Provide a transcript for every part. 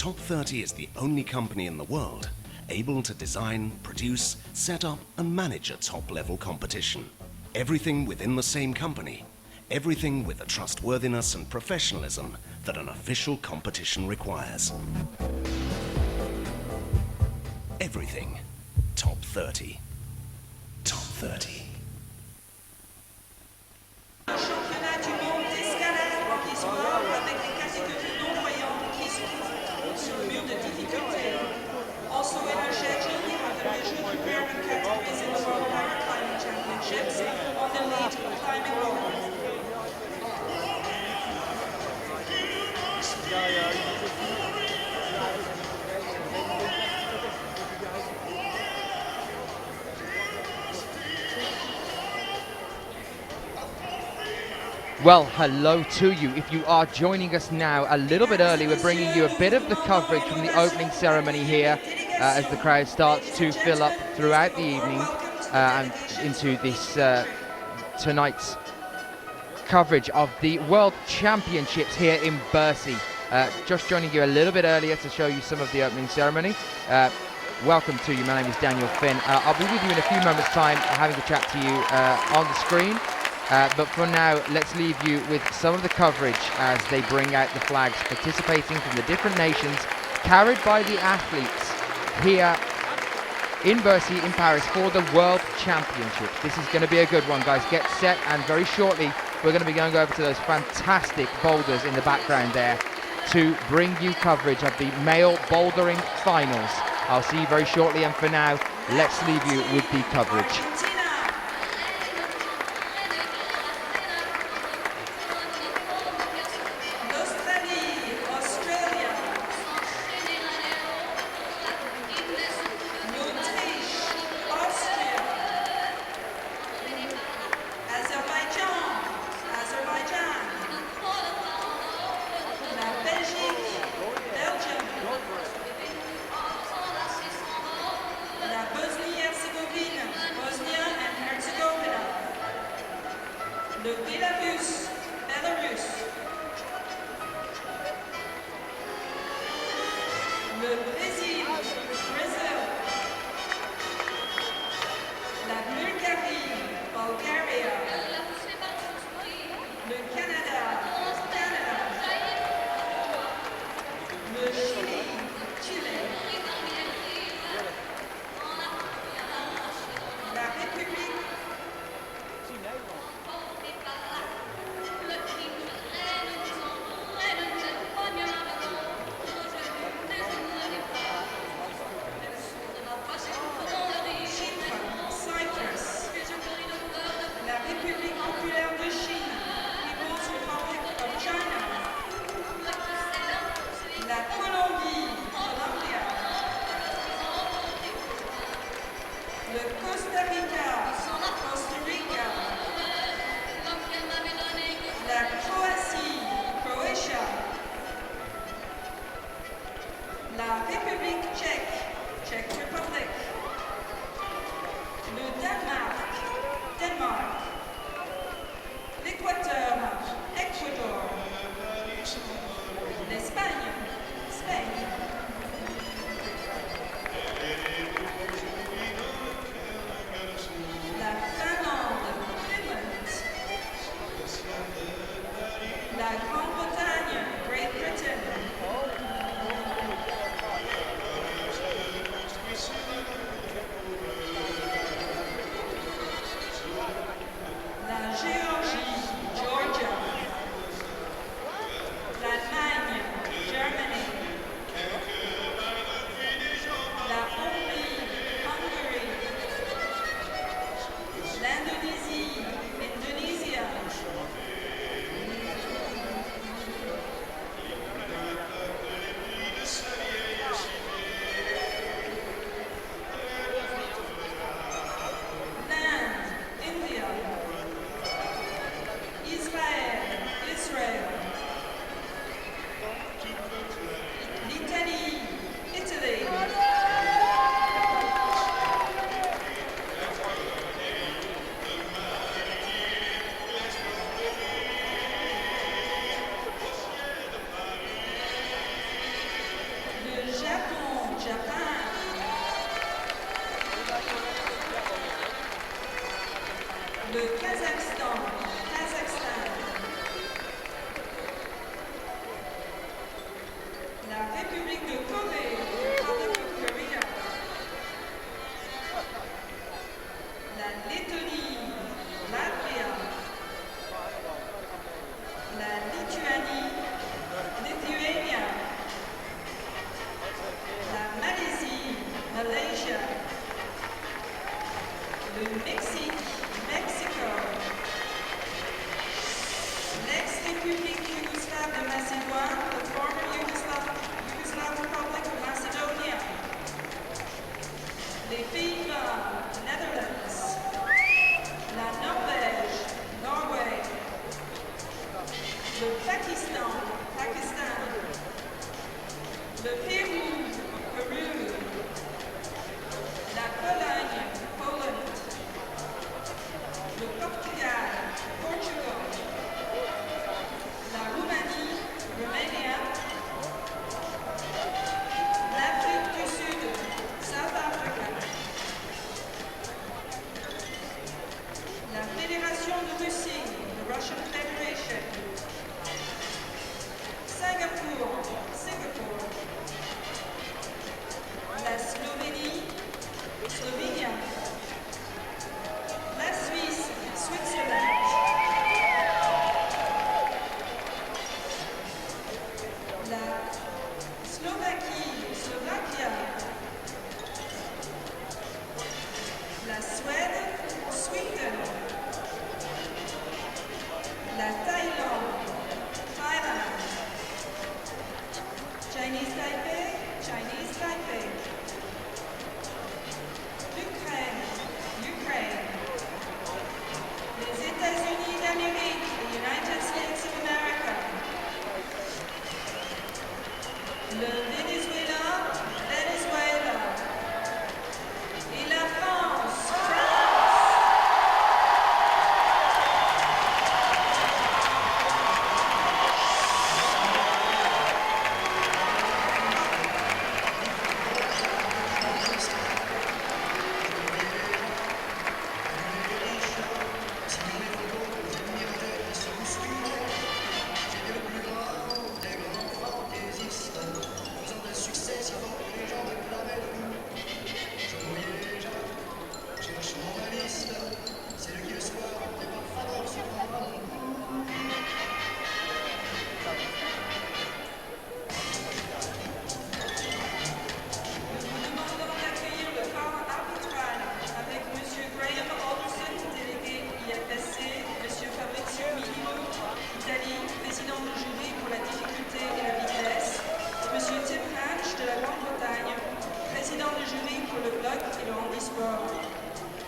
Top 30 is the only company in the world able to design, produce, set up and manage a top-level competition. Everything within the same company. Everything with the trustworthiness and professionalism that an official competition requires. Everything. Top 30. Top 30. Championnat du monde d'escalade qui soit avec les catégories non-voyantes qui se trouvent sur le mur de difficulté. Also in our schedule, we have the visual impairment categories in the World ParaClimbing Championships on the lead climbing rope. Well, hello to you. If you are joining us now a little bit early, we're bringing you a bit of the coverage from the opening ceremony here as the crowd starts to fill up throughout the evening and into this tonight's coverage of the World Championships here in Bercy. Just joining you a little bit earlier to show you some of the opening ceremony. Welcome to you. My name is Daniel Finn. I'll be with you in a few moments' time having a chat to you on the screen. But for now, let's leave you with some of the coverage as they bring out the flags participating from the different nations, carried by the athletes here in Bercy in Paris for the World Championships. This is going to be a good one, guys. Get set, and very shortly we're going to be going over to those fantastic boulders in the background there to bring you coverage of the male bouldering finals. I'll see you very shortly, and for now, let's leave you with the coverage. Japon, Japan. Le Kazakhstan, Kazakhstan. La République de Corée, Republic of Korea. La Lettonie, Latvia. La Lituanie, Lithuania. La Malaisie, Malaysia. Le Mexique, Mexico. L'ex-République yougoslave de Macédoine, the former Yugoslav Republic of Macedonia. Les Pays-Bas, Netherlands. La Norvège, Norway. Le Pakistan, Pakistan. Le Pérou, Peru. La Pologne, Poland. Le Portugal, Portugal. La Roumanie, Romania. L'Afrique du Sud, South Africa. La Fédération de Russie, the Russian Federation. Singapour, Singapore. La Slovénie, Slovenia. La Suisse, Switzerland. La Slovaquie, Slovaquia. La Suède, Sweden. La Thaïlande, Thailand. Chinese Taipei, Chinese Taipei. L'Ukraine, Ukraine. Les États-Unis d'Amérique, the United States of America. Le Venezuela, Venezuela. Et la France, France.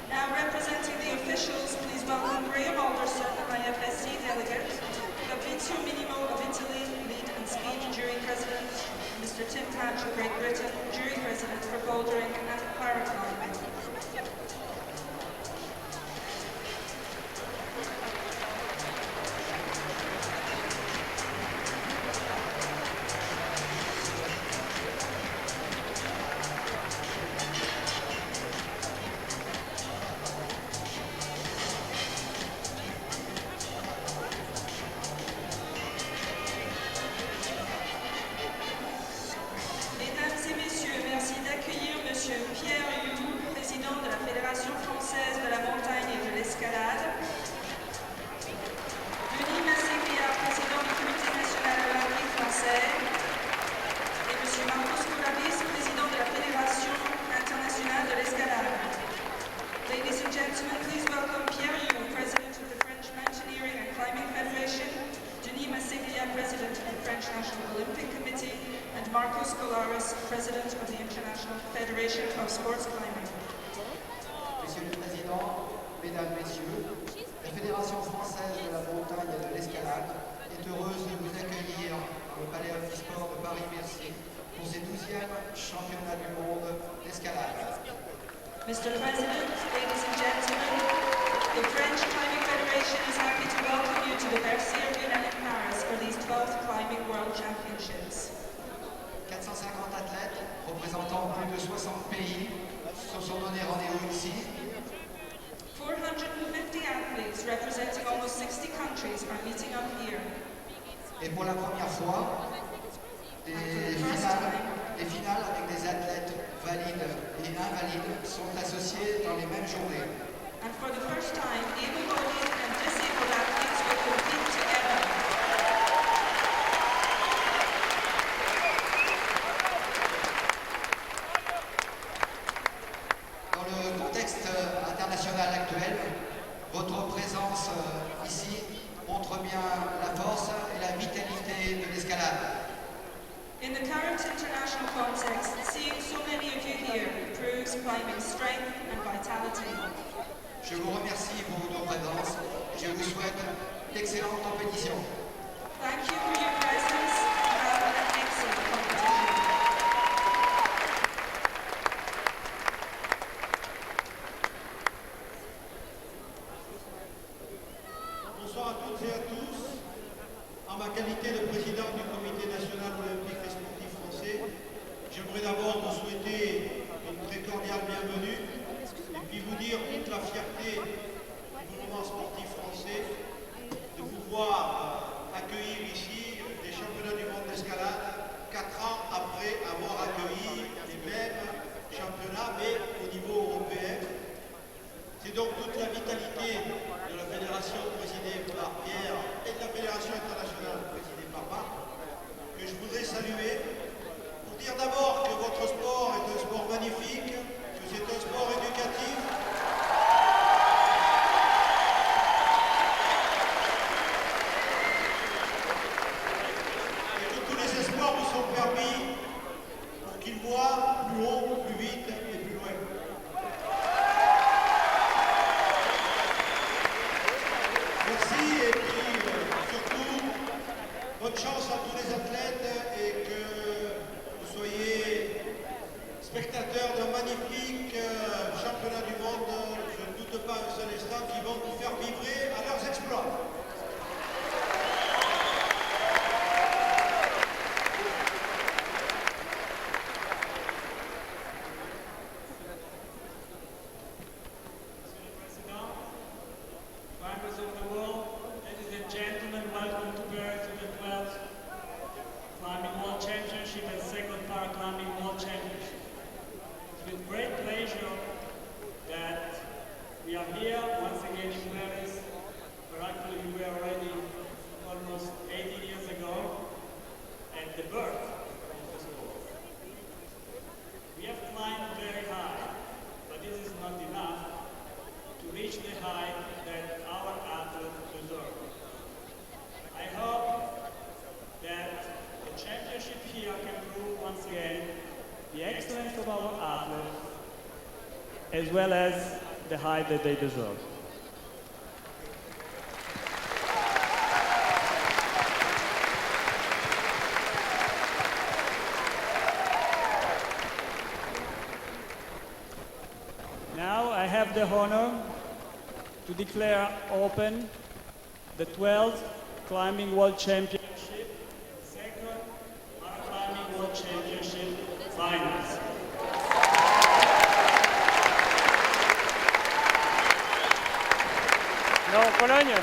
Now representing the officials, please welcome Graham Alderson, IFSC delegate, Fabrizio Minimo of Italy, lead and speed jury president, Mr. Tim Patch of Great Britain, jury president for bouldering and ParaClimbing. President of the International Federation of Sports Climbing. Monsieur le Président, Mesdames, Messieurs, la Fédération française de la montagne et de l'escalade est heureuse de vous accueillir au Palais Omnisport de Paris-Bercy pour ces 12e championnats du monde d'escalade. Mr. President, ladies and gentlemen, the French Climbing Federation is happy to welcome you to the Bercy Arena in Paris for these 12th Climbing World Championships. 450 250 athlètes représentant plus de 60 pays se sont donné rendez-vous ici. 450 athletes representing almost 60 countries are meeting up here. Et pour la première fois, des finales avec des athlètes valides et invalides sont associés dans les mêmes journées. And for the first time, able-bodied and disabled athletes will compete together. Dans le contexte international actuel, votre présence ici montre bien la force et la vitalité de l'escalade. In the current international context, seeing so many of you here proves climbing strength and vitality. Je vous remercie pour votre présence et je vous souhaite d'excellentes compétitions. Thank you for your presence and have an excellent competition. Bonsoir à toutes et à tous. En ma qualité de président du Comité national olympique et sportif français, j'aimerais d'abord vous souhaiter une très cordiale bienvenue et puis vous dire toute la fierté du mouvement sportif français de pouvoir accueillir ici des championnats du monde d'escalade 4 ans après avoir accueilli les mêmes championnats mais au niveau européen. C'est donc toute la vitalité de la fédération présidée par Pierre et de la fédération internationale présidée par Marc que je voudrais saluer pour dire d'abord que votre sport est un sport magnifique, que c'est un sport éducatif. Et que tous les espoirs vous sont permis pour qu'ils voient plus haut, plus vite et plus loin. Merci et puis surtout, bonne chance à tous les athlètes et que vous soyez spectateurs d'un magnifique championnat du monde. Je ne doute pas un seul instant qu'ils vont vous faire vibrer à leurs exploits. Members of the world, ladies and gentlemen, welcome to Paris to the 12th Climbing World Championship and second ParaClimbing World Championship. It's with great pleasure that we are here once again in Paris, where actually we were already almost 18 years ago at the birth of the sport. We have climbed very high, but this is not enough to reach the height that our athletes deserve. I hope that the championship here can prove once again the excellence of our athletes as well as the height that they deserve. Now I have the honor to declare open the 12th Climbing World Championship, second ParaClimbing World Championship Finals. Non, Pologne.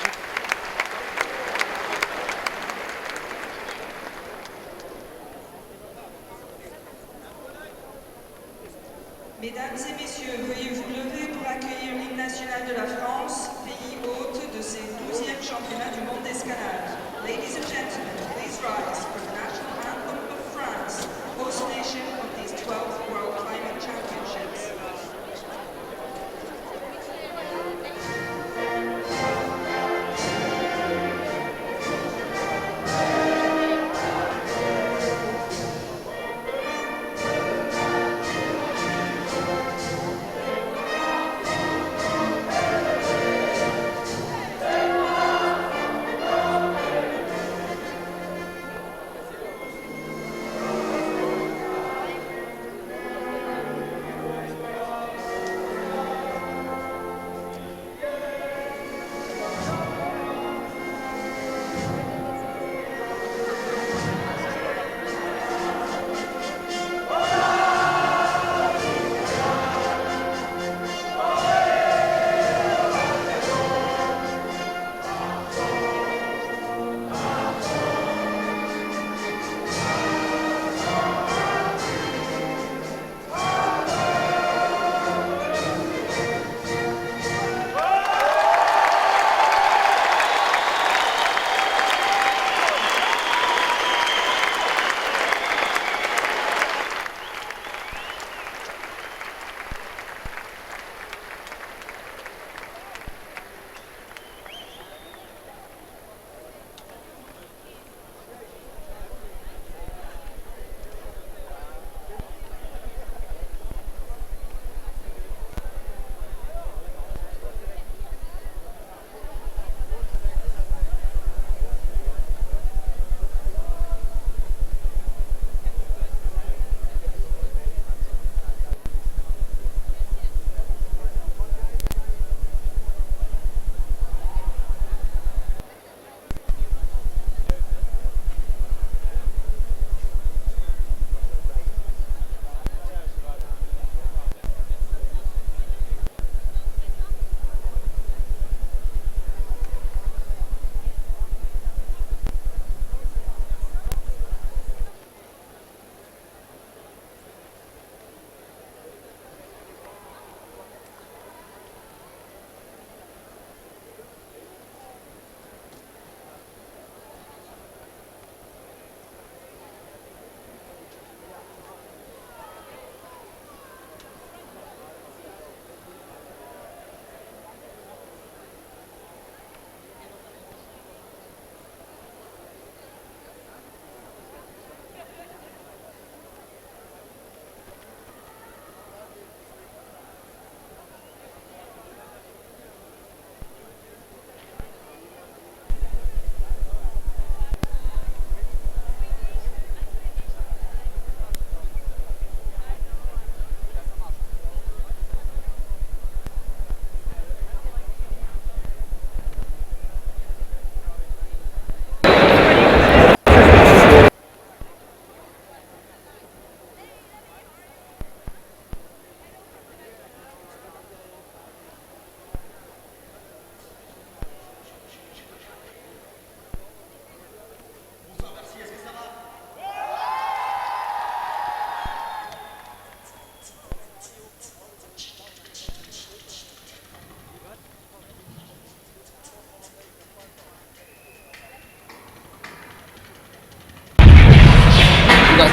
Mesdames et messieurs, veuillez vous lever pour accueillir l'hymne national de la France, pays hôte de ces 12e championnats du monde d'escalade. Ladies and gentlemen, please rise for the national anthem of France, host nation of these 12th World Climbing Championships.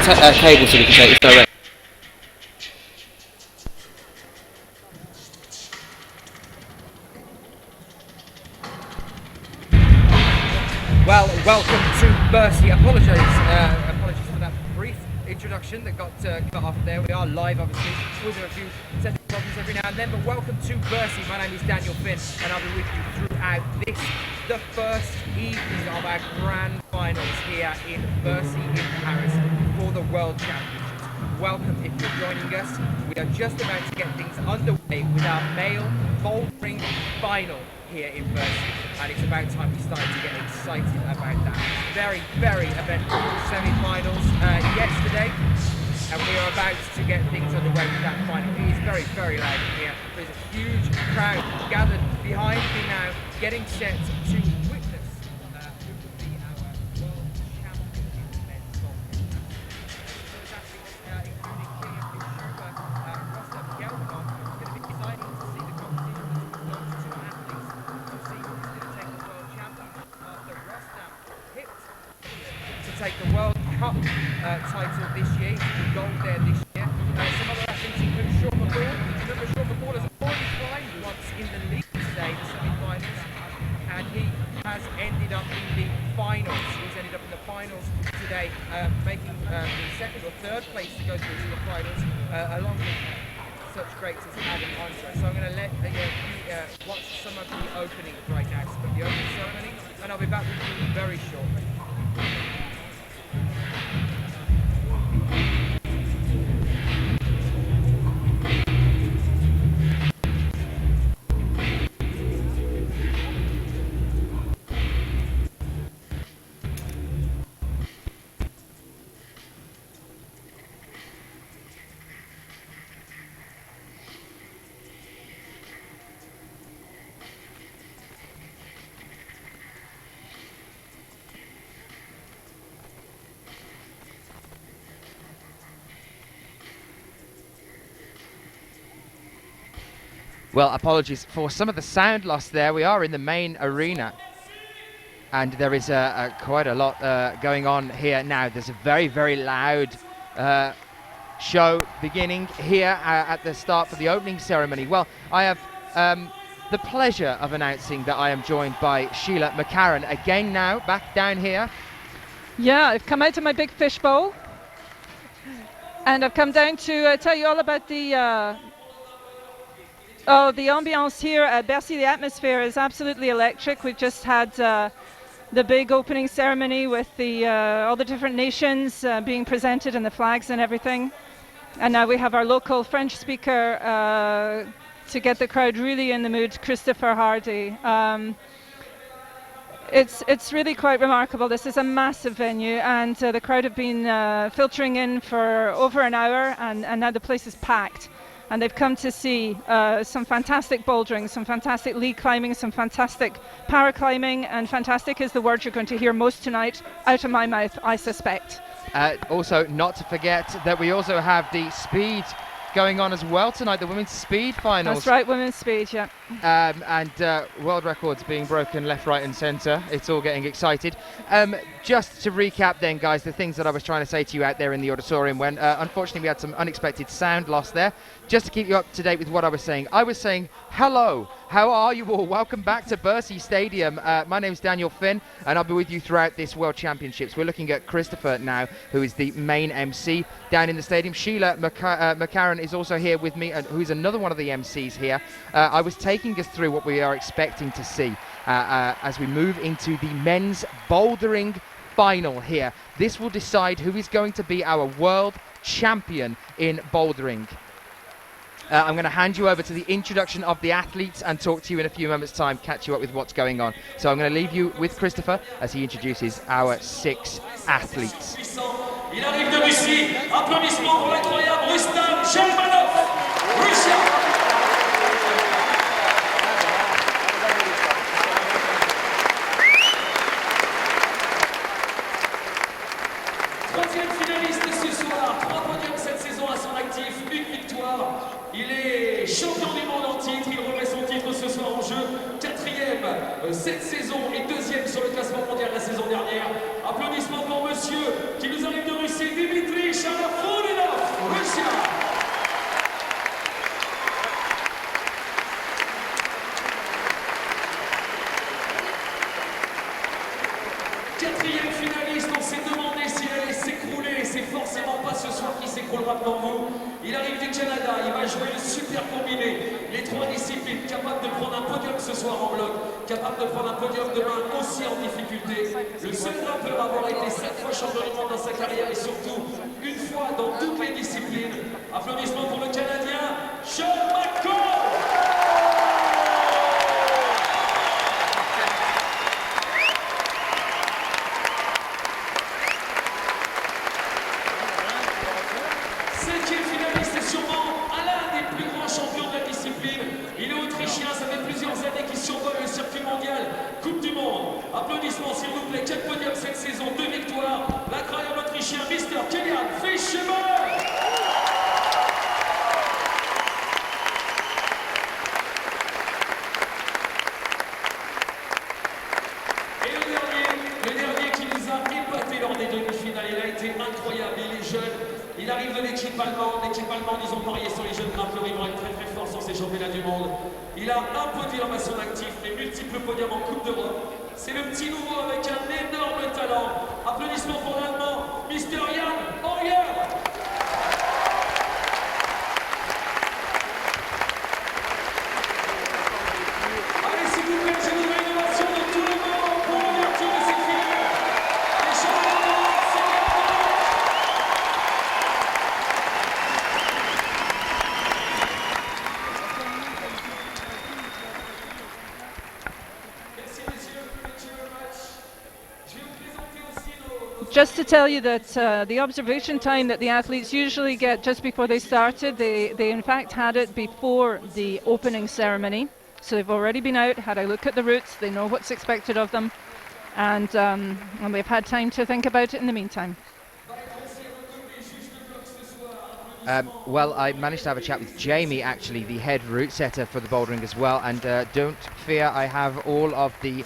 cable so we can take this direct. Well, welcome to Bercy. Apologies for that brief introduction that got off there. We are live, obviously. Always have a few technical problems every now and then, but welcome to Bercy. My name is Daniel Finn, and I'll be with you throughout this, the first evening of our grand finals here in Bercy in Paris for the World Championships. Welcome if you're joining us. We are just about to get things underway with our male bouldering final here in Bercy, and it's about time we started to get excited about that. Very, very eventful semi-finals yesterday, and we are about to get things underway with that final. It is very, very loud in here. There's a huge crowd gathered behind me now, getting set to witness who will be our world champion in the men's bouldering. Those athletes, including Kylian Schuber, Rostam Gelmanov. It's going to be exciting to see the competition between those two athletes to see who's going to take the world championship after Rostam hit to take the World Cup title this year. He took gold there this year. Some other athletes include Sean McCall. Remember, Sean McCall has already climbed once in the league today, the semi-finals, and he has ended up in the finals. He's ended up in the finals today, making the second or third place to go through to the finals, along with such greats as Adam Andre. So I'm going to let you watch some of the opening right now, some of the opening ceremony, and I'll be back with you very shortly. Well, apologies for some of the sound loss there. We are in the main arena, and there is quite a lot going on here now. There's a very, very loud show beginning here at the start for the opening ceremony. Well, I have the pleasure of announcing that I am joined by Sheila McCarran again now, back down here. Yeah, I've come out to my big fishbowl, and I've come down to tell you all about the ambiance here at Bercy. The atmosphere is absolutely electric. We've just had the big opening ceremony with all the different nations being presented and the flags and everything. And now we have our local French speaker to get the crowd really in the mood, Christopher Hardy. It's really quite remarkable. This is a massive venue, and the crowd have been filtering in for over an hour, and now the place is packed. And they've come to see some fantastic bouldering, some fantastic lead climbing, some fantastic paraclimbing, and fantastic is the word you're going to hear most tonight out of my mouth, I suspect. Also, not to forget that we also have the speed going on as well tonight, the women's speed finals. That's right, women's speed, yeah. And world records being broken left, right and centre. It's all getting excited. Just to recap then, guys, the things that I was trying to say to you out there in the auditorium when unfortunately we had some unexpected sound loss there. Just to keep you up to date with what I was saying hello, how are you all? Welcome back to Bercy Stadium. My name's Daniel Finn, and I'll be with you throughout this World Championships. We're looking at Christopher now, who is the main MC down in the stadium. Sheila McCarran is also here with me, who is another one of the MCs here. I was taking us through what we are expecting to see as we move into the men's bouldering final here. This will decide who is going to be our world champion in bouldering. I'm going to hand you over to the introduction of the athletes and talk to you in a few moments' time, catch you up with what's going on. So I'm going to leave you with Christopher as he introduces our 6 athletes. Il arrive de Russie. Applaudissements pour l'incroyable Rostam Gelmanov. Russia. Troisième finaliste ce soir, 3 podiums cette saison à son actif, 1 victoire. Il est champion du monde en titre, il remet son titre ce soir en jeu. 4e cette saison et deuxième sur le classement mondial la saison dernière. Applaudissements pour monsieur qui nous arrive de Russie, Dimitri Sharafurinov, Russia. Quatrième finaliste, on s'est demandé s'il allait s'écrouler. C'est forcément pas ce soir qui s'écroulera devant vous. Il arrive du Canada, il va jouer le super combiné. Les trois disciplines, capable de prendre un podium ce soir en bloc, capable de prendre un podium demain aussi en difficulté. Le seul grimpeur à avoir été 7 fois champion du monde dans sa carrière et surtout une fois dans toutes les disciplines. Applaudissements pour le Canadien, Sean McCall. Cinquième finaliste est sûrement l'un des plus grands champions de la discipline. Il est autrichien, ça fait plusieurs années qu'il survole le circuit mondial, Coupe du Monde. Applaudissements s'il vous plaît, 4 podiums cette saison, 2 victoires. L'incroyable autrichien Mr. Kilian Fischemar. Et le dernier qui nous a épaté lors des demi-finales, il a été incroyable, il est jeune. Il arrive de l'équipe allemande, ils ont parié sur les jeunes grimpeurs, ils vont être très fort sur ces championnats du monde. Il a un podium à son actif, les multiples podiums en Coupe d'Europe. C'est le petit nouveau avec un énorme talent. Applaudissements pour l'Allemand, Mr. Jan Hoyer. Allez, s'il vous plaît, je voudrais une ovation de tout le monde pour l'ouverture de cette finale. Les champions du monde, c'est maintenant. Just to tell you that the observation time that the athletes usually get just before they started, they in fact had it before the opening ceremony. So they've already been out, had a look at the routes, they know what's expected of them, and they've had time to think about it in the meantime. Well, I managed to have a chat with Jamie, actually, the head route setter for the bouldering as well, and don't fear, I have all of the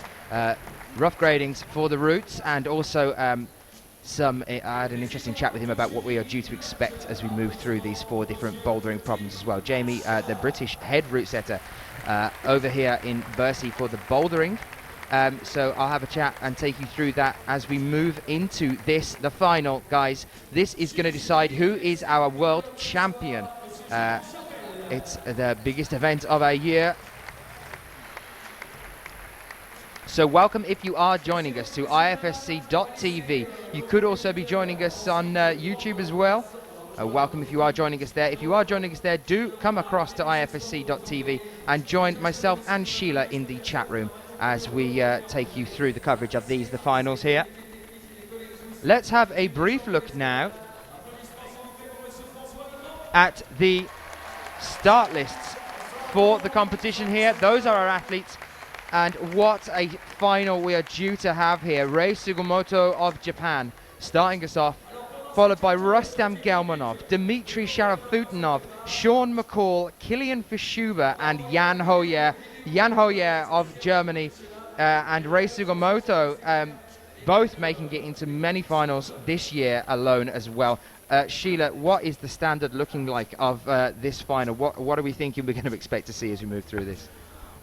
rough gradings for the routes, and also I had an interesting chat with him about what we are due to expect as we move through these 4 different bouldering problems as well. Jamie, the British head route setter over here in Bercy for the bouldering. So I'll have a chat and take you through that as we move into this, the final, guys. This is going to decide who is our world champion. It's the biggest event of our year. So welcome if you are joining us to IFSC.tv. You could also be joining us on YouTube as well. Welcome if you are joining us there. If you are joining us there, do come across to IFSC.tv and join myself and Sheila in the chat room as we take you through the coverage of the finals here. Let's have a brief look now at the start lists for the competition here. Those are our athletes. And what a final we are due to have here. Rei Sugimoto of Japan starting us off, followed by Rustam Gelmanov, Dmitry Sharafutinov, Sean McCall, Kilian Fischuber, and Jan Hoyer. Jan Hoyer of Germany and Rei Sugimoto, both making it into many finals this year alone as well. Sheila, what is the standard looking like of this final? What are we thinking we're going to expect to see as we move through this?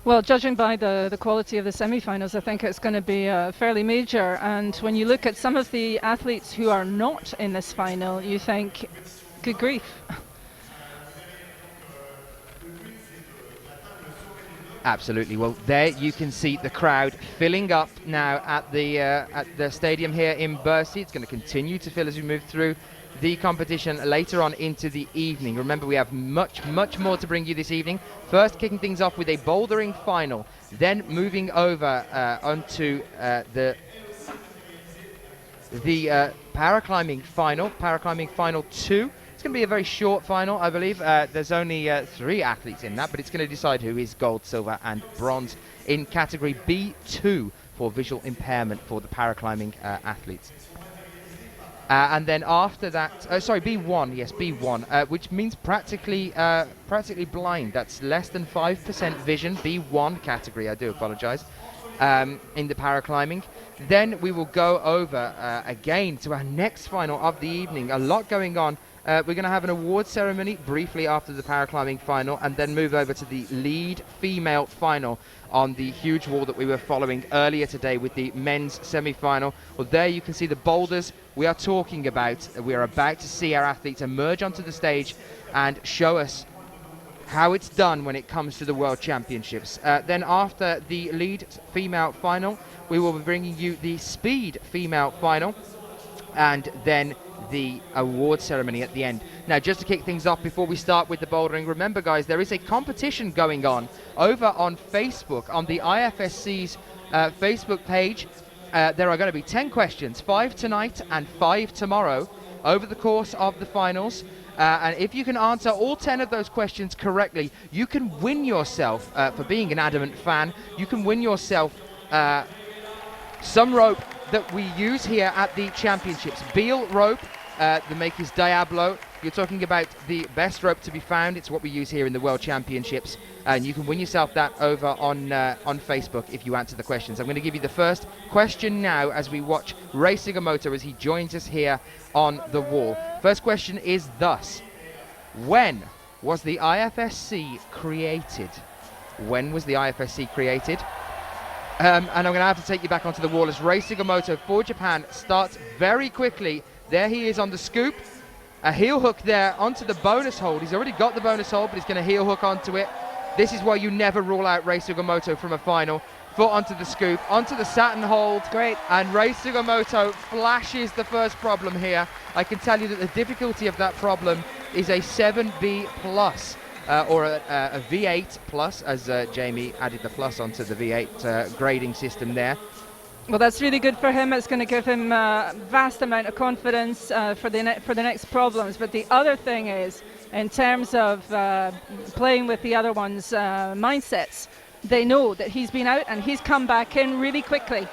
Well, judging by the quality of the semi-finals, I think it's going to be fairly major. And when you look at some of the athletes who are not in this final, you think, good grief. Absolutely. Well, there you can see the crowd filling up now at the stadium here in Bercy. It's going to continue to fill as we move through the competition later on into the evening. Remember, we have much more to bring you this evening. First, kicking things off with a bouldering final, then moving over onto the ParaClimbing Final, ParaClimbing Final 2. It's going to be a very short final, I believe. There's only 3 athletes in that, but it's going to decide who is gold, silver, and bronze in category B2 for visual impairment for the paraclimbing athletes. And then after that, sorry, B1, yes, B1, which means practically blind. That's less than 5% vision, B1 category, I do apologize, in the paraclimbing. Then we will go over again to our next final of the evening. A lot going on. We're going to have an award ceremony briefly after the paraclimbing final, and then move over to the lead female final on the huge wall that we were following earlier today with the men's semi-final. Well, there you can see the boulders we are talking about. We are about to see our athletes emerge onto the stage and show us how it's done when it comes to the World Championships. Then after the lead female final, we will be bringing you the speed female final, and then the award ceremony at the end. Now, just to kick things off before we start with the bouldering, remember guys, there is a competition going on over on Facebook, on the IFSC's Facebook page. There are going to be 10 questions, 5 tonight and 5 tomorrow, over the course of the finals. And if you can answer all 10 of those questions correctly, you can win yourself, for being an Adamant fan, you can win yourself some rope that we use here at the championships. Beal rope, the make is Diablo. You're talking about the best rope to be found. It's what we use here in the World Championships, and you can win yourself that over on Facebook if you answer the questions. I'm going to give you the first question now as we watch Ray Sugimoto as he joins us here on the wall. First question is thus: when was the IFSC created? When was the IFSC created? And I'm going to have to take you back onto the wall as Ray Sugimoto for Japan starts very quickly. There he is on the scoop. A heel hook there onto the bonus hold. He's already got the bonus hold, but he's going to heel hook onto it. This is why you never rule out Ray Sugimoto from a final. Foot onto the scoop, onto the satin hold. Great. And Ray Sugimoto flashes the first problem here. I can tell you that the difficulty of that problem is a 7B plus. Or a V8 plus, as Jamie added the plus onto the V8 grading system there. Well, that's really good for him. It's going to give him a vast amount of confidence for the next problems. But the other thing is, in terms of playing with the other one's mindsets, they know that he's been out and he's come back in really quickly.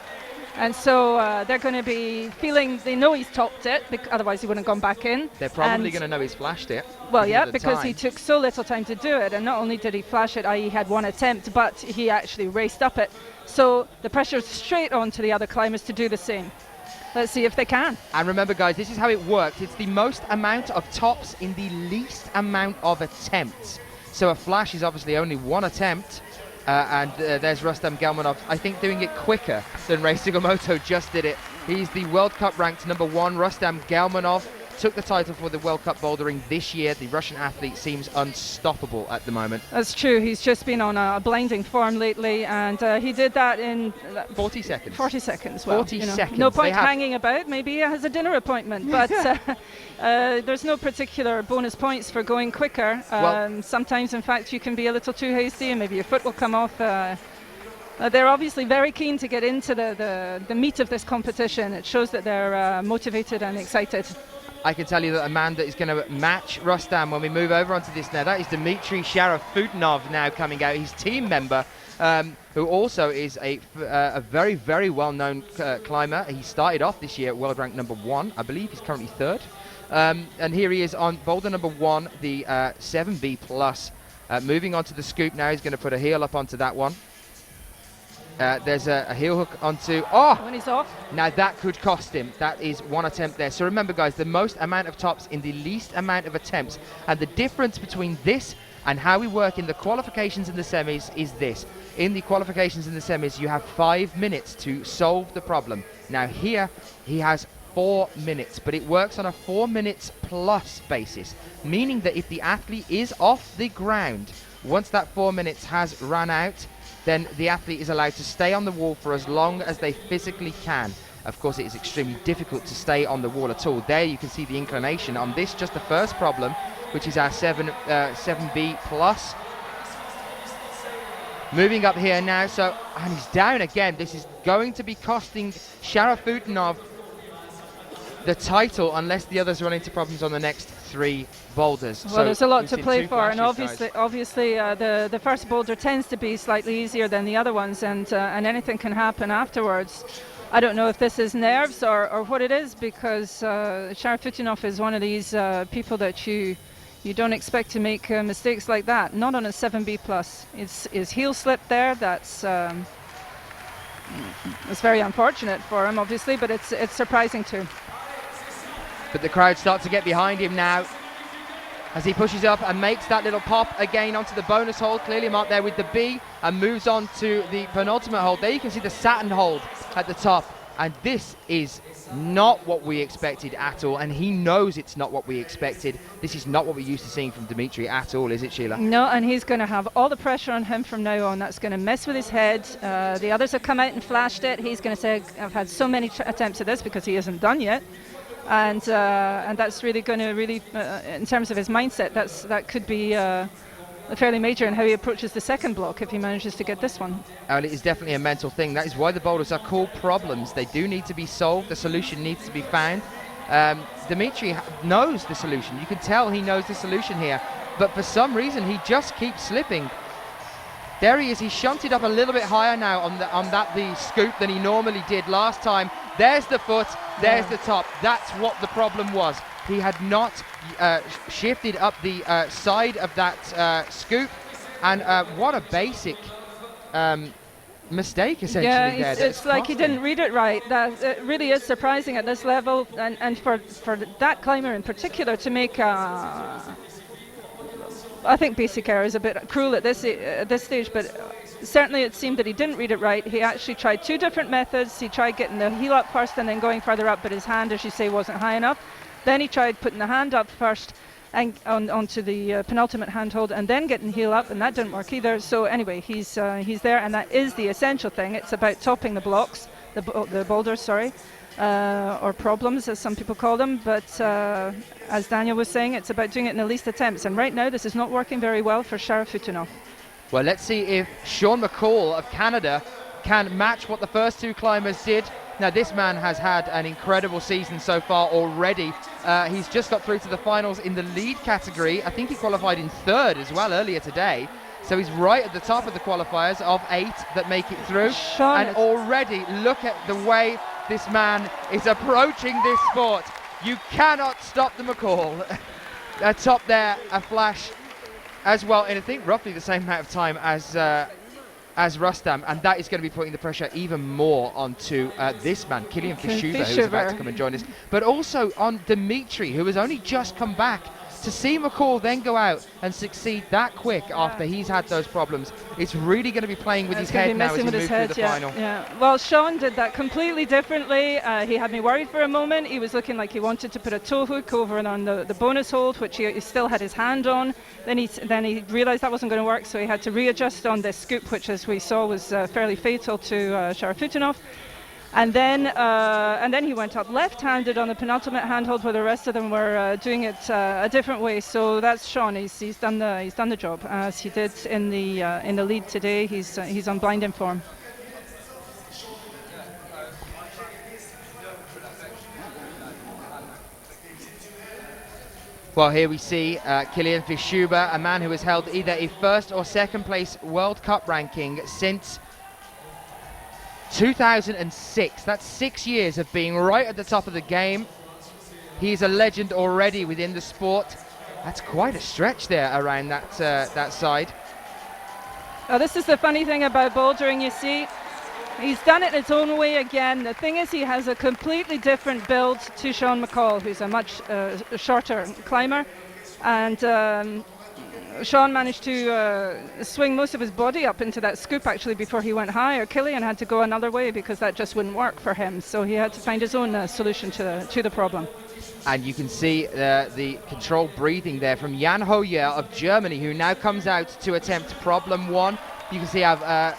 And so they're going to be feeling, they know he's topped it, otherwise he wouldn't have gone back in. They're probably going to know he's flashed it. Well, yeah, because he took so little time to do it. And not only did he flash it, i.e. had one attempt, but he actually raced up it. So the pressure's straight on to the other climbers to do the same. Let's see if they can. And remember, guys, this is how it works. It's the most amount of tops in the least amount of attempts. So a flash is obviously only one attempt. And there's Rustam Gelmanov, I think, doing it quicker than Ray Sugimoto just did it. He's the World Cup ranked #1. Rustam Gelmanov took the title for the World Cup bouldering this year. The Russian athlete seems unstoppable at the moment. That's true. He's just been on a blinding form lately, and he did that in 40 seconds. 40 seconds. Well, 40 seconds. No point hanging about. Maybe he has a dinner appointment, but there's no particular bonus points for going quicker. Sometimes, in fact, you can be a little too hasty, and maybe your foot will come off. They're obviously very keen to get into the meat of this competition. It shows that they're motivated and excited. I can tell you that a man that is going to match Rustam when we move over onto this now, that is Dmitry Sharafutinov now coming out. He's team member, who also is a very, very well-known climber. He started off this year at world rank #1. I believe he's currently 3rd. And here he is on boulder #1, the 7B plus. Moving on to the scoop now, he's going to put a heel up onto that one. There's a heel hook onto... Oh! When he's off. Now that could cost him. That is one attempt there. So remember, guys, the most amount of tops in the least amount of attempts. And the difference between this and how we work in the qualifications and the semis is this. In the qualifications and the semis, you have 5 minutes to solve the problem. Now here, he has 4 minutes, but it works on a 4 minutes plus basis, meaning that if the athlete is off the ground, once that 4 minutes has run out, then the athlete is allowed to stay on the wall for as long as they physically can. Of course, it is extremely difficult to stay on the wall at all. There you can see the inclination on this, just the first problem, which is our 7B plus. Moving up here now, and he's down again. This is going to be costing Sharafutinov the title unless the others run into problems on the next 3 boulders. Well, there's a lot to play for, and obviously the first boulder tends to be slightly easier than the other ones, and anything can happen afterwards. I don't know if this is nerves or what it is, because Sharafutinov is one of these people that you don't expect to make mistakes like that. Not on a 7B+. His heel slip there. It's very unfortunate for him, obviously, but it's surprising too. But the crowd starts to get behind him now as he pushes up and makes that little pop again onto the bonus hold, clearly marked there with the B, and moves on to the penultimate hold. There you can see the Saturn hold at the top, and this is not what we expected at all, and he knows it's not what we expected. This is not what we're used to seeing from Dimitri at all, is it, Sheila? No, and he's going to have all the pressure on him from now on. That's going to mess with his head. The others have come out and flashed it. He's going to say, I've had so many attempts at this, because he isn't done yet. And that's really going to in terms of his mindset, that could be fairly major in how he approaches the second block if he manages to get this one. And it is definitely a mental thing. That is why the boulders are called problems. They do need to be solved. The solution needs to be found. Dimitri knows the solution. You can tell he knows the solution here. But for some reason, he just keeps slipping. There he is. He's shunted up a little bit higher now on the scoop than he normally did last time. There's the foot. There's the top. That's what the problem was. He had not shifted up the side of that scoop, and what a basic mistake essentially. Yeah, it's like he didn't read it right. It really is surprising at this level, and for that climber in particular to make I think basic error is a bit cruel at this stage, but certainly it seemed that he didn't read it right. He actually tried two different methods. He tried getting the heel up first and then going further up, but his hand, as you say, wasn't high enough. Then he tried putting the hand up first and onto the penultimate handhold, and then getting heel up, and that didn't work either. So anyway, he's there, and that is the essential thing. It's about topping the blocks, the boulders, sorry. Or problems, as some people call them, but as Daniel was saying, it's about doing it in the least attempts, and right now this is not working very well for Sharafutinov. Well, let's see if Sean McCall of Canada can match what the first two climbers did. Now, this man has had an incredible season so far already. He's just got through to the finals in the lead category. I think he qualified in third as well earlier today. So he's right at the top of the qualifiers of 8 that make it through. And already look at the way this man is approaching this sport. You cannot stop the McCall. Top there, a flash as well, in I think roughly the same amount of time as Rustam, and that is going to be putting the pressure even more onto this man, Kilian Fischuber, who is about to come and join us, but also on Dimitri, who has only just come back. To see McCall then go out and succeed that quick after he's had those problems, it's really going to be playing with his head now as he moves through the final. Yeah. Well, Sean did that completely differently. He had me worried for a moment. He was looking like he wanted to put a toe hook over and on the bonus hold, which he still had his hand on. Then he realised that wasn't going to work, so he had to readjust on this scoop, which, as we saw, was fairly fatal to Sharafutinov. And then he went up left-handed on the penultimate handhold, where the rest of them were doing it a different way. So that's Sean. He's done the job, as he did in the lead today. He's on blinding form. Well, here we see Kilian Fischuber, a man who has held either a first or second place World Cup ranking since 2006. That's 6 years of being right at the top of the game. He's a legend already within the sport. That's quite a stretch there around that side. Oh, this is the funny thing about bouldering, you see. He's done it its own way again. The thing is, he has a completely different build to Sean McCall, who's a much shorter climber. And Sean managed to swing most of his body up into that scoop actually before he went higher. Kilian had to go another way because that just wouldn't work for him. So he had to find his own solution to the problem. And you can see the controlled breathing there from Jan Hoyer of Germany, who now comes out to attempt problem 1. You can see our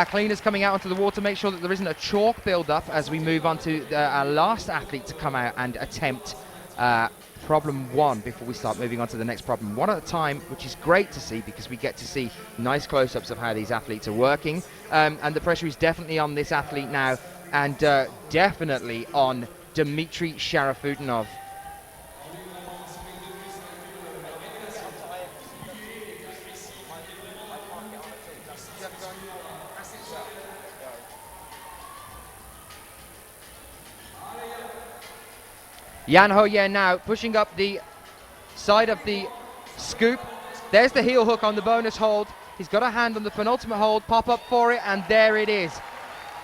cleaners coming out onto the water, make sure that there isn't a chalk build-up as we move on to our last athlete to come out and attempt problem 1 before we start moving on to the next problem, 1 at a time, which is great to see because we get to see nice close-ups of how these athletes are working. And the pressure is definitely on this athlete now, and definitely on Dmitry Sharafutinov. Jan Hoyer now pushing up the side of the scoop. There's the heel hook on the bonus hold. He's got a hand on the penultimate hold, pop up for it, and there it is.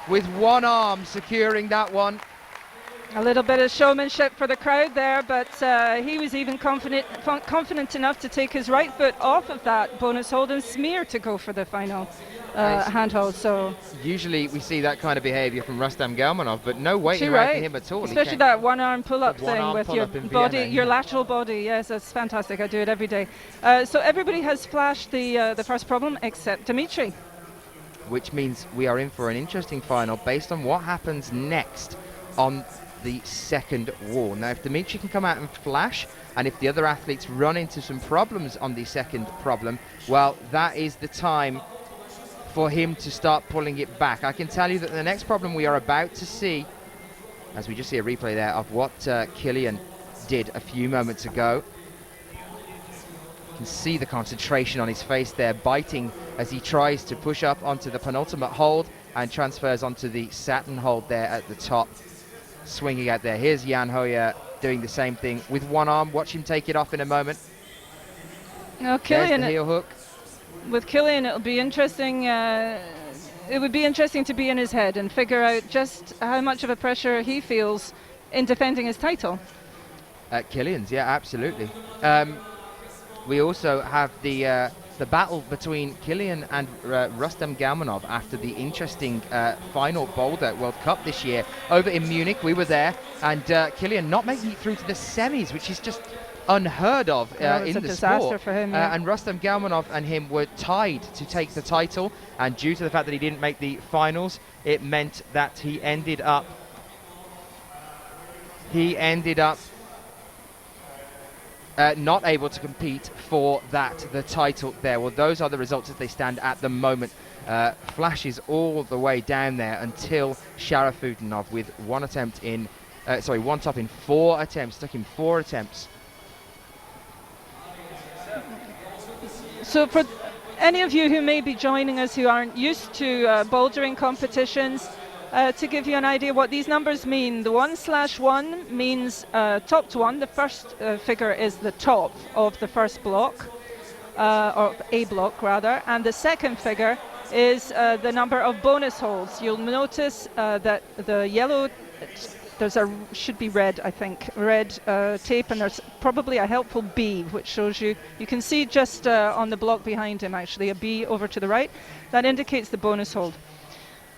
With one arm securing that one. A little bit of showmanship for the crowd there, but he was even confident enough to take his right foot off of that bonus hold and smear to go for the final handhold. So usually we see that kind of behaviour from Rustam Galmanov, but no weight around him at all. Especially that one-arm pull-up thing with your body, your lateral body. Yes, that's fantastic. I do it every day. So everybody has flashed the first problem except Dimitri. Which means we are in for an interesting final based on what happens next on the second wall. Now, if Dimitri can come out and flash, and if the other athletes run into some problems on the second problem, well, that is the time for him to start pulling it back. I can tell you that the next problem we are about to see, as we just see a replay there of what Killian did a few moments ago. You can see the concentration on his face there, biting as he tries to push up onto the penultimate hold and transfers onto the Saturn hold there at the top. Swinging out there. Here's Jan Hoyer doing the same thing with one arm. Watch him take it off in a moment. Now, Killian, the heel hook. With Killian, it'll be interesting. It would be interesting to be in his head and figure out just how much of a pressure he feels in defending his title. Killian's, yeah, absolutely. We also have the battle between Killian and Rustam Galmanov after the interesting final Boulder World Cup this year over in Munich. We were there, and Killian not making it through to the semis, which is just unheard of in the sport. It was a disaster for him, yeah. And Rustam Galmanov and him were tied to take the title, and due to the fact that he didn't make the finals, it meant that he ended up not able to compete for the title there. Well, those are the results as they stand at the moment. Flashes all the way down there until Sharafutinov with one top in 4 attempts, took him 4 attempts. So for any of you who may be joining us who aren't used to bouldering competitions, to give you an idea what these numbers mean, the 1/1 means top to 1. The first figure is the top of the first block, or A block rather, and the second figure is the number of bonus holds. You'll notice that the yellow, should be red, I think, red tape, and there's probably a helpful B, which shows you can see just on the block behind him actually a B over to the right. That indicates the bonus hold.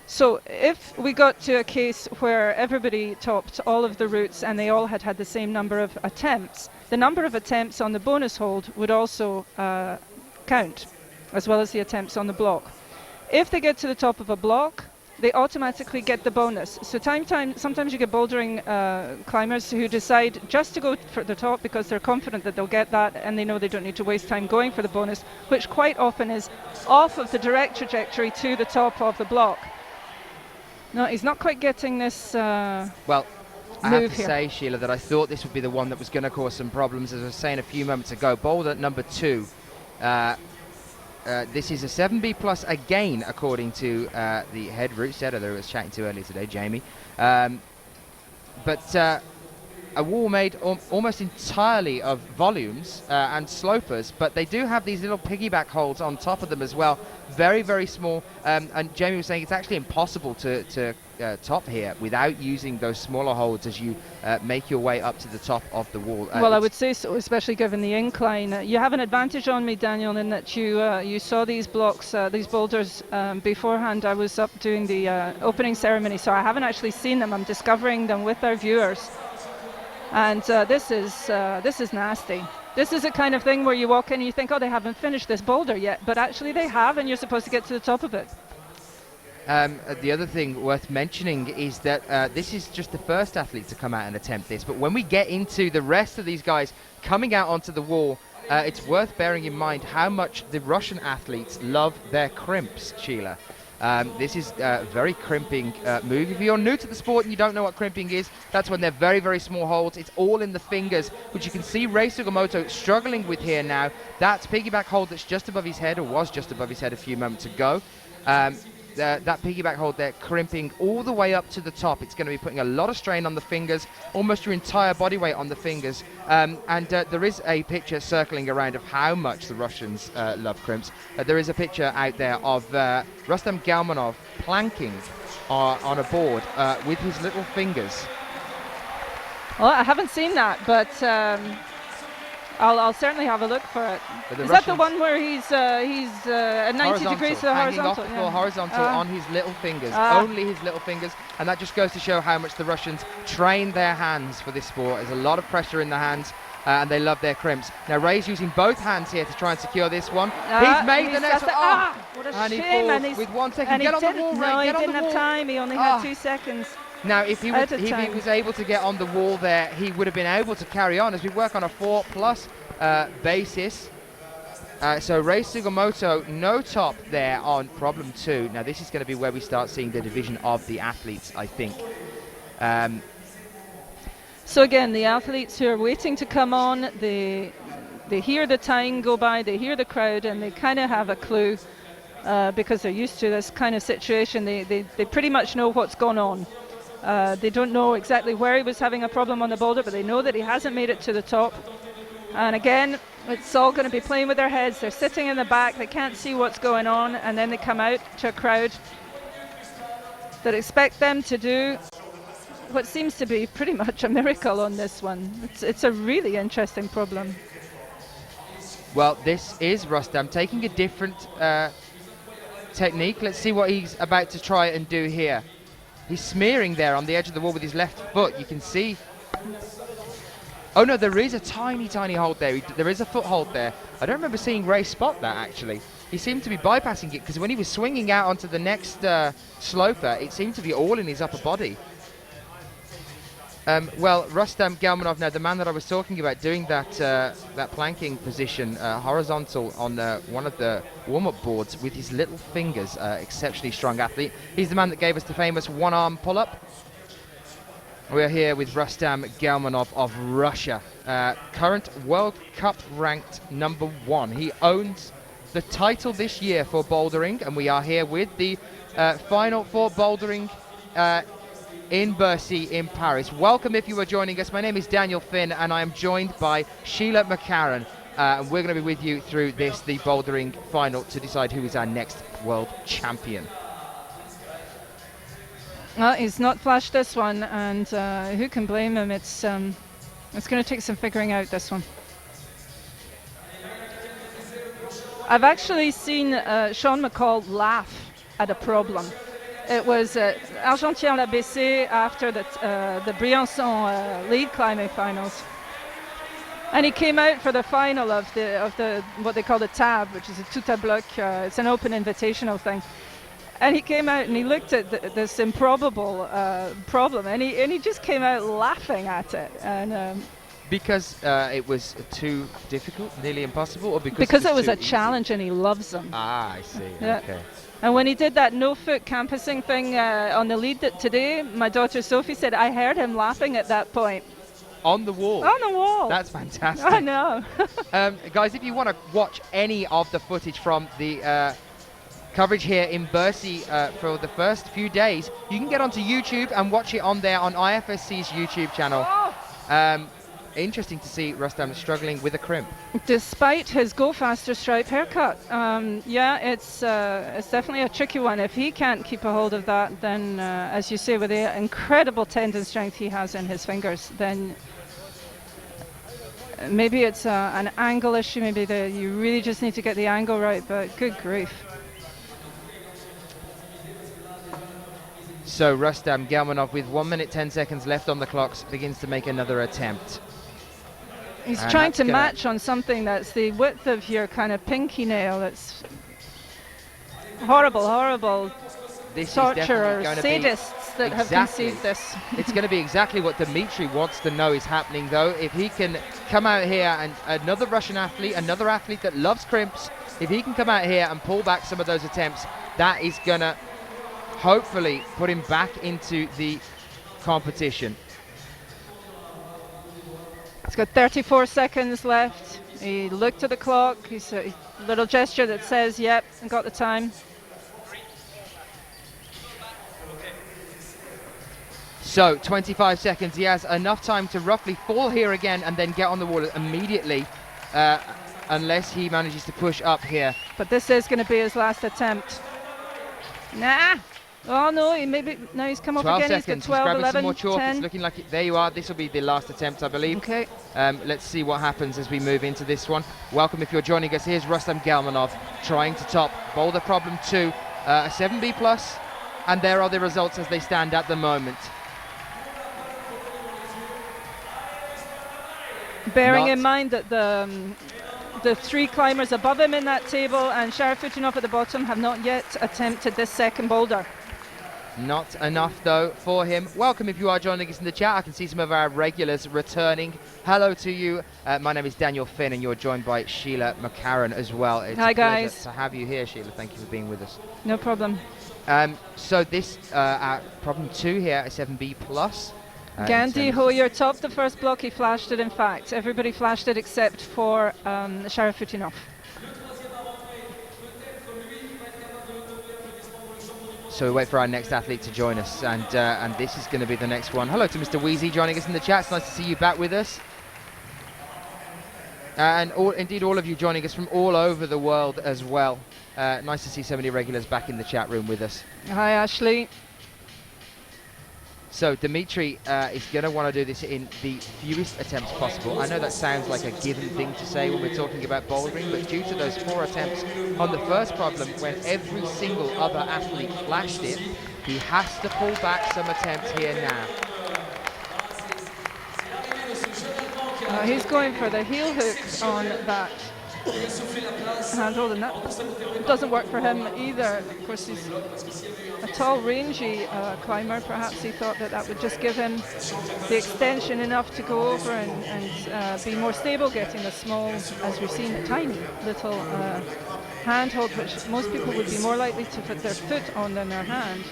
So if we got to a case where everybody topped all of the routes and they all had the same number of attempts, the number of attempts on the bonus hold would also count, as well as the attempts on the block. If they get to the top of a block, they automatically get the bonus. So sometimes you get bouldering climbers who decide just to go for the top because they're confident that they'll get that and they know they don't need to waste time going for the bonus, which quite often is off of the direct trajectory to the top of the block. No, he's not quite getting this well, I have to say, Sheila, that I thought this would be the one that was going to cause some problems. As I was saying a few moments ago, Boulder number 2. This is a 7B plus again, according to the head route setter that I was chatting to earlier today, Jamie. But a wall made almost entirely of volumes and slopers, but they do have these little piggyback holds on top of them as well. Very, very small. And Jamie was saying it's actually impossible to top here without using those smaller holds as you make your way up to the top of the wall. Well, I would say so, especially given the incline. You have an advantage on me, Daniel, in that you saw these blocks, these boulders beforehand. I was up doing the opening ceremony, so I haven't actually seen them. I'm discovering them with our viewers. And this is nasty. This is the kind of thing where you walk in and you think, oh, they haven't finished this boulder yet, but actually they have, and you're supposed to get to the top of it. The other thing worth mentioning is that this is just the first athlete to come out and attempt this, but when we get into the rest of these guys coming out onto the wall, it's worth bearing in mind how much the Russian athletes love their crimps, Sheila. This is a very crimping move. If you're new to the sport and you don't know what crimping is, that's when they're very, very small holds. It's all in the fingers, which you can see Rei Sugimoto struggling with here now. That piggyback hold that's just above his head, or was just above his head a few moments ago. that piggyback hold there, crimping all the way up to the top. It's going to be putting a lot of strain on the fingers, almost your entire body weight on the fingers. And there is a picture circling around of how much the Russians love crimps. There is a picture out there of Rustam Galmanov planking on a board with his little fingers. Well, I haven't seen that, but I'll certainly have a look for it. Is that the one where he's at 90 degrees to the hanging horizontal? off the floor, horizontal on his little fingers, only his little fingers, and that just goes to show how much the Russians train their hands for this sport. There's a lot of pressure in the hands, and they love their crimps. Now Ray's using both hands here to try and secure this one. He's made the next one. What a and shame! he falls with 1 second. Get on the wall, Ray. No, he get on didn't the have wall. time. He only had 2 seconds. Now, if he was able to get on the wall there, he would have been able to carry on as we work on a 4+ basis. So Rei Sugimoto, no top there on problem 2. Now, this is going to be where we start seeing the division of the athletes, I think. So again, the athletes who are waiting to come on, they hear the time go by, they hear the crowd, and they kind of have a clue because they're used to this kind of situation. They pretty much know what's gone on. They don't know exactly where he was having a problem on the boulder, but they know that he hasn't made it to the top. And again, it's all going to be playing with their heads. They're sitting in the back, they can't see what's going on, and then they come out to a crowd that expect them to do what seems to be pretty much a miracle on this one. It's a really interesting problem. Well, this is Rustam taking a different technique. Let's see what he's about to try and do here. He's smearing there on the edge of the wall with his left foot. You can see. Oh no, there is a tiny hold there. There is a foothold there. I don't remember seeing Ray spot that actually. He seemed to be bypassing it because when he was swinging out onto the next sloper, it seemed to be all in his upper body. Well, Rustam Galmanov, now the man that I was talking about doing that that planking position horizontal on one of the warm-up boards with his little fingers, exceptionally strong athlete. He's the man that gave us the famous one-arm pull-up. We are here with Rustam Galmanov of Russia, current World Cup ranked #1. He owns the title this year for bouldering, and we are here with the final for bouldering in Bercy in Paris. Welcome if you are joining us. My name is Daniel Finn and I am joined by Sheila McCarran. And we're going to be with you through this, the bouldering final, to decide who is our next world champion. Well, he's not flashed this one, and who can blame him? It's going to take some figuring out, this one. I've actually seen Sean McCall laugh at a problem. It was Argentière-la-Bessée after the Briançon lead climbing finals, and he came out for the final of the what they call the tab, which is a tout à bloc. It's an open invitational thing, and he came out and he looked at this improbable problem, and he just came out laughing at it, and. Because it was too difficult, nearly impossible, or because it was a challenge and he loves them. Ah, I see. Yeah. Okay. And when he did that no-foot campusing thing on the lead today, my daughter Sophie said, I heard him laughing at that point. On the wall? On the wall. That's fantastic. I know. Guys, if you want to watch any of the footage from the coverage here in Bercy for the first few days, you can get onto YouTube and watch it on there on IFSC's YouTube channel. Oh. Interesting to see Rustam struggling with a crimp. Despite his Go Faster stripe haircut. Yeah, it's definitely a tricky one. If he can't keep a hold of that, then, as you say, with the incredible tendon strength he has in his fingers, then maybe it's an angle issue. Maybe you really just need to get the angle right, but good grief. So Rustam Galmanov, with 1 minute 10 seconds left on the clocks, begins to make another attempt. He's trying to match on something that's the width of your kind of pinky nail. It's horrible, horrible. This Torturers, sadists that have conceived this. It's going to be exactly what Dmitry wants to know is happening, though. If he can come out here, and another Russian athlete, another athlete that loves crimps, if he can come out here and pull back some of those attempts, that is going to hopefully put him back into the competition. He's got 34 seconds left. He looked at the clock. He's a little gesture that says, yep, I got the time. So 25 seconds, he has enough time to roughly fall here again and then get on the wall immediately, unless he manages to push up here. But this is going to be his last attempt. Nah. Oh no, now he's come off 12 again. seconds, He's got 12, grabbing 11, some more chalk. 10. It's looking like there you are. This will be the last attempt, I believe. Okay. Let's see what happens as we move into this one. Welcome if you're joining us. Here's Rustam Gelmanov trying to top Boulder Problem 2, a 7B+, and there are the results as they stand at the moment. Bearing in mind that the three climbers above him in that table and Sharafutinov at the bottom have not yet attempted this second boulder. Not enough though for him. Welcome if you are joining us in the chat. I can see some of our regulars returning. Hello to you. My name is Daniel Finn and you're joined by Sheila McCarran as well. It's Hi a pleasure guys. to have you here, Sheila. Thank you for being with us. No problem. So this problem 2 here, a 7B+. Gandhi Hoyer topped the first block. He flashed it, in fact. Everybody flashed it except for Sharafutinov. So we wait for our next athlete to join us, and this is going to be the next one. Hello to Mr. Wheezy joining us in the chat. It's nice to see you back with us. And indeed all of you joining us from all over the world as well. Nice to see so many regulars back in the chat room with us. Hi, Ashley. So Dimitri is going to want to do this in the fewest attempts possible. I know that sounds like a given thing to say when we're talking about bouldering, but due to those 4 attempts on the first problem, when every single other athlete flashed it, he has to pull back some attempts here now. He's going for the heel hook on that handhold, and that doesn't work for him either. Of course, he's a tall, rangy climber. Perhaps he thought that would just give him the extension enough to go over and be more stable, getting a small, as we've seen, a tiny little handhold, which most people would be more likely to put their foot on than their hand.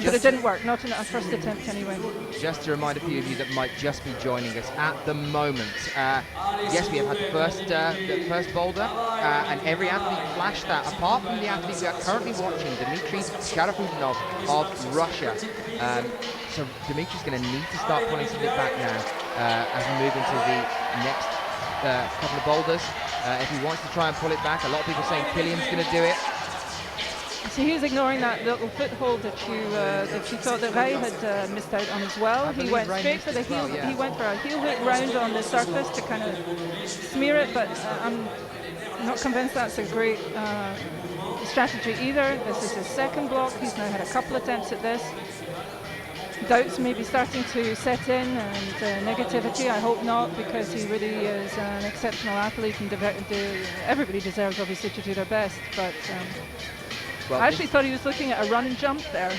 But it didn't work, not in our first attempt anyway. Just to remind a few of you that might just be joining us at the moment. Yes, we have had the first boulder, and every athlete flashed that, apart from the athlete we are currently watching, Dmitry Sharafutinov of Russia. So Dimitri's going to need to start pulling something back now as we move into the next couple of boulders. If he wants to try and pull it back, a lot of people saying Killian's going to do it. So he's ignoring that little foothold that you thought that Ray had missed out on as well. He went straight for the heel. He went for a heel hook round on the surface to kind of smear it, but I'm not convinced that's a great strategy either. This is his second block. He's now had a couple attempts at this. Doubts may be starting to set in, and negativity. I hope not, because he really is an exceptional athlete, and everybody deserves obviously to do their best. But well, I actually thought he was looking at a run and jump there.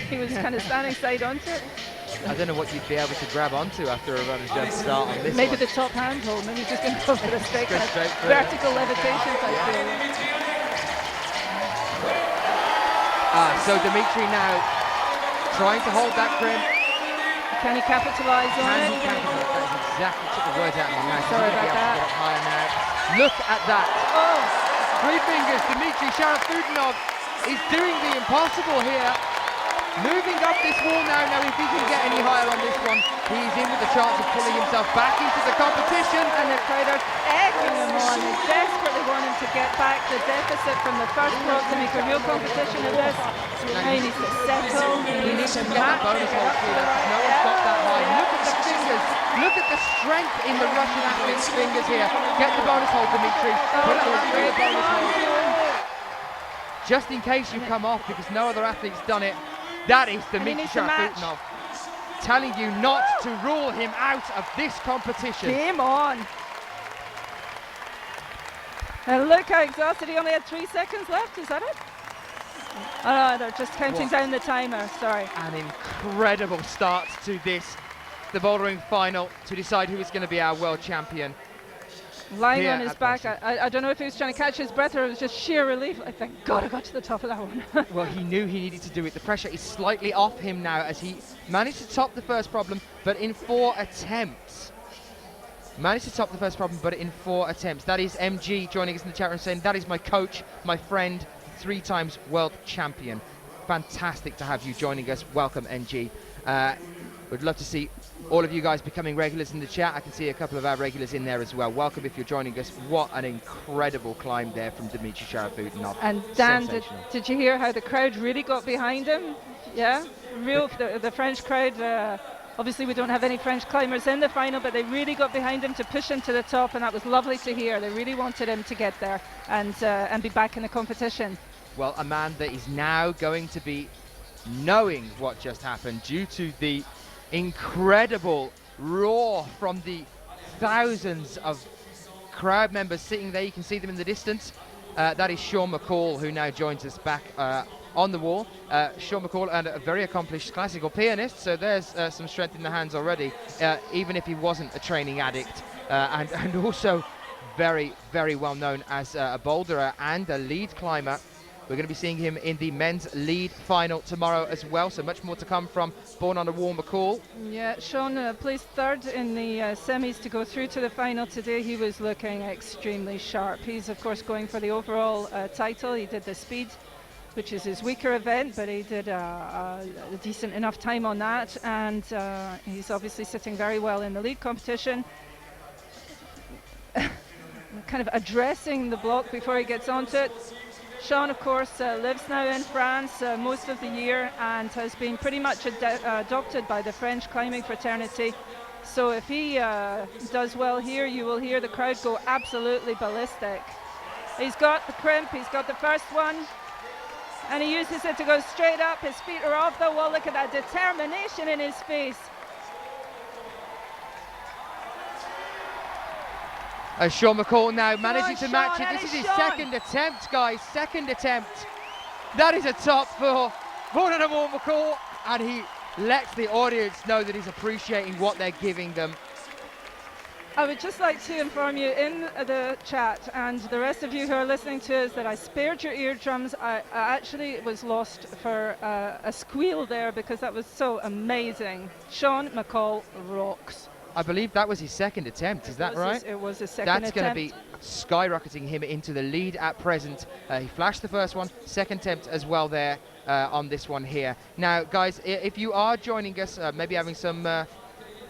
He was kind of standing side onto it. I don't know what you'd be able to grab onto after a run and jump start on this Maybe one. the top handhold. Maybe just going to go for the straight vertical levitation type feel. So Dimitri now trying to hold that grip. Can he capitalise on it? That is exactly, took the words out of my mouth. Sorry about that. Get up higher now. Look at that. Oh! 3 fingers, Dmitry Sharafutinov is doing the impossible here. Moving up this wall now. Now, if he can get any higher on this one, he's in with the chance of pulling himself back into the competition. And the crowd are egging him on. They desperately want him to get back the deficit from the first block to make a real competition of this. Now he needs to settle. He needs to Get that bonus hold through that. No one's got that high. Look at the fingers. Look at the strength in the Russian athlete's fingers here. Get the bonus hold, Dimitri. Put it on the bonus hold. Just in case you come off, because no other athlete's done it. That is Dmitry Sharafutinov telling you not to rule him out of this competition. Game on. And look how exhausted. He only had 3 seconds left. Is that it? Oh no, they're just counting down the timer. Sorry. An incredible start to this, the bouldering final, to decide who is going to be our world champion. Lying on his back. I don't know if he was trying to catch his breath or it was just sheer relief. I thank God I got to the top of that one. Well, he knew he needed to do it. The pressure is slightly off him now as he managed to top the first problem, but in 4 attempts. Managed to top the first problem, but in 4 attempts. That is MG joining us in the chat room saying, that is my coach, my friend, 3 times world champion. fantastic to have you joining us. Welcome, NG. We'd love to see all of you guys becoming regulars in the chat. I can see a couple of our regulars in there as well. Welcome if you're joining us. What an incredible climb there from Dimitri Sharafutdinov. And Dan, did you hear how the crowd really got behind him? Yeah, the French crowd. Obviously, we don't have any French climbers in the final, but they really got behind him to push him to the top, and that was lovely to hear. They really wanted him to get there and be back in the competition. Well, a man that is now going to be knowing what just happened due to the incredible roar from the thousands of crowd members sitting there. You can see them in the distance. That is Sean McCall, who now joins us back on the wall. Sean McCall, and a very accomplished classical pianist, so there's some strength in the hands already, even if he wasn't a training addict, and also very, very well known as a boulderer and a lead climber. We're going to be seeing him in the men's lead final tomorrow as well, so much more to come from Born on the Wall McCall. Yeah, Sean placed third in the semis to go through to the final today. He was looking extremely sharp. He's, of course, going for the overall title. He did the speed, which is his weaker event, but he did a decent enough time on that, and he's obviously sitting very well in the lead competition. Kind of addressing the block before he gets onto it. Sean, of course, lives now in France most of the year and has been pretty much adopted by the French climbing fraternity. So if he does well here, you will hear the crowd go absolutely ballistic. He's got the crimp, he's got the first one, and he uses it to go straight up. His feet are off the wall. Look at that determination in his face. Sean McCall now managing to match it. This is his second attempt, guys. Second attempt. That is a top for Born on the Wall McCall, and he lets the audience know that he's appreciating what they're giving them. I would just like to inform you in the chat and the rest of you who are listening to us that I spared your eardrums. I actually was lost for a squeal there because that was so amazing. Sean McCall rocks. I believe that was his second attempt, is that right? It was his second attempt. That's going to be skyrocketing him into the lead at present. He flashed the first one, second attempt as well there on this one here. Now, guys, if you are joining us, maybe having some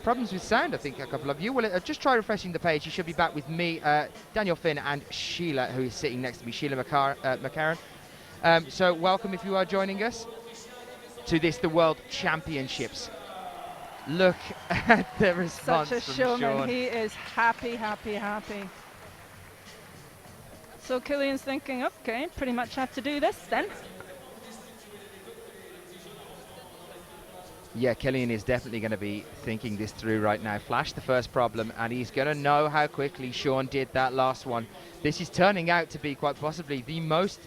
problems with sound, I think a couple of you, well, just try refreshing the page. You should be back with me, Daniel Finn, and Sheila, who is sitting next to me, Sheila McCarran. So welcome if you are joining us to this, the World Championships. Look at the response Such a from showman. Sean. He is happy, happy, happy. So Killian's thinking, okay, pretty much have to do this then. Yeah, Killian is definitely going to be thinking this through right now. Flashed the first problem, and he's going to know how quickly Sean did that last one. This is turning out to be quite possibly the most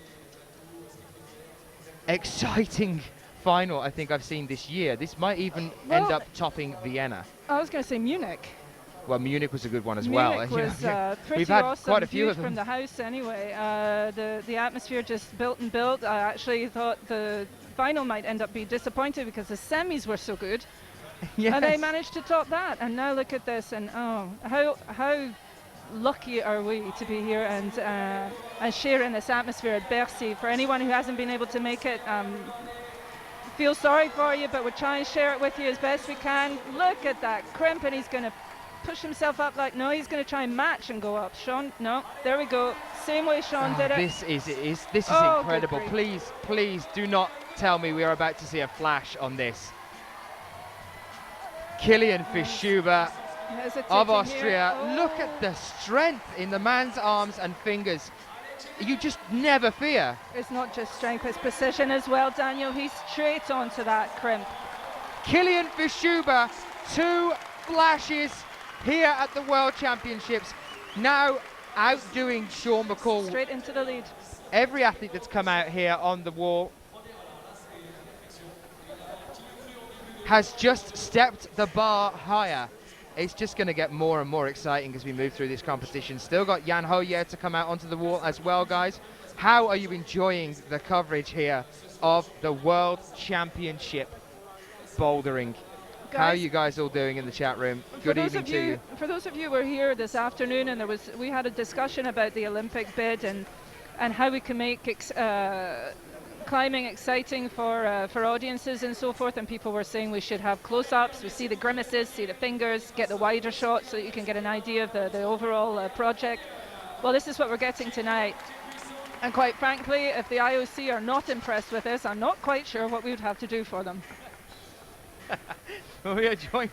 exciting final I think I've seen this year. This might even end up topping Vienna. I was going to say Munich. Well, Munich was a good one as Munich well. was pretty We've had awesome, quite a few huge of them from the house anyway. The atmosphere just built and built. I actually thought the final might end up being disappointed because the semis were so good. Yes. And they managed to top that. And now look at this, and oh, how lucky are we to be here and share in this atmosphere at Bercy. For anyone who hasn't been able to make it, feel sorry for you, but we'll try and share it with you as best we can. Look at that crimp, and he's going to push himself up like, no, he's going to try and match and go up. Sean, no, there we go. Same way Sean did it. This is incredible. Please do not tell me we are about to see a flash on this. Kilian Fischuber of Austria. Oh. Look at the strength in the man's arms and fingers. You just never fear. It's not just strength, it's precision as well, Daniel. He's straight onto that crimp. Kilian Fischuber, 2 flashes here at the World Championships. Now outdoing Sean McCall. Straight into the lead. Every athlete that's come out here on the wall has just stepped the bar higher. It's just going to get more and more exciting as we move through this competition. Still got Jan Hoyer to come out onto the wall as well, guys. How are you enjoying the coverage here of the World Championship bouldering? How are you guys all doing in the chat room? Good evening to you. For those of you who were here this afternoon, and we had a discussion about the Olympic bid and how we can make climbing exciting for audiences and so forth, and people were saying we should have close-ups, we see the grimaces, see the fingers, get the wider shot so that you can get an idea of the overall project. Well, this is what we're getting tonight. And quite frankly, if the IOC are not impressed with this, I'm not quite sure what we would have to do for them. Well, we are joined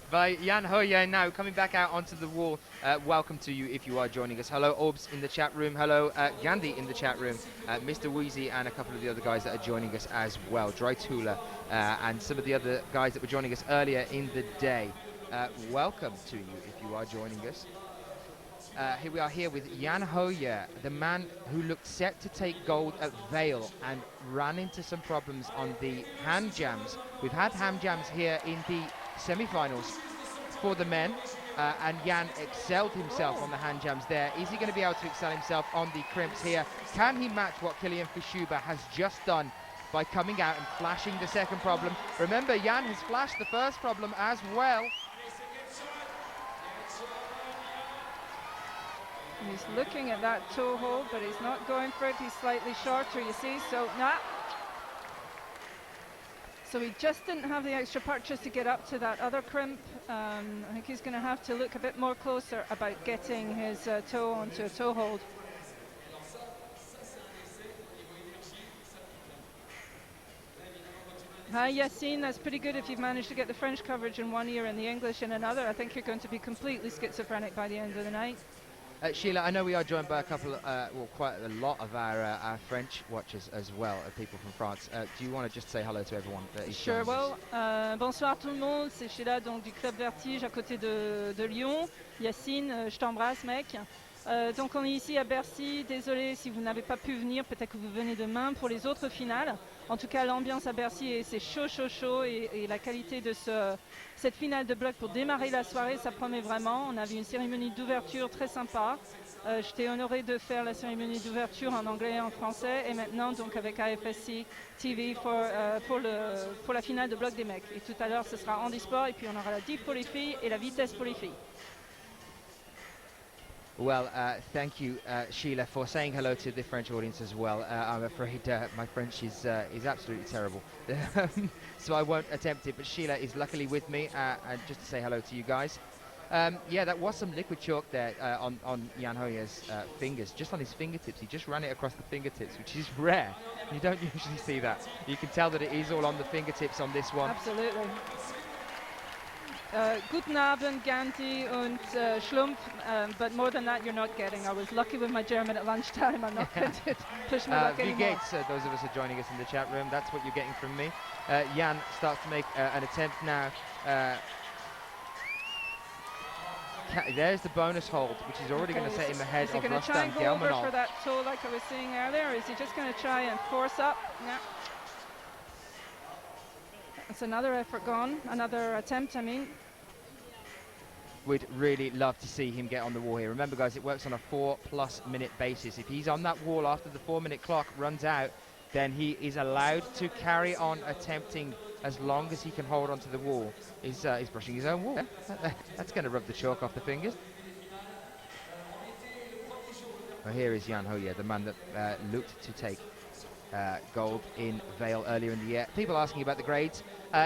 by Jan Hoyer now, coming back out onto the wall. Welcome to you if you are joining us. Hello, Orbs in the chat room. Hello, Gandhi in the chat room. Mr. Wheezy and a couple of the other guys that are joining us as well. Drytula and some of the other guys that were joining us earlier in the day. Welcome to you if you are joining us. Here we are here with Jan Hoyer, the man who looked set to take gold at Vale and ran into some problems on the hand jams. We've had hand jams here in the semi-finals for the men, and Jan excelled himself on the hand jams there. Is he going to be able to excel himself on the crimps here? Can he match what Kilian Fischuber has just done by coming out and flashing the second problem? Remember, Jan has flashed the first problem as well. He's looking at that toe hold, but he's not going for it. He's slightly shorter, you see, so nah. So he just didn't have the extra purchase to get up to that other crimp. I think he's going to have to look a bit more closer about getting his toe onto a toe hold. Hi Yassine, that's pretty good if you've managed to get the French coverage in one ear and the English in another. I think you're going to be completely schizophrenic by the end of the night. Sheila, I know we are joined by a couple, well, quite a lot of our French watchers as well, people from France. Do you want to just say hello to everyone that is Sure, well, bonsoir tout le monde, c'est Sheila donc, du Club Vertige à côté de Lyon. Yacine, je t'embrasse mec. Donc on est ici à Bercy, désolé si vous n'avez pas pu venir, peut-être que vous venez demain pour les autres finales. En tout cas l'ambiance à Bercy, c'est chaud et la qualité de cette finale de bloc pour démarrer la soirée, ça promet vraiment. On a vu une cérémonie d'ouverture très sympa. J'étais honorée de faire la cérémonie d'ouverture en anglais et en français, et maintenant donc avec IFSC TV pour la finale de bloc des mecs. Et tout à l'heure ce sera handisport, et puis on aura la diff pour les filles et la vitesse pour les filles. Well, thank you, Sheila, for saying hello to the French audience as well. I'm afraid my French is absolutely terrible, so I won't attempt it. But Sheila is luckily with me, and just to say hello to you guys. Yeah, that was some liquid chalk there on Jan Hoyer's fingers, just on his fingertips. He just ran it across the fingertips, which is rare. You don't usually see that. You can tell that it is all on the fingertips on this one. Absolutely. Guten Abend, Gandhi und Schlumpf, but more than that you're not getting. I was lucky with my German at lunchtime. I'm not going to push my luck Wie anymore. geht's, those of us who are joining us in the chat room, that's what you're getting from me. Jan starts to make an attempt now. There's the bonus hold, which is already going to set him ahead of Is he going to try Rustam and go over Gelmanov. for that toe like I was saying earlier, or is he just going to try and force up? Nah. That's another effort gone, another attempt, I mean. We'd really love to see him get on the wall here. Remember, guys, it works on a 4+ minute basis. If he's on that wall after the 4-minute clock runs out, then he is allowed to carry on attempting as long as he can hold onto the wall. He's brushing his own wall. That's going to rub the chalk off the fingers. Well, here is Jan Hoyer, the man that looked to take gold in Vale earlier in the year. People asking about the grades.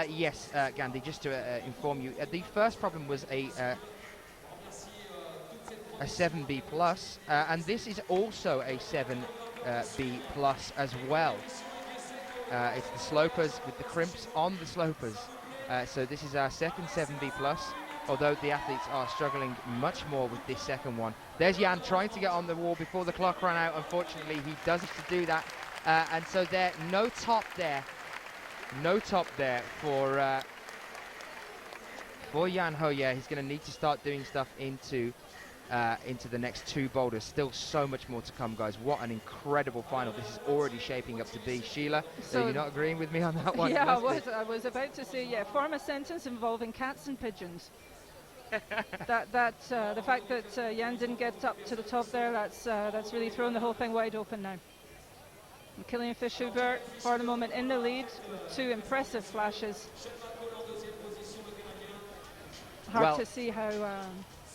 Yes, Gandhi, just to inform you, the first problem was a 7B+, and this is also a 7B+ as well. It's the slopers with the crimps on the slopers. So this is our second 7B+, although the athletes are struggling much more with this second one. There's Jan trying to get on the wall before the clock ran out. Unfortunately, he does have to do that. And so there, no top there for Jan Hoyer. He's going to need to start doing stuff into the next two boulders. Still so much more to come, guys. What an incredible final this is already shaping up to be. Sheila, so you're not agreeing with me on that one? Yeah, I was about to say, yeah, form a sentence involving cats and pigeons. The fact that Jan didn't get up to the top there, that's really thrown the whole thing wide open now. And Kilian Fischuber, for the moment, in the lead with two impressive flashes. Hard to see how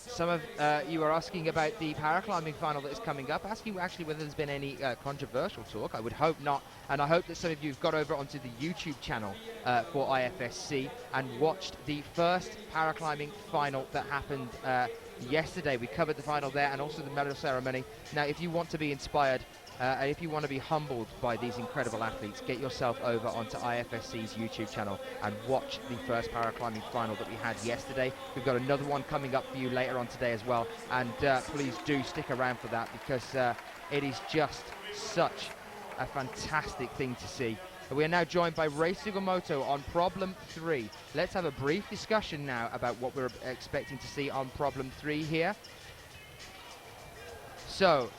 some of you are asking about the ParaClimbing Final that is coming up, asking actually whether there's been any controversial talk. I would hope not, and I hope that some of you have got over onto the YouTube channel for IFSC and watched the first ParaClimbing Final that happened yesterday. We covered the final there and also the medal ceremony. Now, if you want to be inspired, and if you want to be humbled by these incredible athletes, get yourself over onto IFSC's YouTube channel and watch the first ParaClimbing Final that we had yesterday. We've got another one coming up for you later on today as well, and please do stick around for that, because it is just such a fantastic thing to see. We are now joined by Rei Sugimoto on problem 3. Let's have a brief discussion now about what we're expecting to see on problem 3 here. So,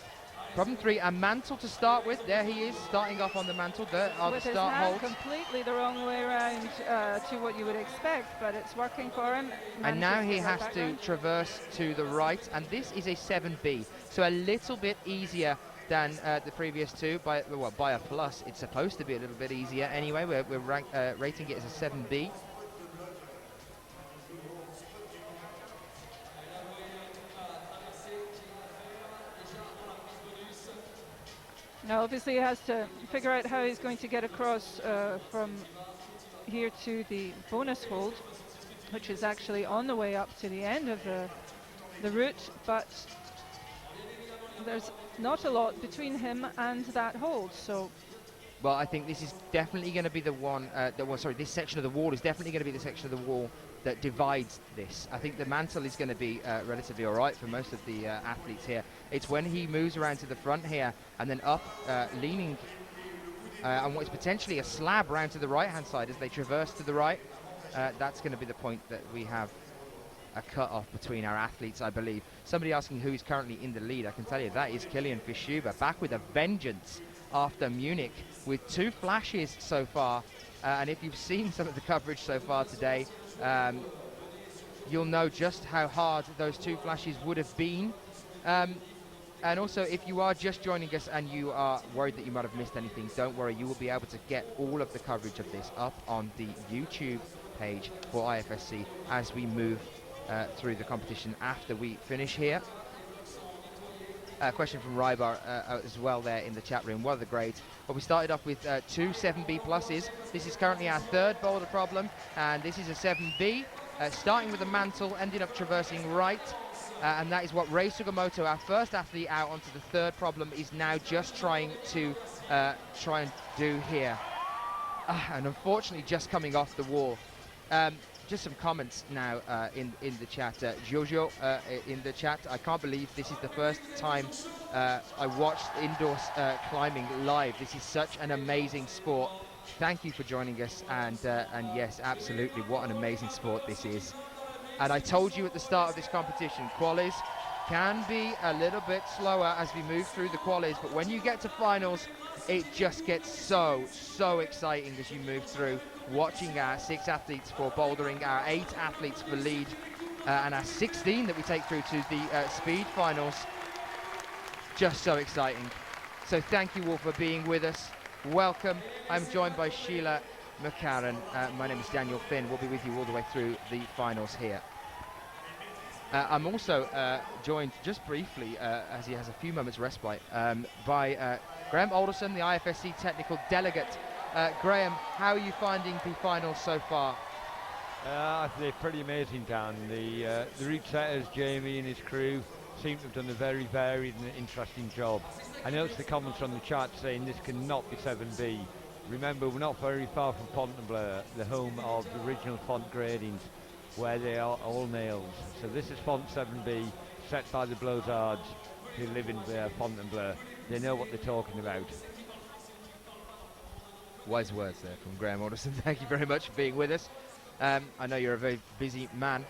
problem 3, a mantle to start with. There he is, starting off on the mantle. There are with the his start hand holds. completely the wrong way around to what you would expect, but it's working for him. And now he Manages to get right has back to round. traverse to the right, and this is a 7B, so a little bit easier than the previous two, by a plus. It's supposed to be a little bit easier anyway. We're rating it as a 7B. Now, obviously, he has to figure out how he's going to get across from here to the bonus hold, which is actually on the way up to the end of the route, but there's not a lot between him and that hold, so Well, I think this is definitely going to be the one, this section of the wall is definitely going to be the section of the wall that divides this. I think the mantle is going to be relatively all right for most of the athletes here. It's when he moves around to the front here and then up, leaning on what is potentially a slab round to the right-hand side as they traverse to the right. That's going to be the point that we have a cut-off between our athletes, I believe. Somebody asking who is currently in the lead. I can tell you that is Kilian Fischuber, back with a vengeance after Munich with 2 flashes so far. And if you've seen some of the coverage so far today, you'll know just how hard those 2 flashes would have been. And also, if you are just joining us and you are worried that you might have missed anything, don't worry, you will be able to get all of the coverage of this up on the YouTube page for IFSC as we move through the competition after we finish here. A question from Rybar as well there in the chat room. What are the grades? Well, we started off with 2 7B pluses. This is currently our 3rd boulder problem, and this is a 7B, starting with a mantle, ending up traversing right. And that is what Rei Sugimoto, our first athlete out onto the 3rd problem, is now just trying to try and do here. And unfortunately just coming off the wall. Just some comments now in the chat. Jojo in the chat, I can't believe this is the first time I watched indoor climbing live. This is such an amazing sport. Thank you for joining us, and yes, absolutely, what an amazing sport this is. And I told you at the start of this competition, qualies can be a little bit slower as we move through the qualies, but when you get to finals, it just gets so exciting as you move through, watching our 6 athletes for bouldering, our 8 athletes for lead, and our 16 that we take through to the speed finals. Just so exciting. So thank you all for being with us. Welcome. I'm joined by Sheila McCarran. My name is Daniel Finn. We'll be with you all the way through the finals here. I'm also joined just briefly, as he has a few moments respite, by Graham Alderson, the IFSC technical delegate. Graham, how are you finding the finals so far? They're pretty amazing, Dan. The route setters, Jamie and his crew, seem to have done a very varied and interesting job. I noticed the comments from the chat saying this cannot be 7B. Remember, we're not very far from Fontainebleau, the home of the original font gradings, where they are all nails. So this is font 7B, set by the Blozards, who live in Fontainebleau. They know what they're talking about. Wise words there from Graham Alderson. Thank you very much for being with us. I know you're a very busy man.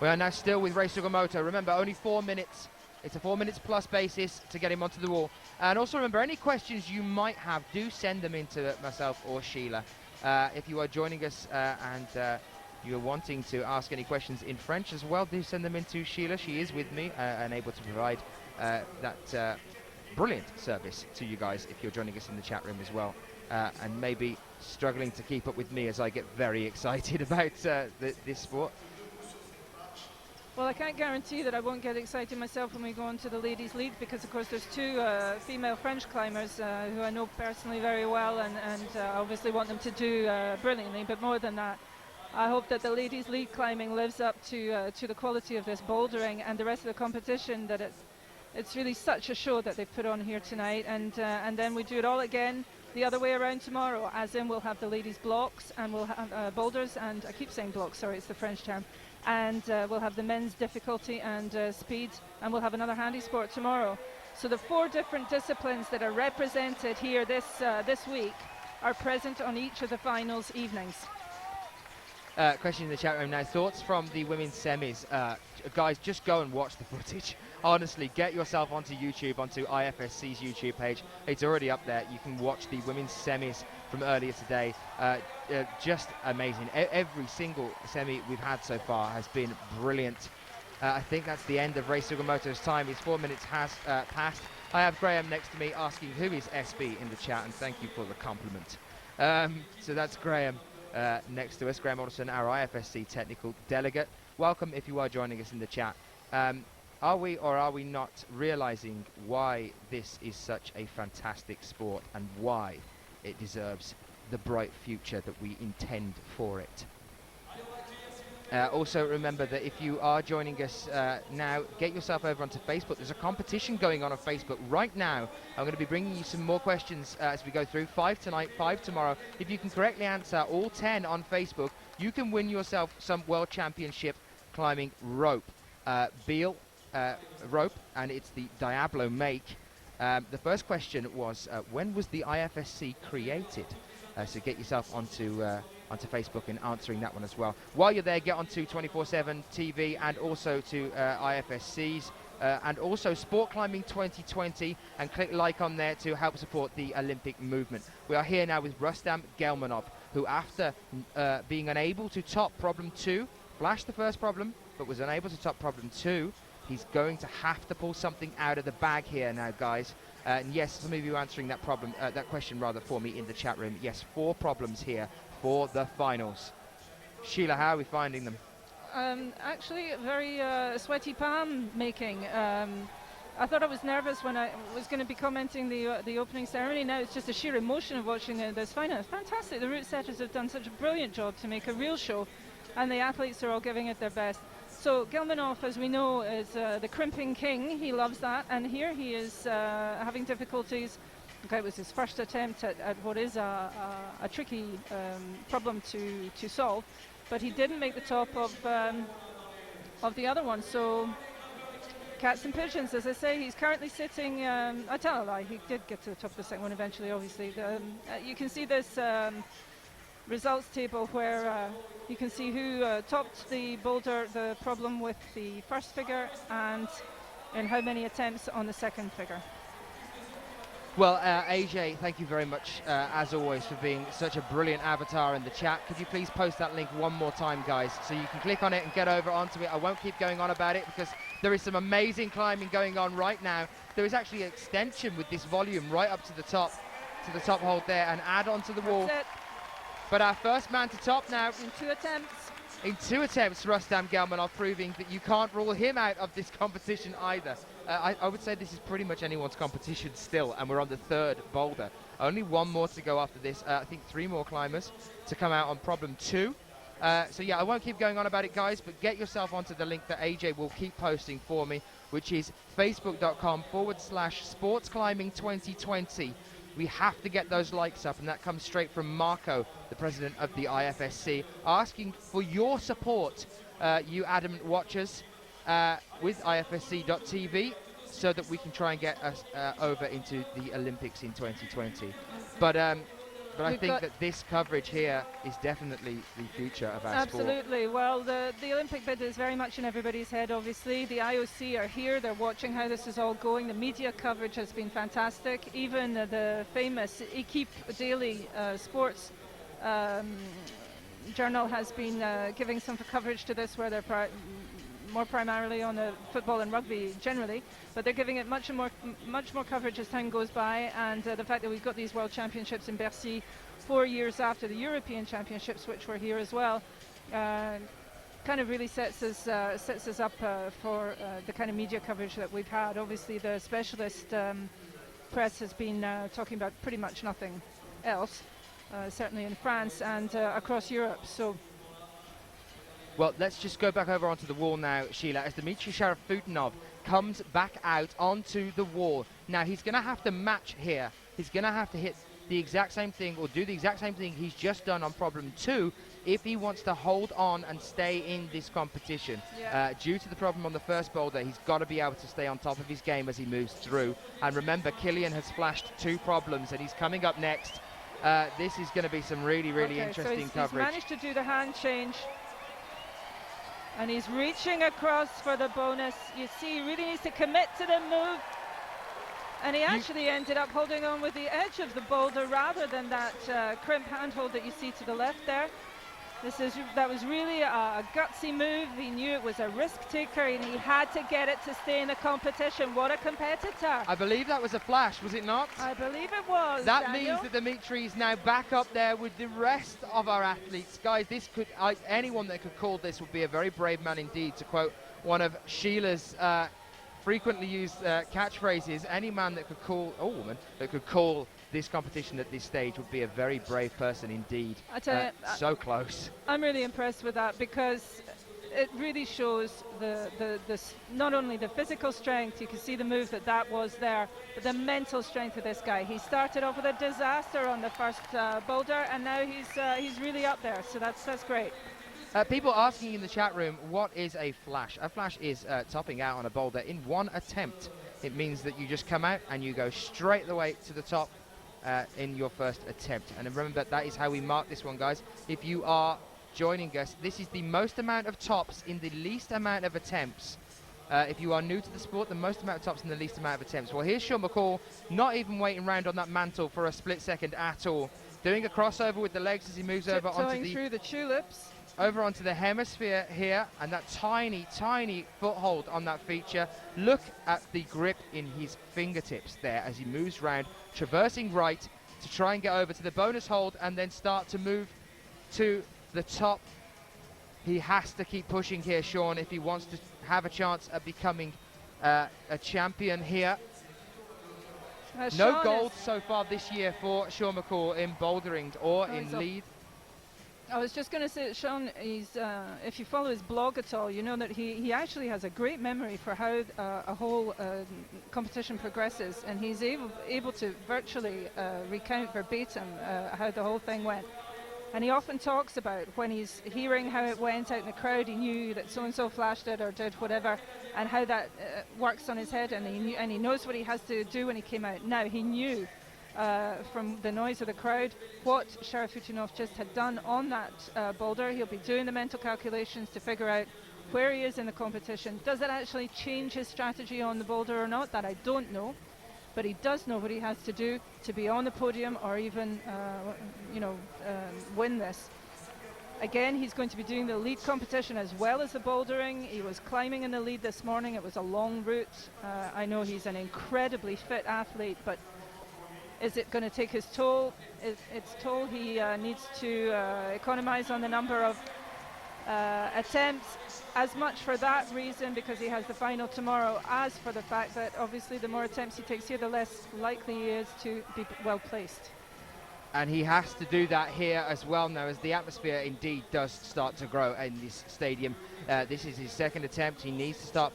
We are now still with Rei Sugimoto. Remember, only 4 minutes. It's a 4 minutes plus basis to get him onto the wall. And also remember, any questions you might have, do send them in to myself or Sheila. If you are joining us and you're wanting to ask any questions in French as well, do send them in to Sheila. She is with me and able to provide that brilliant service to you guys if you're joining us in the chat room as well. And maybe struggling to keep up with me as I get very excited about this sport. Well, I can't guarantee that I won't get excited myself when we go on to the ladies' lead, because of course there's two female French climbers who I know personally very well, and obviously want them to do brilliantly. But more than that, I hope that the ladies' lead climbing lives up to the quality of this bouldering and the rest of the competition. That it's really such a show that they put on here tonight, and then we do it all again the other way around tomorrow, as in we'll have the ladies' blocks and we'll have boulders, and I keep saying blocks, sorry, it's the French term. And we'll have the men's difficulty and speed, and we'll have another handy sport tomorrow. So the 4 different disciplines that are represented here this week are present on each of the finals evenings. Question in the chat room now. Thoughts from the women's semis? Guys, just go and watch the footage. Honestly, get yourself onto YouTube, onto IFSC's YouTube page. It's already up there. You can watch the women's semis from earlier today. Just amazing. Every single semi we've had so far has been brilliant. I think that's the end of Ray Sugimoto's time. His 4 minutes has passed. I have Graham next to me asking who is SB in the chat, and thank you for the compliment. So that's Graham next to us, Graham Alderson, our IFSC technical delegate. Welcome if you are joining us in the chat. Are we or are we not realizing why this is such a fantastic sport and why it deserves the bright future that we intend for it? Also remember that if you are joining us now, get yourself over onto Facebook. There's a competition going on Facebook right now. I'm going to be bringing you some more questions as we go through. 5 tonight, 5 tomorrow. If you can correctly answer all 10 on Facebook, you can win yourself some World Championship climbing rope. Beal rope, and it's the Diablo make. The first question was, when was the IFSC created? So get yourself onto Facebook and answering that one as well. While you're there, get onto 24/7 TV and also to IFSC's and also Sport Climbing 2020, and click like on there to help support the Olympic movement. We are here now with Rustam Gelmanov, who after being unable to top problem 2, flashed the first problem, but was unable to top problem 2, he's going to have to pull something out of the bag here now, guys. And yes, some of you answering that question rather for me in the chat room. Yes, 4 problems here for the finals. Sheila, how are we finding them? Actually, very sweaty palm making. I thought I was nervous when I was going to be commenting the opening ceremony. Now it's just the sheer emotion of watching this final. It's fantastic. The route setters have done such a brilliant job to make a real show, and the athletes are all giving it their best. So Gelmanov, as we know, is the crimping king. He loves that, and here he is having difficulties. Okay, it was his first attempt at what is a tricky problem to solve, but he didn't make the top of the other one. So cats and pigeons, as I say, he's currently sitting. I tell a lie, he did get to the top of the second one eventually. Obviously, you can see this results table where you can see who topped the boulder, the problem with the first figure, and in how many attempts on the second figure. Well, AJ, thank you very much, as always, for being such a brilliant avatar in the chat. Could you please post that link one more time, guys, so you can click on it and get over onto it. I won't keep going on about it because there is some amazing climbing going on right now. There is actually an extension with this volume right up to the top hold there, and add onto the wall. That's it. But our first man to top now. In 2 attempts. In 2 attempts, Rustam Gelmanov, proving that you can't rule him out of this competition either. I would say this is pretty much anyone's competition still, and we're on the 3rd boulder. Only 1 more to go after this. I think 3 more climbers to come out on problem 2. So yeah, I won't keep going on about it, guys, but get yourself onto the link that AJ will keep posting for me, which is facebook.com/sportsclimbing2020. We have to get those likes up, and that comes straight from Marco, the president of the IFSC, asking for your support, you adamant watchers, with IFSC.tv, so that we can try and get us over into the Olympics in 2020. But I think that this coverage here is definitely the future of our sport. Absolutely. Well, the Olympic bid is very much in everybody's head, obviously. The IOC are here. They're watching how this is all going. The media coverage has been fantastic. Even the famous Equipe Daily Sports journal has been giving some coverage to this, where they're more primarily on the football and rugby generally, but they're giving it much more coverage as time goes by, and the fact that we've got these World Championships in Bercy 4 years after the European Championships, which were here as well. Kind of really sets us up for the kind of media coverage that we've had. Obviously, the specialist press has been talking about pretty much nothing else, certainly in France and across Europe. So, well, let's just go back over onto the wall now, Sheila, as Dmitry Sharafutinov comes back out onto the wall. Now, he's going to have to match here. He's going to have to hit the exact same thing, or do the exact same thing he's just done on problem 2, if he wants to hold on and stay in this competition. Yeah. Due to the problem on the first boulder, he's got to be able to stay on top of his game as he moves through. And remember, Killian has flashed 2 problems, and he's coming up next. This is going to be some really, really interesting coverage. He's managed to do the hand change, and he's reaching across for the bonus. You see, he really needs to commit to the move. And he actually ended up holding on with the edge of the boulder rather than that crimp handhold that you see to the left there. That was really a gutsy move. He knew it was a risk taker, and he had to get it to stay in the competition. What a competitor. I believe that was a flash, was it not? I believe it was, That Daniel. means that Dmitry is now back up there with the rest of our athletes. Guys, this could, anyone that could call this would be a very brave man indeed, to quote one of Sheila's frequently used catchphrases. Any man that could call, or woman, that could call this competition at this stage would be a very brave person indeed. I tell you, so close. I'm really impressed with that, because it really shows the not only the physical strength, you can see the move that was there, but the mental strength of this guy. He started off with a disaster on the first boulder, and now he's really up there, so that's great. People asking in the chat room, what is a flash? A flash is topping out on a boulder in one attempt. It means that you just come out and you go straight the way to the top in your first attempt. And remember, that is how we mark this one, guys. If you are joining us, this is the most amount of tops in the least amount of attempts. If you are new to the sport, the most amount of tops in the least amount of attempts. Well, here's Sean McCall, not even waiting around on that mantle for a split second at all. Doing a crossover with the legs as he moves over onto through the tulips. Over onto the hemisphere here, and that tiny, tiny foothold on that feature. Look at the grip in his fingertips there as he moves round, traversing right to try and get over to the bonus hold and then start to move to the top. He has to keep pushing here, Sean, if he wants to have a chance at becoming a champion here. No gold so far this year for Sean McCall in bouldering or in lead. I was just going to say, Sean, he's, if you follow his blog at all, you know that he actually has a great memory for how a whole competition progresses, and he's able to virtually recount verbatim how the whole thing went. And he often talks about when he's hearing how it went out in the crowd, he knew that so-and-so flashed it or did whatever, and how that works on his head, and he knows what he has to do when he came out. Now, he knew from the noise of the crowd what Sharafutinov just had done on that boulder. He'll be doing the mental calculations to figure out where he is in the competition. Does it actually change his strategy on the boulder or not? That I don't know, but he does know what he has to do to be on the podium or even win this. Again, he's going to be doing the lead competition as well as the bouldering. He was climbing in the lead this morning. It was a long route. I know he's an incredibly fit athlete, but is it going to take his toll? Its toll. He needs to economize on the number of attempts, as much for that reason, because he has the final tomorrow, as for the fact that obviously the more attempts he takes here, the less likely he is to be well placed. And he has to do that here as well now, as the atmosphere indeed does start to grow in this stadium. This is his second attempt. He needs to start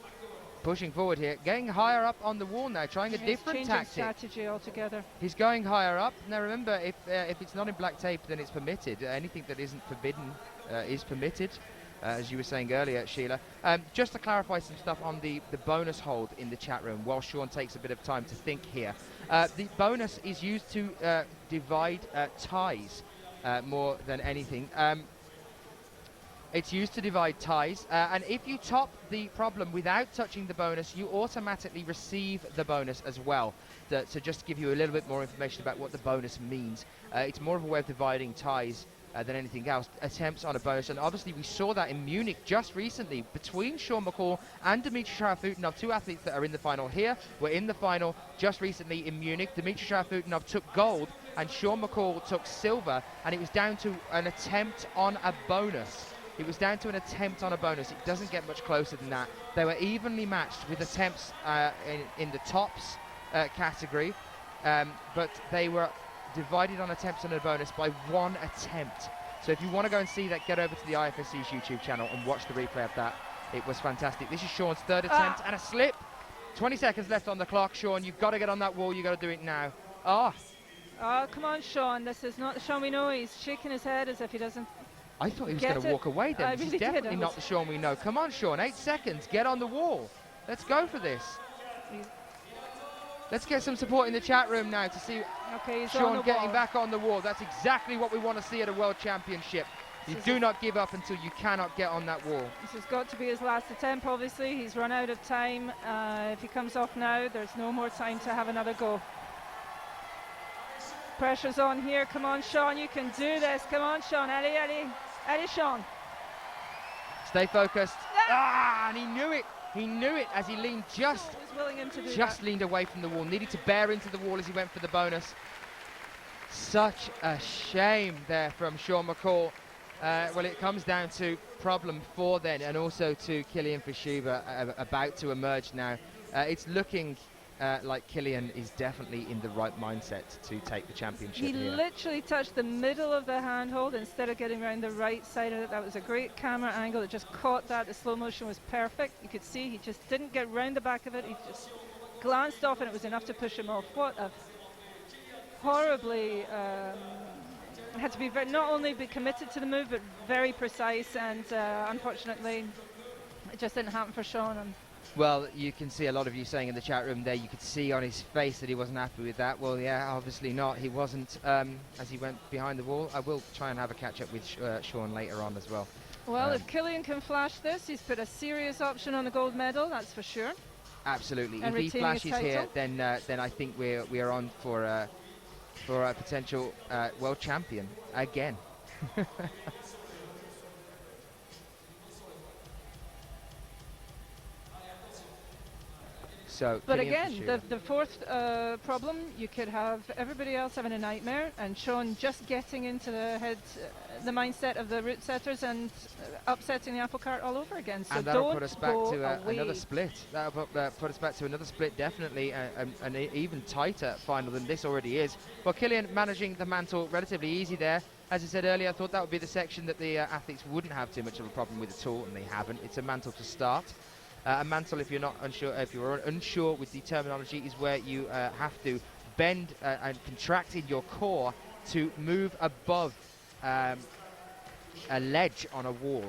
pushing forward here, getting higher up on the wall now, trying a different tactic. Strategy altogether. He's going higher up. Now remember, if it's not in black tape, then it's permitted. Anything that isn't forbidden is permitted, as you were saying earlier, Sheila. Just to clarify some stuff on the bonus hold in the chat room, while Sean takes a bit of time to think here. The bonus is used to divide ties more than anything. It's used to divide ties, and if you top the problem without touching the bonus, you automatically receive the bonus as well. So just to give you a little bit more information about what the bonus means, it's more of a way of dividing ties than anything else. Attempts on a bonus, and obviously we saw that in Munich just recently between Sean McCall and Dmitry Sharafutdinov, two athletes that are in the final here, were in the final just recently in Munich. Dmitry Sharafutdinov took gold and Sean McCall took silver, and it was down to an attempt on a bonus. It was down to an attempt on a bonus. It doesn't get much closer than that. They were evenly matched with attempts in the tops category, but they were divided on attempts on a bonus by one attempt. So if you want to go and see that, get over to the IFSC's YouTube channel and watch the replay of that. It was fantastic. This is Sean's third attempt and a slip. 20 seconds left on the clock. Sean, you've got to get on that wall. You've got to do it now. Oh, come on, Sean. This is not the Sean we know. He's shaking his head as if he doesn't. I thought he was going to walk away then. This is definitely not the Sean we know. Come on, Sean. 8 seconds. Get on the wall. Let's go for this. Let's get some support in the chat room now to see Sean getting back on the wall. That's exactly what we want to see at a World Championship. You do not give up until you cannot get on that wall. This has got to be his last attempt, obviously. He's run out of time. If he comes off now, there's no more time to have another go. Pressure's on here. Come on, Sean, you can do this. Come on, Sean. Allez, Sean. Stay focused. And he knew it. He knew it as he leaned leaned away from the wall. Needed to bear into the wall as he went for the bonus. Such a shame there from Sean McCall. Well, it comes down to problem 4 then, and also to Kilian Fischuber about to emerge now. It's looking like Kilian is definitely in the right mindset to take the championship He here. literally touched the middle of the handhold instead of getting around the right side of it. That was a great camera angle. It just caught that. The slow motion was perfect. You could see he just didn't get round the back of it. He just glanced off and it was enough to push him off. What a horribly... had to be not only be committed to the move, but very precise, and unfortunately it just didn't happen for Sean. Well, you can see a lot of you saying in the chat room there, you could see on his face that he wasn't happy with that. Well, yeah, obviously not. He wasn't as he went behind the wall. I will try and have a catch-up with Sean later on as well. Well, if Kilian can flash this, he's put a serious option on the gold medal, that's for sure. Absolutely. And if he flashes here, title. then I think we are on for a potential world champion again. So, but again, the fourth problem, you could have everybody else having a nightmare, and Sean just getting into the mindset of the route setters and upsetting the apple cart all over again. So and that'll don't put us back go to away. another split. That'll put us back to another split, definitely, an even tighter final than this already is. Well, Kilian managing the mantle relatively easy there. As I said earlier, I thought that would be the section that the athletes wouldn't have too much of a problem with at all, and they haven't. It's a mantle to start. A mantle, if you're unsure with the terminology, is where you have to bend and contract in your core to move above a ledge on a wall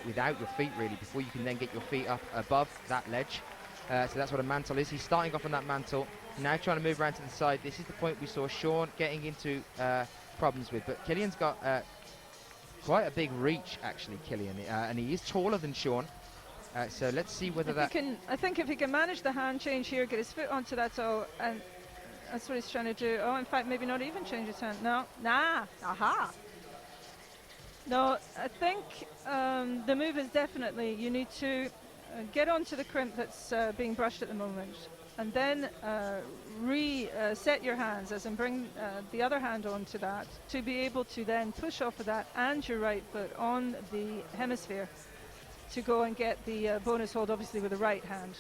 without your feet, really, before you can then get your feet up above that ledge. So that's what a mantle is. He's starting off on that mantle, now trying to move around to the side. This is the point we saw Sean getting into problems with, but Kilian's got quite a big reach, actually, Kilian, and he is taller than Sean. So let's see whether I think if he can manage the hand change here, get his foot onto that toe, and that's what he's trying to do. Oh, in fact, maybe not even change his hand. No, aha. No, I think the move is definitely, you need to get onto the crimp that's being brushed at the moment, and then reset your hands, as in bring the other hand onto that, to be able to then push off of that and your right foot on the hemisphere, to go and get the bonus hold, obviously with the right hand.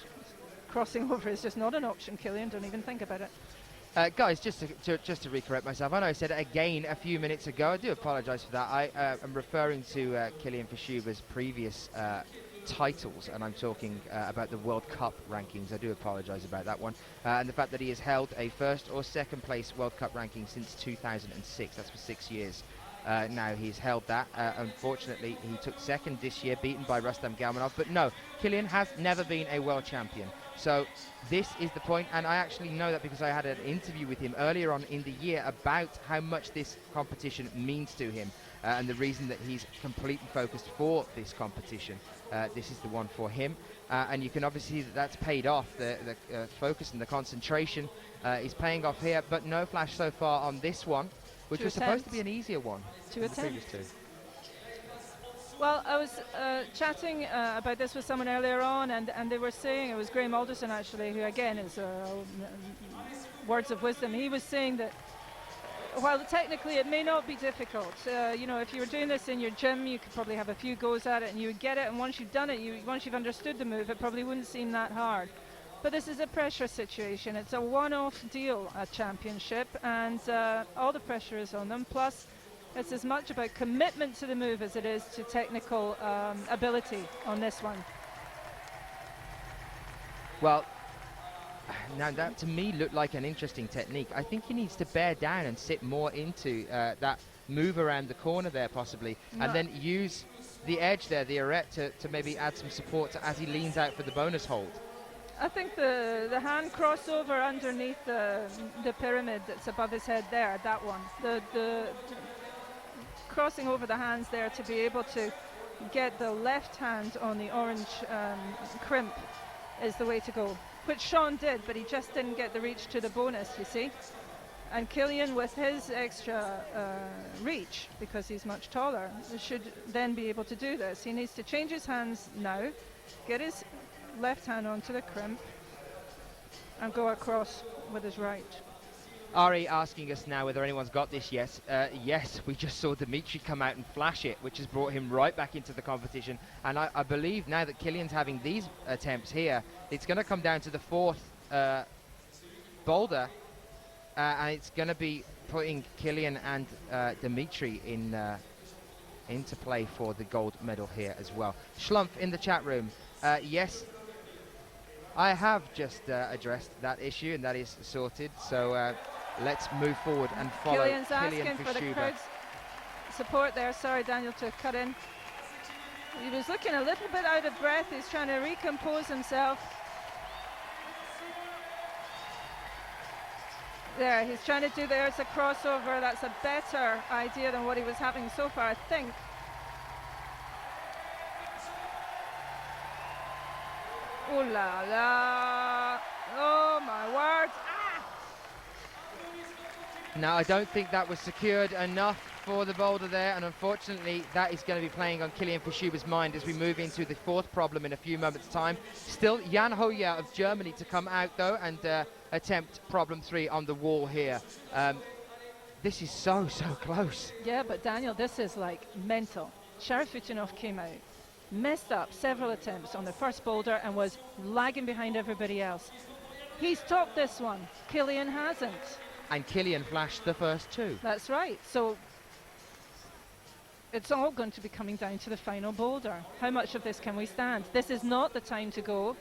Crossing over is just not an option, Kilian, don't even think about it. Guys, just to recorrect myself, I know I said it again a few minutes ago. I do apologise for that. I am referring to Kilian Fischuber's previous titles, and I'm talking about the World Cup rankings. I do apologise about that one. And the fact that he has held a first or second place World Cup ranking since 2006. That's for 6 years. Now he's held that. Unfortunately, he took second this year, beaten by Rustam Galmanov. But no, Kilian has never been a world champion. So this is the point, and I actually know that because I had an interview with him earlier on in the year about how much this competition means to him, and the reason that he's completely focused for this competition. This is the one for him, and you can obviously see that that's paid off. The focus and the concentration is paying off here, but no flash so far on this one. which To was supposed to be attempt. an easier one To than the previous attempt. two. Well, I was chatting about this with someone earlier on, and they were saying, it was Graham Alderson actually, who again is words of wisdom. He was saying that while technically it may not be difficult, you know, if you were doing this in your gym, you could probably have a few goes at it and you would get it, and once you've done it, once you've understood the move, it probably wouldn't seem that hard. But this is a pressure situation. It's a one-off deal, a championship, and all the pressure is on them. Plus, it's as much about commitment to the move as it is to technical ability on this one. Well, now that to me looked like an interesting technique. I think he needs to bear down and sit more into that move around the corner there possibly, and then use the edge there, the arete, to maybe add some support as he leans out for the bonus hold. I think the hand crossover underneath the pyramid that's above his head there, that one, the crossing over the hands there to be able to get the left hand on the orange crimp is the way to go, which Sean did, but he just didn't get the reach to the bonus, you see. And Killian, with his extra reach, because he's much taller, should then be able to do this. He needs to change his hands now, get his left hand onto the crimp, and go across with his right. Ari asking us now whether anyone's got this. Yes, yes, we just saw Dimitri come out and flash it, which has brought him right back into the competition. And I believe now that Killian's having these attempts here, it's going to come down to the fourth boulder, and it's going to be putting Killian and Dimitri into play for the gold medal here as well. Schlumpf in the chat room. Yes, I have just addressed that issue, and that is sorted. So let's move forward and follow Killian's asking Killian for the Fischuber. crowd's support there. Sorry, Daniel, to cut in. He was looking a little bit out of breath. He's trying to recompose himself. There, he's trying to do there's a crossover. That's a better idea than what he was having so far, I think. Oh la la! Oh my word! Ah! Now, I don't think that was secured enough for the boulder there, and unfortunately that is going to be playing on Killian Fischuber's mind as we move into the fourth problem in a few moments' time. Still Jan Hoyer of Germany to come out though and attempt problem 3 on the wall here. This is so close. Yeah, but Daniel, this is like mental. Sharafutinov came out, messed up several attempts on the first boulder and was lagging behind everybody else. He's topped this one. Killian hasn't. And Killian flashed the first two. That's right. So it's all going to be coming down to the final boulder. How much of this can we stand? This is not the time to go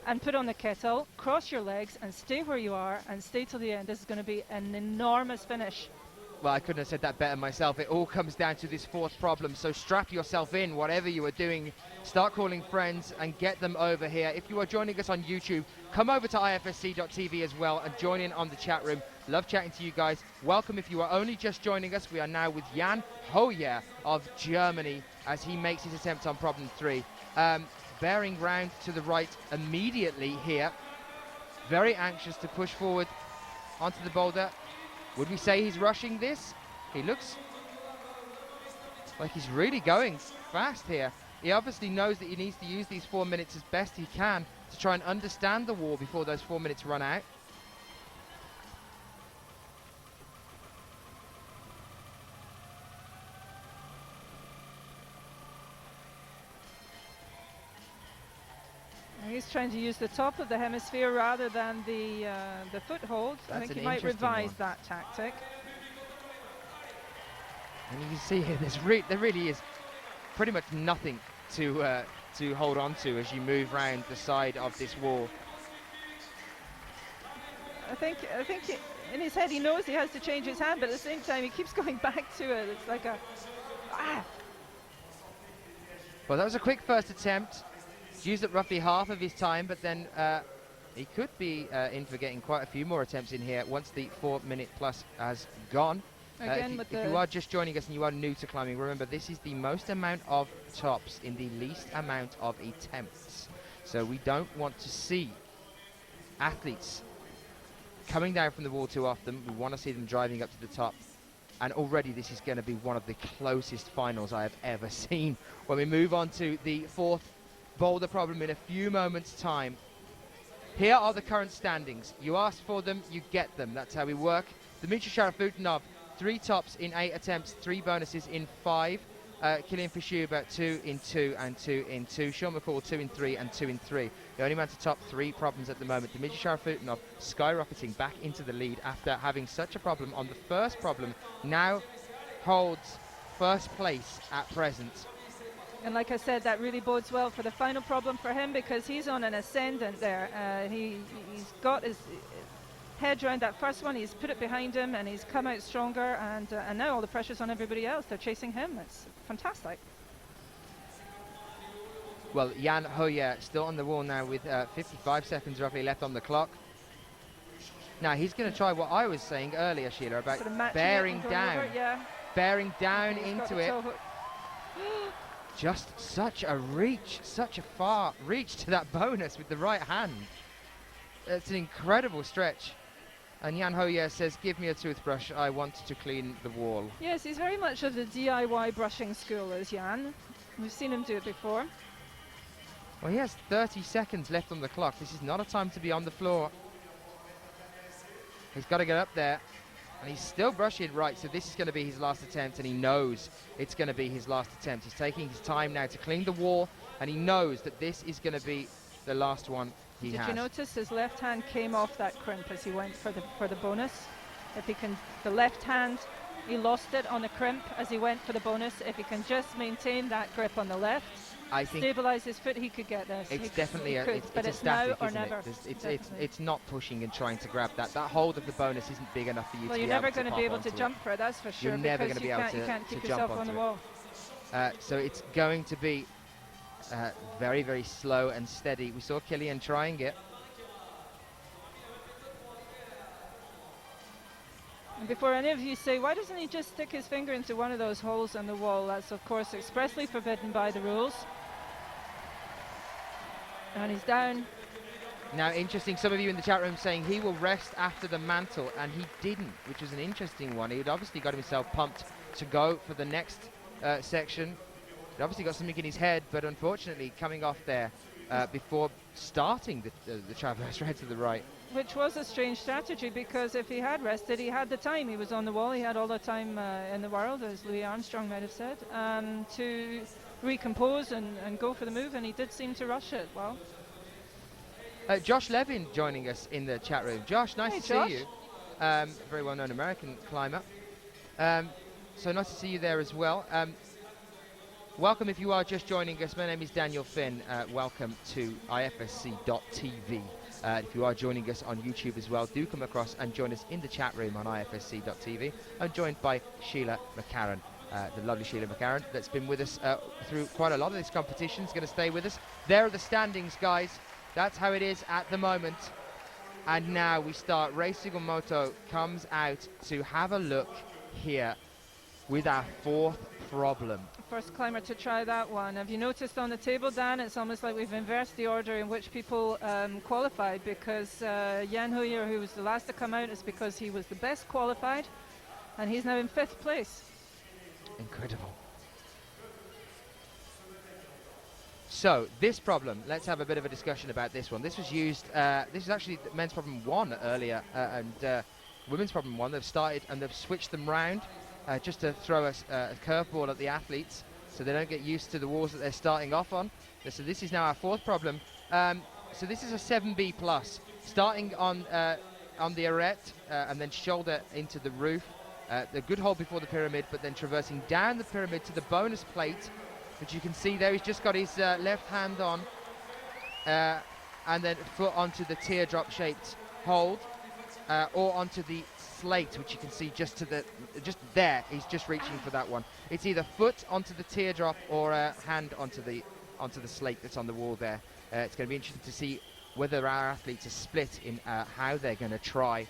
and put on the kettle, cross your legs and stay where you are and stay till the end. This is going to be an enormous finish. Well, I couldn't have said that better myself. It all comes down to this fourth problem. So strap yourself in, whatever you are doing. Start calling friends and get them over here. If you are joining us on YouTube, come over to ifsc.tv as well and join in on the chat room. Love chatting to you guys. Welcome if you are only just joining us. We are now with Jan Hoyer of Germany as he makes his attempt on problem 3. Bearing round to the right immediately here. Very anxious to push forward onto the boulder. Would we say he's rushing this? He looks like he's really going fast here. He obviously knows that he needs to use these 4 minutes as best he can to try and understand the wall before those 4 minutes run out. He's trying to use the top of the hemisphere rather than the foothold. I think he might revise that tactic. And you can see here, there really is pretty much nothing to hold on to as you move round the side of this wall. I think in his head he knows he has to change his hand, but at the same time he keeps going back to it. It's like a Well, that was a quick first attempt. Used up roughly half of his time, but then he could be in for getting quite a few more attempts in here once the 4 minute plus has gone. Again, if you are just joining us and you are new to climbing, remember this is the most amount of tops in the least amount of attempts. So we don't want to see athletes coming down from the wall too often. We want to see them driving up to the top And already this is going to be one of the closest finals I have ever seen. When we move on to the fourth boulder problem in a few moments' time. Here are the current standings. You ask for them, you get them. That's how we work. Dmitry Sharafutinov, 3 tops in 8 attempts, 3 bonuses in 5. Kilian Fischuber, 2 in 2 and 2 in 2. Sean McCall, 2 in 3 and 2 in 3. The only man to top 3 problems at the moment. Dmitry Sharafutinov skyrocketing back into the lead after having such a problem on the first problem. Now holds first place at present. And like I said, that really bodes well for the final problem for him, because he's on an ascendant there. He's got his head around that first one, he's put it behind him, and he's come out stronger, and now all the pressure's on everybody else. They're chasing him. It's fantastic. Well, Jan Hoyer still on the wall now with 55 seconds roughly left on the clock. Now he's going to try what I was saying earlier, Sheila, about Sort of bearing over, down, yeah. bearing down He's got into the it. toe hook. Just such a reach, such a far reach to that bonus with the right hand. It's an incredible stretch. And Jan Hoyer says, give me a toothbrush, I want to clean the wall. Yes, he's very much of the DIY brushing school, as Jan. We've seen him do it before. Well, he has 30 seconds left on the clock. This is not a time to be on the floor. He's got to get up there. And he's still brushing right, so this is going to be his last attempt, and he knows it's going to be his last attempt. He's taking his time now to clean the wall, and he knows that this is going to be the last one he has. Did you notice his left hand came off that crimp as he went for the bonus? If he can, the left hand, he lost it on the crimp as he went for the bonus. If he can just maintain that grip on the left, I think stabilize his foot, he could get this. it's definitely but it's it's a now static, or isn't never. it? It's not pushing and trying to grab that. That hold of the bonus isn't big enough for you well, to you're be able never to going to pop be able to onto it. jump for it, that's for sure. You're never because going to be able you can't to keep jump yourself on onto the it. wall. So it's going to be very, very slow and steady. We saw Kilian trying it. And before any of you say, why doesn't he just stick his finger into one of those holes on the wall? That's of course expressly forbidden by the rules. And he's down. Now, interesting, some of you in the chat room saying he will rest after the mantle, and he didn't, which was an interesting one. He'd obviously got himself pumped to go for the next section. He'd obviously got something in his head, but unfortunately coming off there before starting the traverse right to the right. Which was a strange strategy, because if he had rested, he had the time. He was on the wall, he had all the time in the world, as Louis Armstrong might have said, to recompose and go for the move, and he did seem to rush it well. Josh Levin joining us in the chat room. Josh, nice Hey, to Josh. see you. Very well-known American climber. So nice to see you there as well. Welcome if you are just joining us. My name is Daniel Finn. Welcome to IFSC.tv. If you are joining us on YouTube as well, do come across and join us in the chat room on IFSC.tv. I'm joined by Sheila McCarran, the lovely Sheila McCarran, that's been with us through quite a lot of this competition. Is going to stay with us. There are the standings, guys. That's how it is at the moment. And now we start. Rei Sugimoto comes out to have a look here with our fourth problem. First climber to try that one. Have you noticed on the table, Dan, it's almost like we've inversed the order in which people qualified, because Jan Hoyer, who was the last to come out, is because he was the best qualified, and he's now in 5th place. Incredible. So, this problem, let's have a bit of a discussion about this one. This was used, this is actually men's problem 1 earlier, and women's problem 1. They've started and they've switched them round just to throw a curveball at the athletes so they don't get used to the walls that they're starting off on. So this is now our 4th problem. So this is a 7B+, starting on the arete and then shoulder into the roof. The good hold before the pyramid, but then traversing down the pyramid to the bonus plate, which you can see there. He's just got his left hand on and then foot onto the teardrop shaped hold or onto the slate, which you can see just there. He's just reaching for that one. It's either foot onto the teardrop or hand onto the slate that's on the wall there. It's going to be interesting to see whether our athletes are split in how they're going to try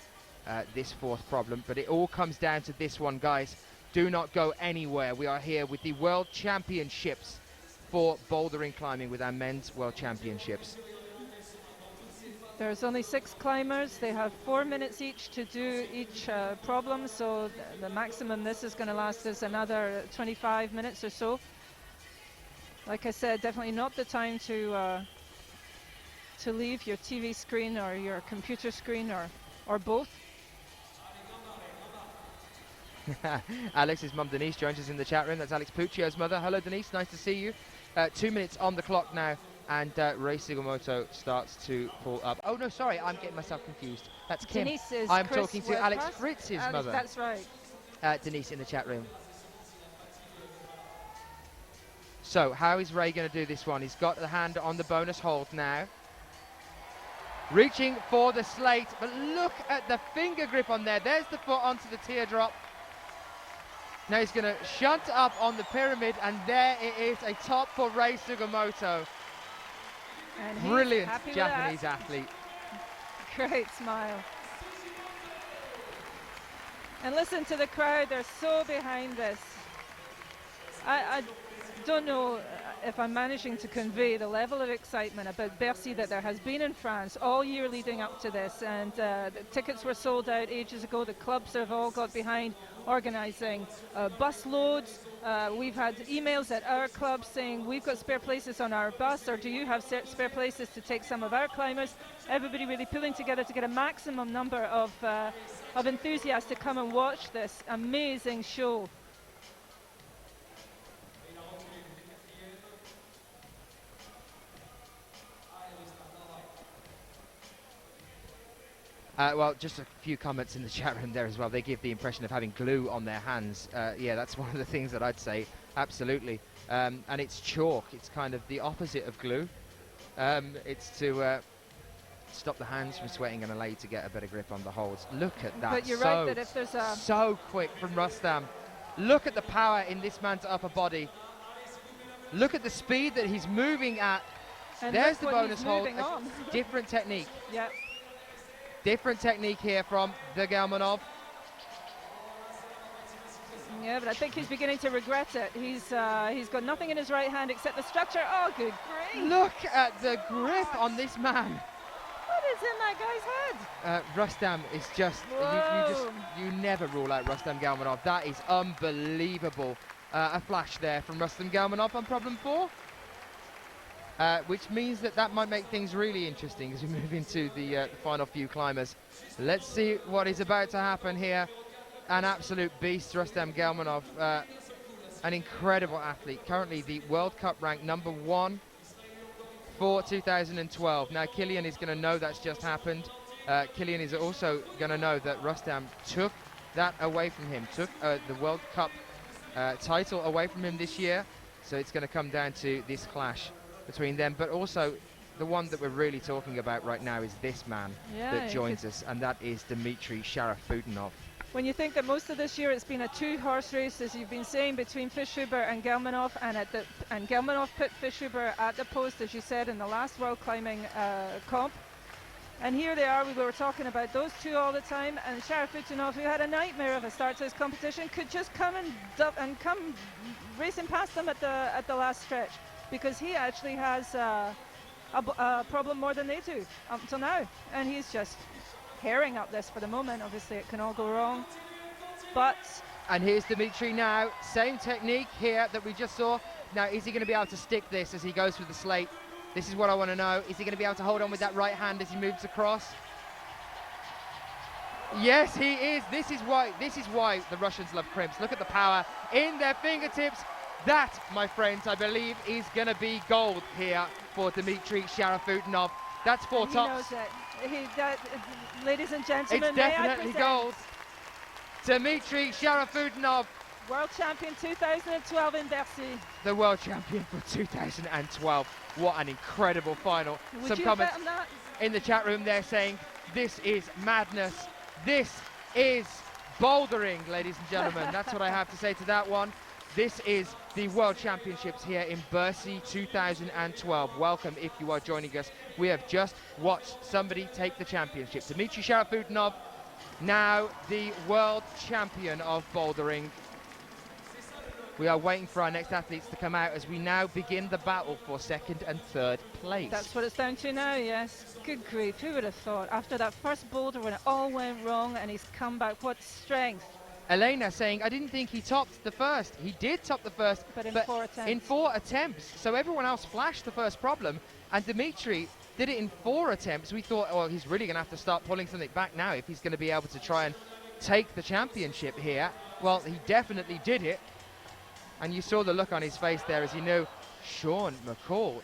this 4th problem, but it all comes down to this one, guys. Do not go anywhere. We are here with the World Championships for bouldering climbing with our men's World Championships. There's only 6 climbers. They have 4 minutes each to do each problem, so the maximum this is going to last is another 25 minutes or so. Like I said, definitely not the time to leave your TV screen or your computer screen or both. Alex's mum Denise joins us in the chat room. That's Alex Puccio's mother. Hello Denise, nice to see you. 2 minutes on the clock now, and Rei Sugimoto starts to pull up. Oh no, sorry, I'm getting myself confused. That's Kim. Denise is I'm Chris talking to Alex Webpass. Fritz's Alex, mother. that's right. Denise in the chat room. So, how is Ray going to do this one? He's got the hand on the bonus hold now. Reaching for the slate, but look at the finger grip on there. There's the foot onto the teardrop. Now he's going to shunt up on the pyramid, and there it is, a top for Rei Sugimoto. And he's Brilliant happy with Japanese that. athlete. Great smile. And listen to the crowd, they're so behind this. I don't know if I'm managing to convey the level of excitement about Bercy that there has been in France all year leading up to this, and the tickets were sold out ages ago. The clubs have all got behind organising bus loads. We've had emails at our club saying we've got spare places on our bus, or do you have spare places to take some of our climbers? Everybody really pulling together to get a maximum number of enthusiasts to come and watch this amazing show. Well, just a few comments in the chat room there as well. They give the impression of having glue on their hands. Yeah, that's one of the things that I'd say, absolutely. And it's chalk. It's kind of the opposite of glue. It's to stop the hands from sweating and allow you to get a better grip on the holds. Look at that. But you're right that if there's a... So quick from Rustam. Look at the power in this man's upper body. Look at the speed that he's moving at. And there's the look what bonus he's hold. moving on. Different technique. Yeah. Different technique here from the Galmanov. Yeah, but I think he's beginning to regret it. He's got nothing in his right hand except the structure. Oh, good grief. Look at the grip on this man. What is in that guy's head? Rustam is just, you never rule out Rustam Galmanov. That is unbelievable. A flash there from Rustam Galmanov on problem 4. Which means that might make things really interesting as we move into the final few climbers. Let's see what is about to happen here. An absolute beast, Rustam Galmanov. An incredible athlete. Currently the World Cup rank number 1 for 2012. Now Killian is going to know that's just happened. Killian is also going to know that Rustam took that away from him. Took the World Cup title away from him this year. So it's going to come down to this clash between them, but also the one that we're really talking about right now is this man that joins us, and that is Dmitry Sharafutinov. When you think that most of this year it's been a 2-horse race, as you've been saying, between Fischhuber and Galmanov, and Galmanov put Fischhuber at the post, as you said, in the last World Climbing comp. And here they are, we were talking about those two all the time, and Sharafutinov, who had a nightmare of a start to his competition, could just come and come racing past them at the last stretch, because he actually has a problem more than they do up until now, and he's just herring up this for the moment. Obviously it can all go wrong, but... And here's Dmitry now, same technique here that we just saw. Now is he going to be able to stick this as he goes through the slate? This is what I want to know. Is he going to be able to hold on with that right hand as he moves across? Yes, he is. This is why the Russians love crimps. Look at the power in their fingertips. That, my friends, I believe is going to be gold here for Dmitry Sharafutinov. That's 4 tops. He knows it. Ladies and gentlemen, it's definitely gold. Dmitry Sharafutinov, world champion 2012 in Bercy. The world champion for 2012. What an incredible final. Would Some you comments bet on that? in the chat room there saying, this is madness. This is bouldering, ladies and gentlemen. That's what I have to say to that one. This is the World Championships here in Bercy 2012. Welcome if you are joining us. We have just watched somebody take the championship. Dmitry Sharafutinov, now the world champion of bouldering. We are waiting for our next athletes to come out as we now begin the battle for second and third place. That's what it's down to now, yes. Good grief, who would have thought? After that first boulder when it all went wrong and he's come back, what strength. Elena saying, I didn't think he topped the first. He did top the first, But in 4 attempts. In 4 attempts. So everyone else flashed the first problem, and Dimitri did it in 4 attempts. We thought, oh, he's really going to have to start pulling something back now if he's going to be able to try and take the championship here. Well, he definitely did it. And you saw the look on his face there as you knew Sean McCall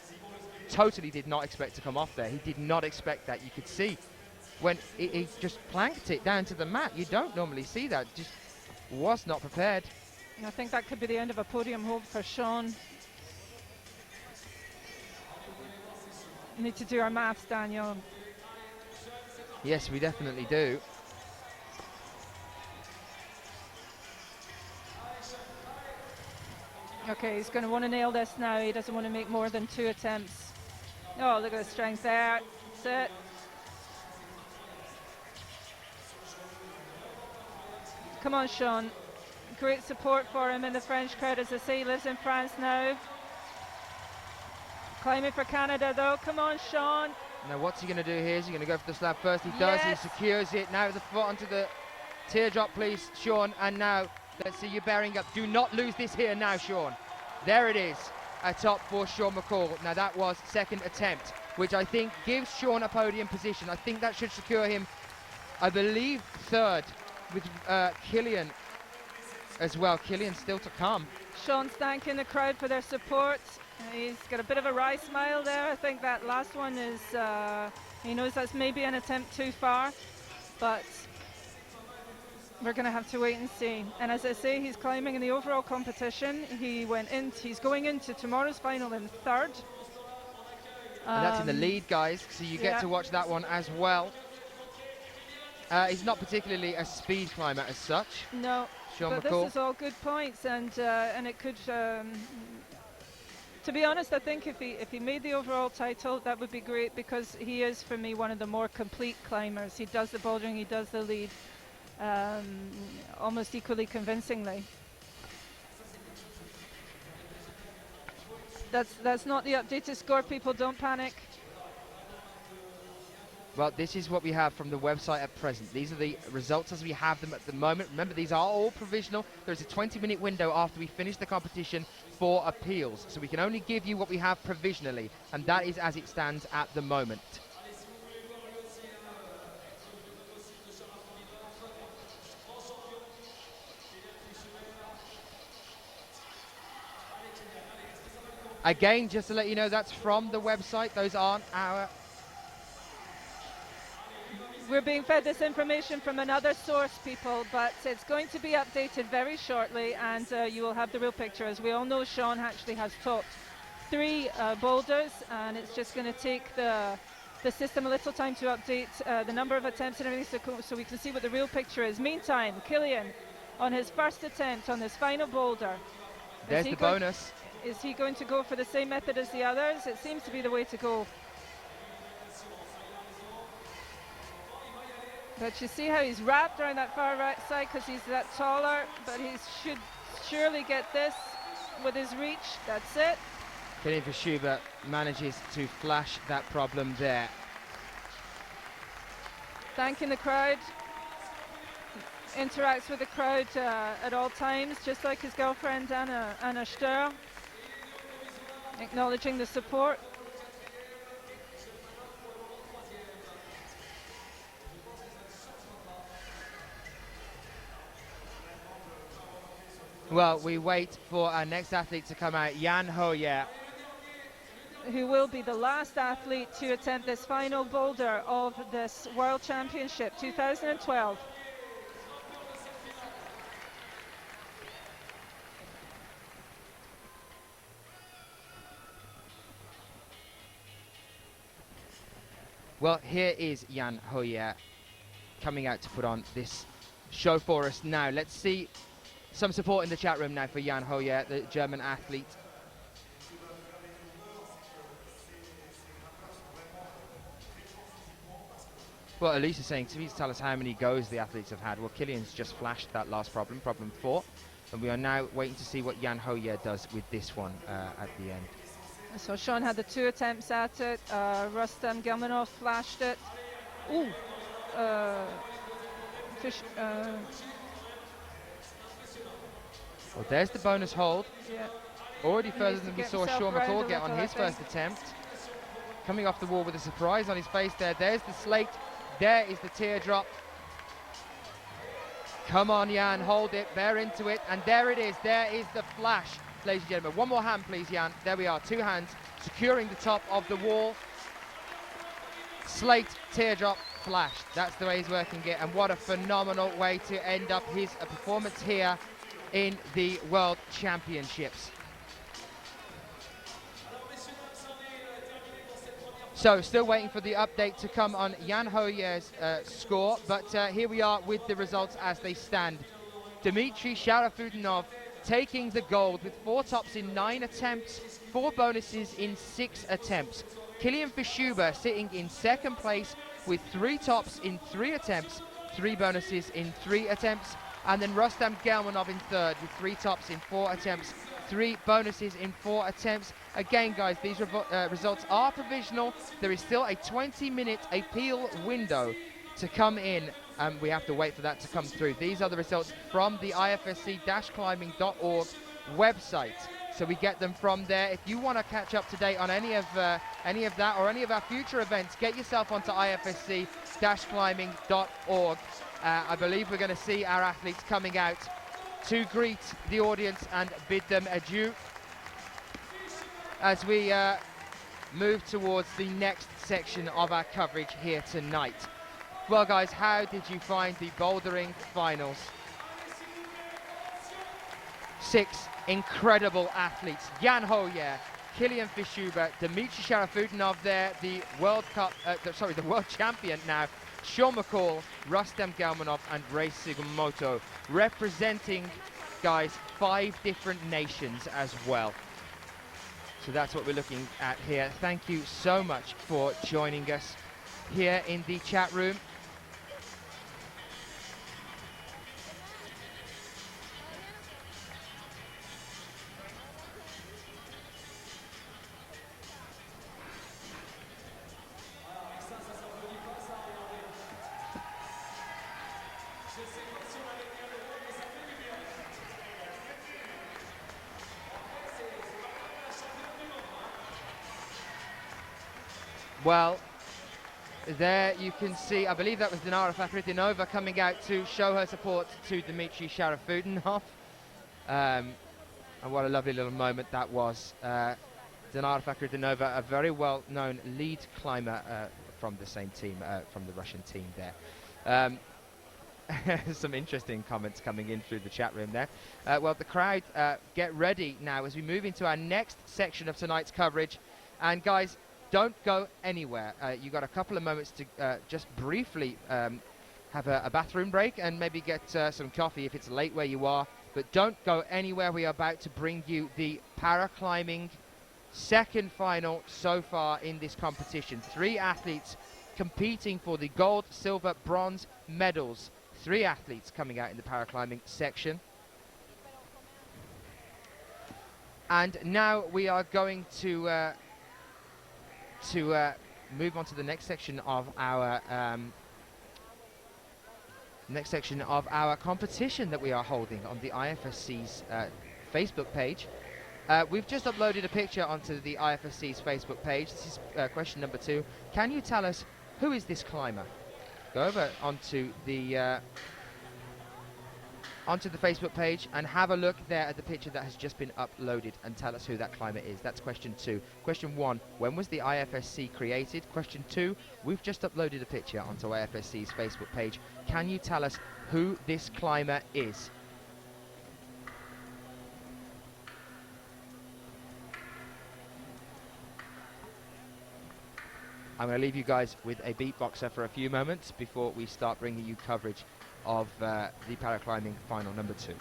totally did not expect to come off there. He did not expect that. You could see when he just planked it down to the mat. You don't normally see that. Just was not prepared. I think that could be the end of a podium hold for Sean. Need to do our maths, Daniel. Yes, we definitely do. Okay, he's going to want to nail this now. He doesn't want to make more than 2 attempts. Oh, look at the strength there. That's it. Come on, Sean. Great support for him in the French crowd. As I say, he lives in France now. Climbing for Canada, though. Come on, Sean. Now, what's he going to do here? Is he going to go for the slab first? He does. Yes. He secures it. Now the foot onto the teardrop, please, Sean. And now, let's see you bearing up. Do not lose this here now, Sean. There it is. A top for Sean McCall. Now, that was second attempt, which I think gives Sean a podium position. I think that should secure him, I believe, third with Killian as well. Killian still to come. Sean's thanking the crowd for their support. He's got a bit of a wry smile there. I think that last one is, he knows that's maybe an attempt too far, but we're going to have to wait and see. And as I say, he's climbing in the overall competition. He's going into tomorrow's final in third. And that's in the lead, guys, so you get to watch that one as well. He's not particularly a speed climber as such. No, Sean but McCall. this is all good points, and it could. To be honest, I think if he made the overall title, that would be great, because he is, for me, one of the more complete climbers. He does the bouldering, he does the lead, almost equally convincingly. That's not the updated score, people, don't panic. Well, this is what we have from the website at present. These are the results as we have them at the moment. Remember, these are all provisional. There's a 20-minute window after we finish the competition for appeals. So we can only give you what we have provisionally, and that is as it stands at the moment. Again, just to let you know, that's from the website. Those aren't our... We're being fed this information from another source, people, but it's going to be updated very shortly, and you will have the real picture. As we all know, Sean actually has topped 3 boulders, and it's just going to take the system a little time to update the number of attempts and everything, so we can see what the real picture is. Meantime, Killian, on his first attempt on this final boulder. There's the bonus. Is he going to go for the same method as the others? It seems to be the way to go. But you see how he's wrapped around that far right side because he's that taller, but he should surely get this with his reach. That's it. Killian Verschuber manages to flash that problem there. Thanking the crowd. Interacts with the crowd at all times, just like his girlfriend Anna Sturr. Acknowledging the support. Well, we wait for our next athlete to come out, Jan Hoyer, who will be the last athlete to attempt this final boulder of this World Championship 2012. Well, here is Jan Hoyer coming out to put on this show for us now. Let's see some support in the chat room now for Jan Hoyer, the German athlete. Well, Elise is saying, please tell us how many goes the athletes have had. Well, Killian's just flashed that last problem, problem 4. And we are now waiting to see what Jan Hoyer does with this one at the end. So Sean had the 2 attempts at it. Rustam Gelmanov flashed it. Ooh. Well, there's the bonus hold. Yeah. Already He further needs to than we get saw himself Sean round McCall a get on little, his I think. first attempt. Coming off the wall with a surprise on his face there. There's the slate. There is the teardrop. Come on, Jan, hold it, bear into it, and there it is. There is the flash, ladies and gentlemen. One more hand, please, Jan. There we are, 2 hands securing the top of the wall. Slate, teardrop, flash. That's the way he's working it, and what a phenomenal way to end up his performance here in the World Championships. So, still waiting for the update to come on Jan Hoyer's score, but here we are with the results as they stand. Dmitry Sharafudinov taking the gold with 4 tops in 9 attempts, 4 bonuses in 6 attempts. Kilian Fischuber sitting in second place with 3 tops in 3 attempts, 3 bonuses in 3 attempts, and then Rustam Gelmanov in third with 3 tops in 4 attempts, 3 bonuses in 4 attempts. Again, guys, these results are provisional. There is still a 20-minute appeal window to come in, and we have to wait for that to come through. These are the results from the IFSC-climbing.org website. So we get them from there. If you want to catch up to date on any of that or any of our future events, get yourself onto IFSC-climbing.org. I believe we're going to see our athletes coming out to greet the audience and bid them adieu as we move towards the next section of our coverage here tonight. Well, guys, how did you find the bouldering finals? 6 incredible athletes. Jan Hoyer, Kilian Fischuber, Dmitry Sharafudinov there, the World Champion now, Sean McCall, Rustam Gelmanov, and Ray Sugimoto, representing, guys, 5 different nations as well. So that's what we're looking at here. Thank you so much for joining us here in the chat room. Well, there you can see, I believe that was Dinara Fakhridinova coming out to show her support to Dmitry Sharafudinov. And what a lovely little moment that was. Dinara Fakhridinova, a very well-known lead climber from the same team, from the Russian team there. Some interesting comments coming in through the chat room there. Well, the crowd, get ready now as we move into our next section of tonight's coverage. And guys, don't go anywhere. You've got a couple of moments to just briefly have a bathroom break and maybe get some coffee if it's late where you are. But don't go anywhere. We are about to bring you the paraclimbing second final so far in this competition. 3 athletes competing for the gold, silver, bronze medals. 3 athletes coming out in the paraclimbing section. And now we are going to move on to the next section of our competition that we are holding on the IFSC's Facebook page. We've just uploaded a picture onto the IFSC's Facebook page. This is question number 2. Can you tell us who is this climber? Go over onto the Facebook page and have a look there at the picture that has just been uploaded and tell us who that climber is. That's question 2. Question 1, when was the IFSC created? Question 2, we've just uploaded a picture onto IFSC's Facebook page. Can you tell us who this climber is? I'm going to leave you guys with a beatboxer for a few moments before we start bringing you coverage of the paraclimbing final number 2.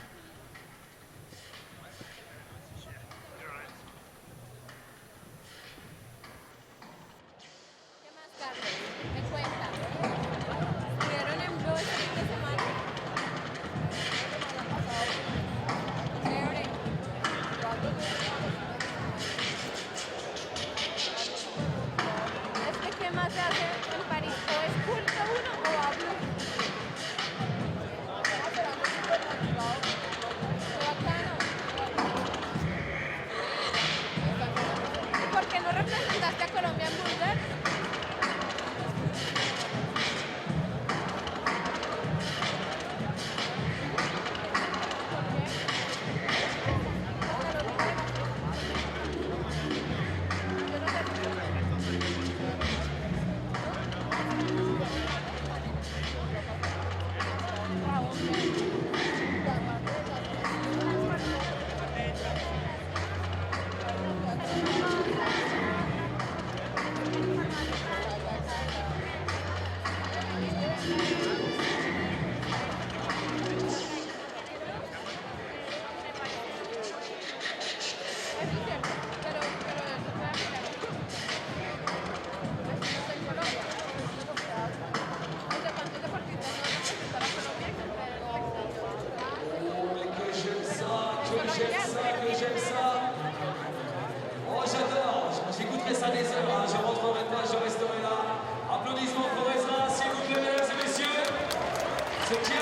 Ce qui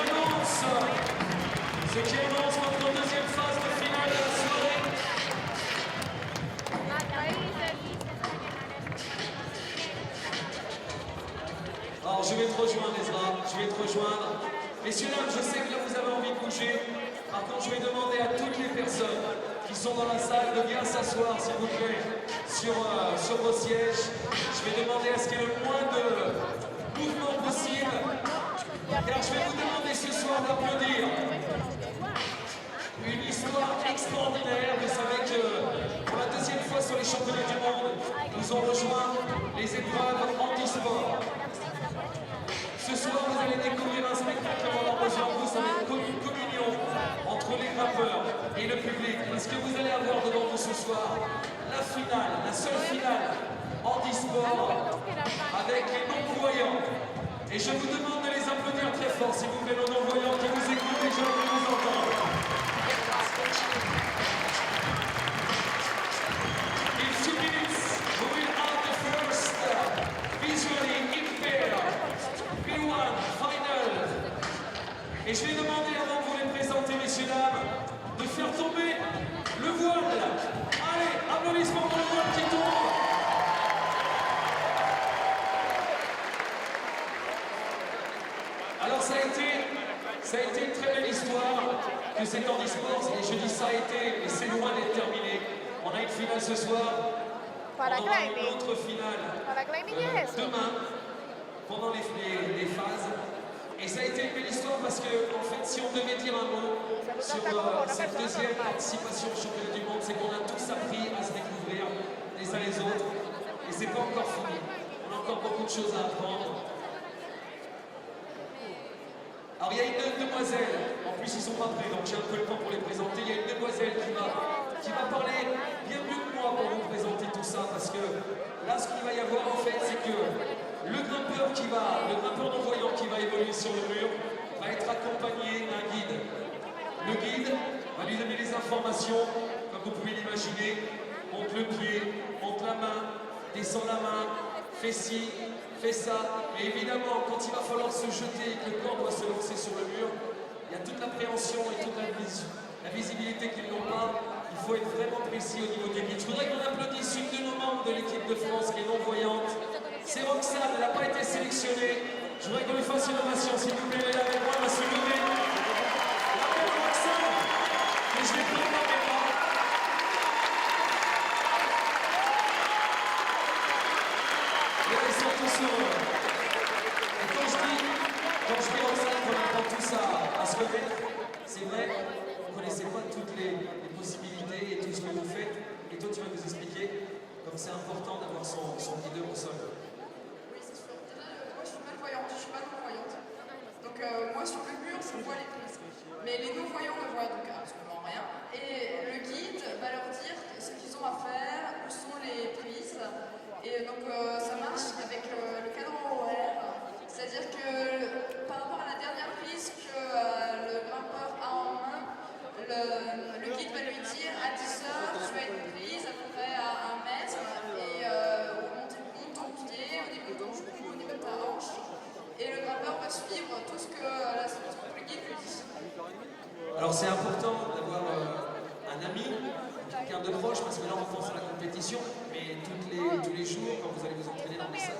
annonce notre deuxième phase de finale de la soirée. Alors je vais te rejoindre Ezra, je vais te rejoindre. Messieurs, dames, je sais que là vous avez envie de bouger. Par contre, je vais demander à toutes les personnes qui sont dans la salle de bien s'asseoir, s'il vous plaît, sur vos sièges. Je vais demander à ce qu'il y ait le moins de mouvement possible. Car je vais vous demander ce soir d'applaudir une histoire extraordinaire. Vous savez que pour la deuxième fois sur les championnats du monde, nous ont rejoint les épreuves handisport. Ce soir, vous allez découvrir un spectacle en rejoint vous, ça va être une communion entre les grimpeurs et le public. Parce que vous allez avoir devant vous ce soir la finale, la seule finale handisport avec les non-voyants. Et je vous demande de les applaudir très fort, s'il vous plaît, nos non-voyants qui vous écoutent et je veux vous entendre. In 2 minutes, we will have the first visually impaired P1 final. Et je vais demander avant de vous les présenter, messieurs, dames, de faire tomber le voile. Allez, applaudissements pour le voile qui tombe. Alors ça a été une très belle histoire que cet handisport, et je dis ça a été, et c'est loin d'être terminé. On a une finale ce soir, on aura une autre finale demain, pendant les phases. Et ça a été une belle histoire parce que, en fait, si on devait dire un mot sur cette deuxième participation au championnat du monde, c'est qu'on a tous appris à se découvrir les uns les autres. Et c'est pas encore fini. On a encore beaucoup de choses à apprendre. Alors il y a une demoiselle, en plus ils sont pas prêts, donc j'ai un peu le temps pour les présenter. Il y a une demoiselle qui va parler bien mieux que moi pour vous présenter tout ça, parce que là ce qu'il va y avoir en fait, c'est que le grimpeur non-voyant qui va évoluer sur le mur va être accompagné d'un guide. Le guide va lui donner les informations, comme vous pouvez l'imaginer, monte le pied, monte la main, descend la main, fait ci, fait ça, et évidemment, quand il va falloir se jeter et que le corps doit se lancer sur le mur, il y a toute l'appréhension et toute la visibilité qu'ils n'ont pas. Il faut être vraiment précis au niveau du guide. Je voudrais qu'on applaudisse une de nos membres de l'équipe de France qui est non-voyante. C'est Roxane, elle n'a pas été sélectionnée. Je voudrais qu'on lui fasse une ovation, s'il vous plaît, elle est avec moi, elle va se lever. La belle Roxane, et je vais prendre ma mémoire. Ils sont tous heureux. Et quand je dis Roxane qu'on apprend tous à se lever, c'est vrai, on ne connaissait pas toutes les possibilités et tout ce que vous faites. Et toi, tu vas nous expliquer comme c'est important d'avoir son guideur au sol. Oui, c'est sûr. Déjà, moi, je suis malvoyante, je ne suis pas non-voyante. Donc, moi, sur le mur, je vois les prises. Mais les non-voyants ne voient donc absolument rien. Et le guide va leur dire ce qu'ils ont à faire, où sont les prises. Et donc ça marche avec le cadran horaire, c'est-à-dire que par rapport à la dernière prise que le grimpeur a en main, le guide va lui dire à 10h tu as une prise à peu près à 1 mètre et monte ton pied au niveau de ton genou, au niveau de ta hanche, et le grimpeur va suivre tout ce que le guide lui dit. Alors c'est important d'avoir un ami, quelqu'un de proche, parce que là on pense à la compétition, mais tous les jours, quand vous allez vous entraîner dans des salles,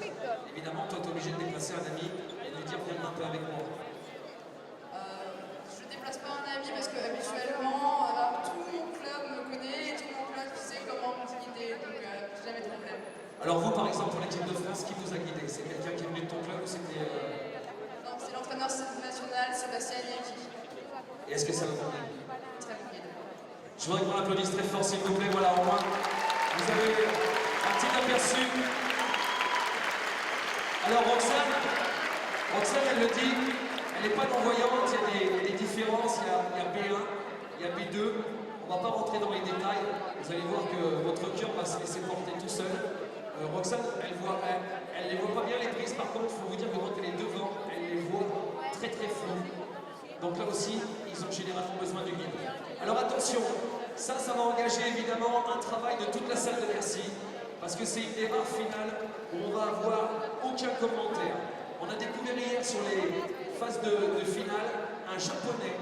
évidemment, toi tu es obligé de déplacer un ami et de lui dire viens un peu avec moi. Je ne déplace pas un ami parce que habituellement, tout mon club me connaît et tout mon club sait comment me guider, donc jamais de problème. Alors vous par exemple, pour l'équipe de France, qui vous a guidé? C'est quelqu'un qui est venu de ton club ou c'était... Non, c'est l'entraîneur national Sébastien Yaki. Et est-ce que ça vous convient? Très bon guide. Je voudrais qu'on applaudisse très fort, s'il vous plaît. Voilà, au moins, vous avez un petit aperçu. Alors, Roxane, elle le dit, elle n'est pas non-voyante, il y a des différences, il y a B1, il y a B2. On ne va pas rentrer dans les détails. Vous allez voir que votre cœur va se laisser porter tout seul. Roxane, elle ne les voit pas bien les prises. Par contre, il faut vous dire que quand elle est devant, elle les voit très très floues. Donc là aussi, ils ont généralement besoin du guide. Alors attention, ça va engager évidemment un travail de toute la salle de Bercy, parce que c'est une des rares finales où on va avoir aucun commentaire. On a découvert hier sur les phase de finale, un japonais,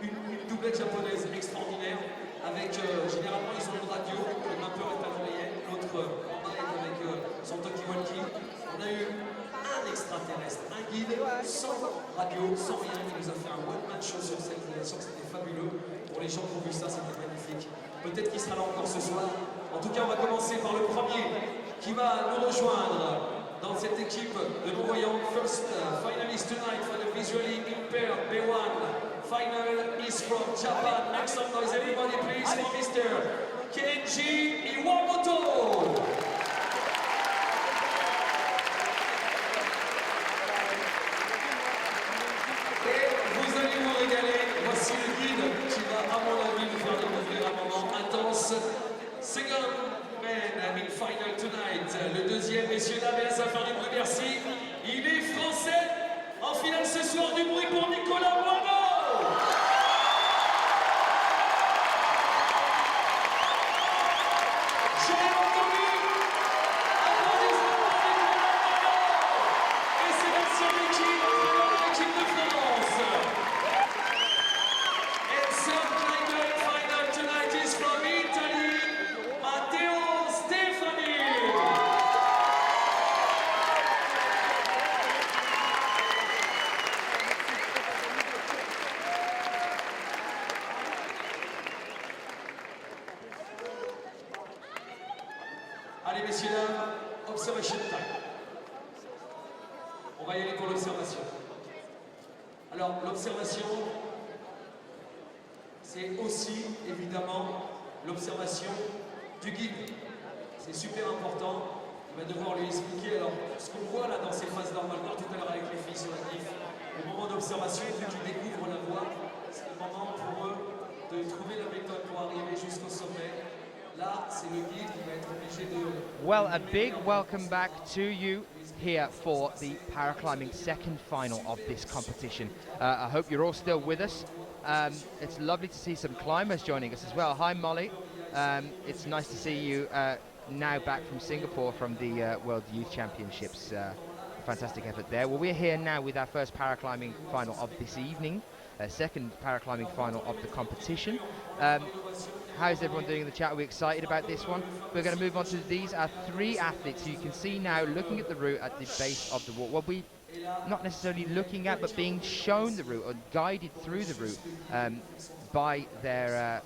une doublette japonaise extraordinaire, avec généralement ils ont une radio, le grimpeur est à l'oreillette, l'autre en est avec son talkie-walkie. On a eu un extraterrestre, un guide sans radio, sans rien, qui nous a fait un one-man show sur cette relation, c'était fabuleux. Pour les gens qui ont vu ça, c'était magnifique. Peut-être qu'il sera là encore ce soir. En tout cas, on va commencer par le premier qui va nous rejoindre dans cette équipe de non-voyants. First finalist tonight for the visually impaired B1 final is from Japan. Make some noise, everybody, please, for Mr. Kenji Iwamoto. Et vous allez vous régaler. Voici le guide qui va, à mon avis, nous faire découvrir un moment intense. Second man in final tonight. Le deuxième, messieurs, dames, et là, ça va faire du bruit, merci. Il est français. En finale ce soir, du bruit pour Nicolas Boineau. J'ai entendu. Applaudissements pour Nicolas Boineau. Et c'est l'ancienne équipe, l'équipe de France. And third climber in final tonight is from Italy, Matteo Stefani. Allez messieurs, dames, observation time. On va y aller pour l'observation. Alors l'observation, c'est aussi évidemment l'observation du guide. C'est super important. Il va devoir lui expliquer. Alors ce qu'on voit là dans ces phases normales, tout à l'heure avec les filles sur la diff, le moment d'observation, vu qu'ils découvrent la voie, c'est le moment pour eux de trouver la méthode pour arriver jusqu'au sommet. Là, c'est le guide qui va être obligé de... Well, a big welcome back to you here for the paraclimbing second final of this competition. I hope you're all still with us. It's lovely to see some climbers joining us as well. Hi Molly, it's nice to see you now back from Singapore from the World Youth Championships. Fantastic effort there. Well, we're here now with our first paraclimbing final of this evening, second paraclimbing final of the competition. How's everyone doing in the chat? Are we excited about this one? We're going to move on to these are three athletes who you can see now looking at the route at the base of the wall. Well, we not necessarily looking at, but being shown the route or guided through the route by their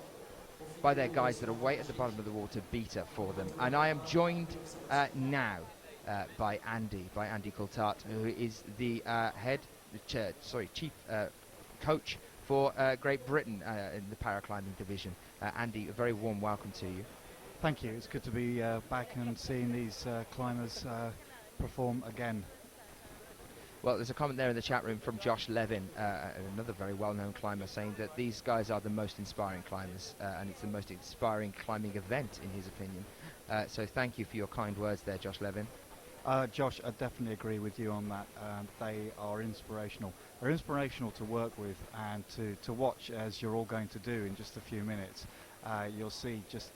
guides that are way at the bottom of the water, beta for them. And I am joined now by Andy Coulthard, who is the chief coach for Great Britain in the paraclimbing division. Andy, a very warm welcome to you. Thank you. It's good to be back and seeing these climbers perform again. Well, there's a comment there in the chat room from Josh Levin, another very well-known climber, saying that these guys are the most inspiring climbers, and it's the most inspiring climbing event in his opinion. So thank you for your kind words there, Josh Levin. Josh, I definitely agree with you on that. They are inspirational. They're inspirational to work with and to watch, as you're all going to do in just a few minutes. You'll see just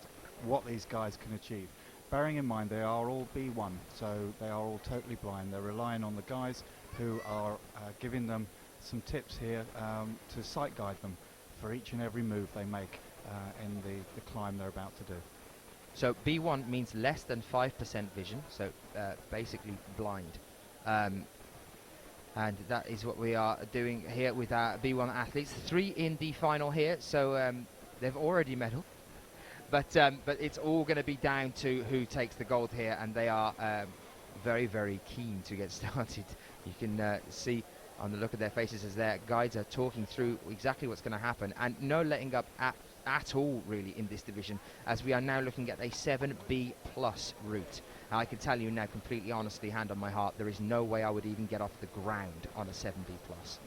what these guys can achieve. Bearing in mind they are all B1, so they are all totally blind. They're relying on the guys who are giving them some tips here to sight guide them for each and every move they make in the climb they're about to do. So B1 means less than 5% vision, so basically blind. And that is what we are doing here with our B1 athletes. 3 in the final here, so they've already medalled. But it's all going to be down to who takes the gold here, and they are very, very keen to get started. You can see on the look of their faces as their guides are talking through exactly what's going to happen, and no letting up at all really in this division, as we are now looking at a 7B plus route. Now, I can tell you now completely honestly, hand on my heart, there is no way I would even get off the ground on a 7B plus.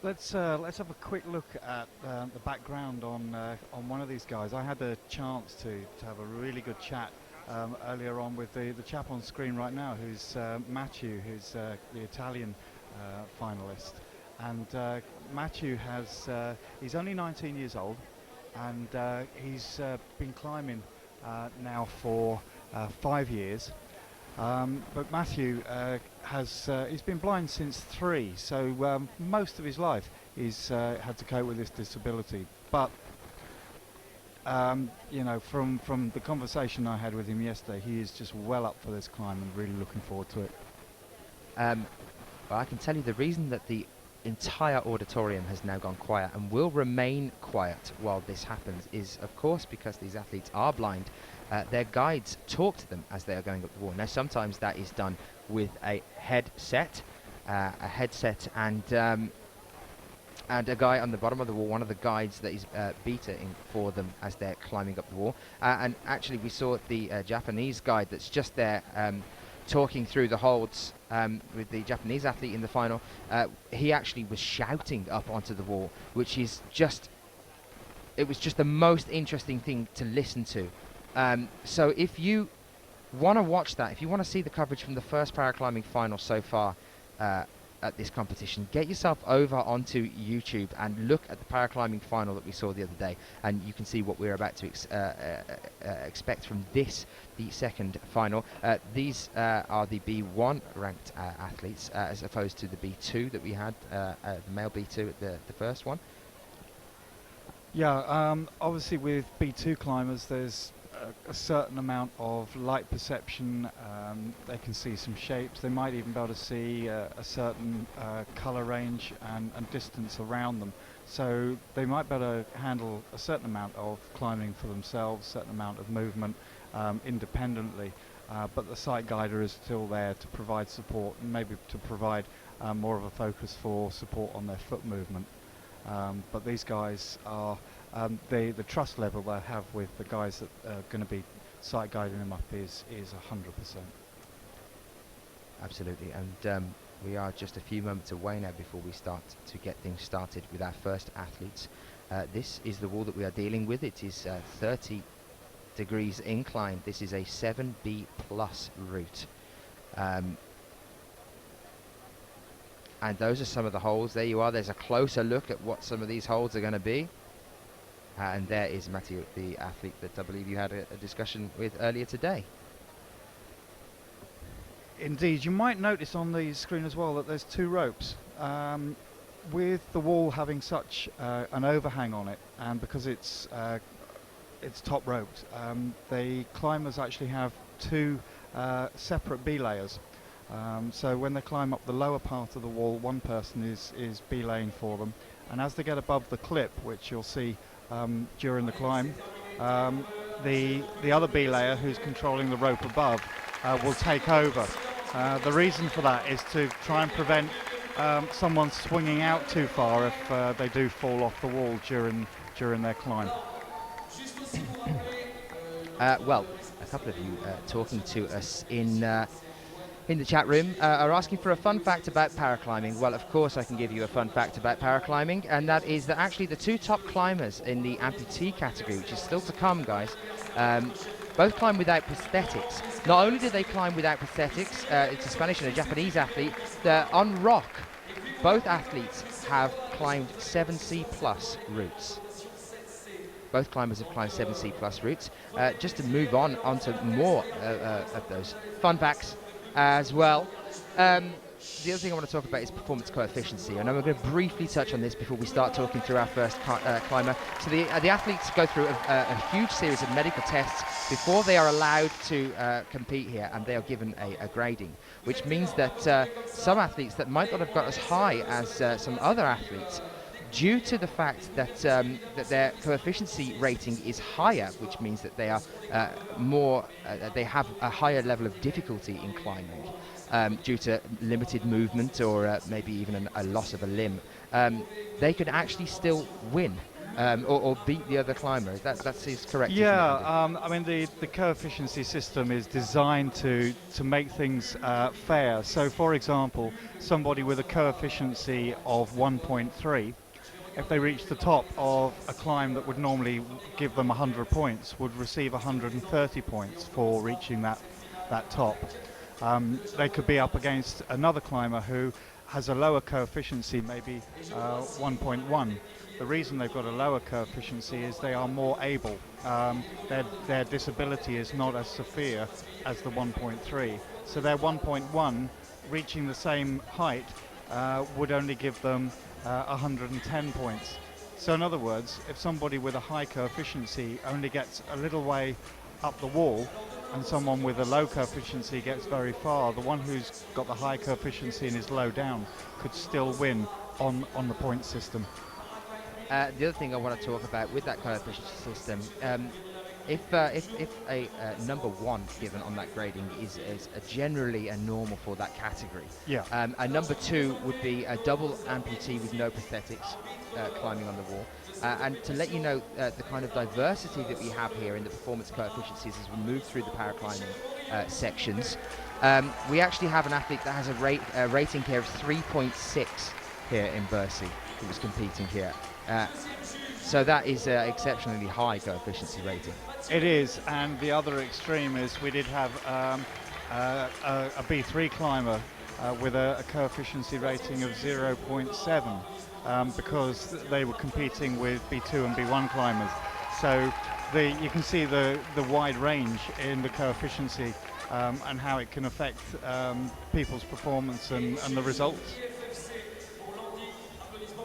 Let's have a quick look at the background on one of these guys. I had a chance to have a really good chat earlier on with the chap on screen right now, who's Matthew, who's the Italian finalist. And Matthew he's only 19 years old, and he's been climbing now for 5 years. But Matthew he's been blind since 3, so most of his life he's had to cope with this disability. But you know, from the conversation I had with him yesterday, he is just well up for this climb and really looking forward to it. Well, I can tell you the reason that the entire auditorium has now gone quiet and will remain quiet while this happens is, of course, because these athletes are blind. Their guides talk to them as they are going up the wall. Now, sometimes that is done with a headset, and a guy on the bottom of the wall, one of the guides that is betaing for them as they're climbing up the wall. And actually, we saw the Japanese guide that's just there talking through the holds with the Japanese athlete in the final. He actually was shouting up onto the wall, which is it was just the most interesting thing to listen to. So if you want to watch that, if you want to see the coverage from the first ParaClimbing Final so far at this competition, get yourself over onto YouTube and look at the ParaClimbing Final that we saw the other day, and you can see what we're about to expect from this, the second final. These are the B1 ranked athletes as opposed to the B2 that we had, the male B2 at the first one. Yeah, obviously with B2 climbers there's a certain amount of light perception. They can see some shapes. They might even be able to see a certain colour range and distance around them. So they might be able to handle a certain amount of climbing for themselves, a certain amount of movement independently. But the sight guider is still there to provide support and maybe to provide more of a focus for support on their foot movement. But these guys are the trust level they have with the guys that are going to be sight guiding them up is 100%. Absolutely, and we are just a few moments away now before we start to get things started with our first athletes. This is the wall that we are dealing with. It is 30 degrees incline. This is a 7B plus route. And those are some of the holds. There you are. There's a closer look at what some of these holds are going to be. And there is Matthew, the athlete that I believe you had a discussion with earlier today. Indeed, you might notice on the screen as well that there's 2 ropes. With the wall having such an overhang on it, and because it's top roped, the climbers actually have 2 separate belayers. So when they climb up the lower part of the wall, one person is belaying for them, and as they get above the clip, which you'll see during the climb, the other belayer who's controlling the rope above will take over. The reason for that is to try and prevent someone swinging out too far if they do fall off the wall during their climb. Well, a couple of you talking to us in the chat room are asking for a fun fact about paraclimbing. Well, of course I can give you a fun fact about paraclimbing, and that is that actually the 2 top climbers in the amputee category, which is still to come, guys, both climb without prosthetics. Not only do they climb without prosthetics, it's a Spanish and a Japanese athlete, on rock, both athletes have climbed 7C plus routes. Both climbers have climbed 7C plus routes. Just to move on to more of those fun facts as well. The other thing I want to talk about is performance coefficiency. I know we're going to briefly touch on this before we start talking through our first climber. So the athletes go through a huge series of medical tests before they are allowed to compete here, and they are given a grading, which means that some athletes that might not have got as high as some other athletes, due to the fact that that their coefficiency rating is higher, which means that they are they have a higher level of difficulty in climbing due to limited movement or maybe even a loss of a limb, they could actually still win or beat the other climber. That is correct. Yeah, I mean the coefficiency system is designed to make things fair. So, for example, somebody with a coefficiency of 1.3, if they reach the top of a climb that would normally give them 100 points, would receive 130 points for reaching that top. They could be up against another climber who has a lower coefficiency, maybe 1.1. The reason they've got a lower coefficiency is they are more able. Their disability is not as severe as the 1.3, So their 1.1 reaching the same height would only give them 110 points. So in other words, if somebody with a high coefficiency only gets a little way up the wall and someone with a low coefficiency gets very far, the one who's got the high coefficiency and is low down could still win on the point system. The other thing I want to talk about with that coefficient system, if a number one given on that grading is generally a normal for that category, a number two would be a double amputee with no prosthetics climbing on the wall. And to let you know the kind of diversity that we have here in the performance coefficiencies as we move through the paraclimbing sections, we actually have an athlete that has a rating here of 3.6 here in Bercy, who was competing here. So that is exceptionally high coefficiency rating. It is, and the other extreme is we did have a B3 climber with a coefficiency rating of 0.7 because they were competing with B2 and B1 climbers. So you can see the wide range in the coefficiency and how it can affect people's performance and the results.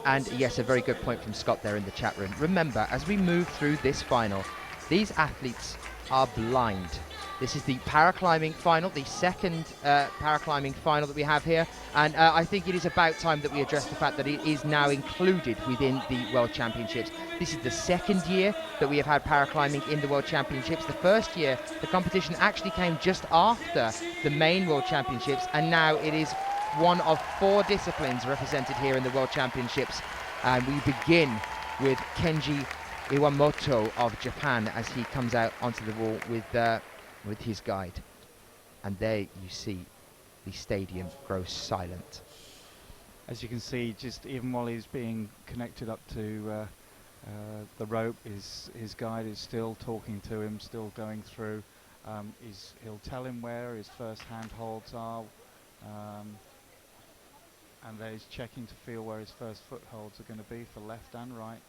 And yes, a very good point from Scott there in the chat room. Remember, as we move through this final, these athletes are blind. This is the paraclimbing final, the second paraclimbing final that we have here. And I think it is about time that we address the fact that it is now included within the World Championships. This is the second year that we have had paraclimbing in the World Championships. The first year, the competition actually came just after the main World Championships, and now it is one of 4 disciplines represented here in the World Championships. And we begin with Kenji Iwamoto of Japan as he comes out onto the wall with his guide. And there you see the stadium grow silent. As you can see, just even while he's being connected up to the rope, his guide is still talking to him, still going through. He'll tell him where his first handholds are. And there he's checking to feel where his first footholds are going to be for left and right.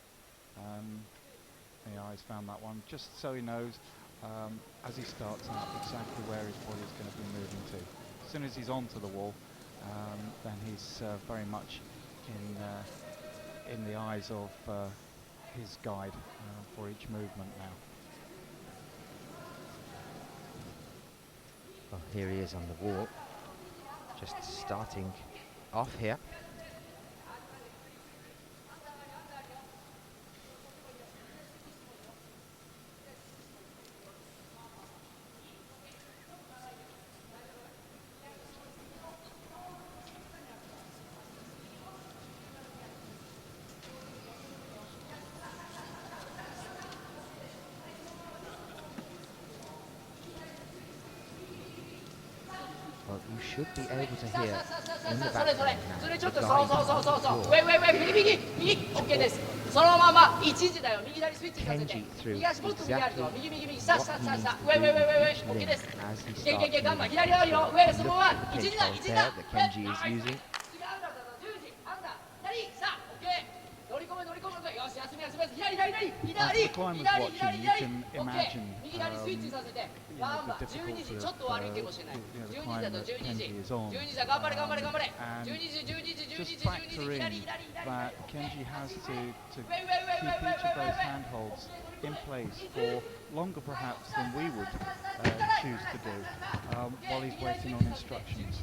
Yeah, he's found that one, just so he knows as he starts out exactly where his body's going to be moving to. As soon as he's onto the wall, then he's very much in the eyes of his guide for each movement now. Well, here he is on the wall, just starting off here. Well, you should be able to hear in the background now the guide on the floor. Kenji through exactly what he needs to do with each limb as he starts moving. So look at the pinch hold there that Kenji is using. As the climbers watching, you can imagine the difficulty of the climb that Kenji is on. And just factor in that Kenji has to keep each of those handholds in place for longer perhaps than we would choose to do while he's waiting on instructions.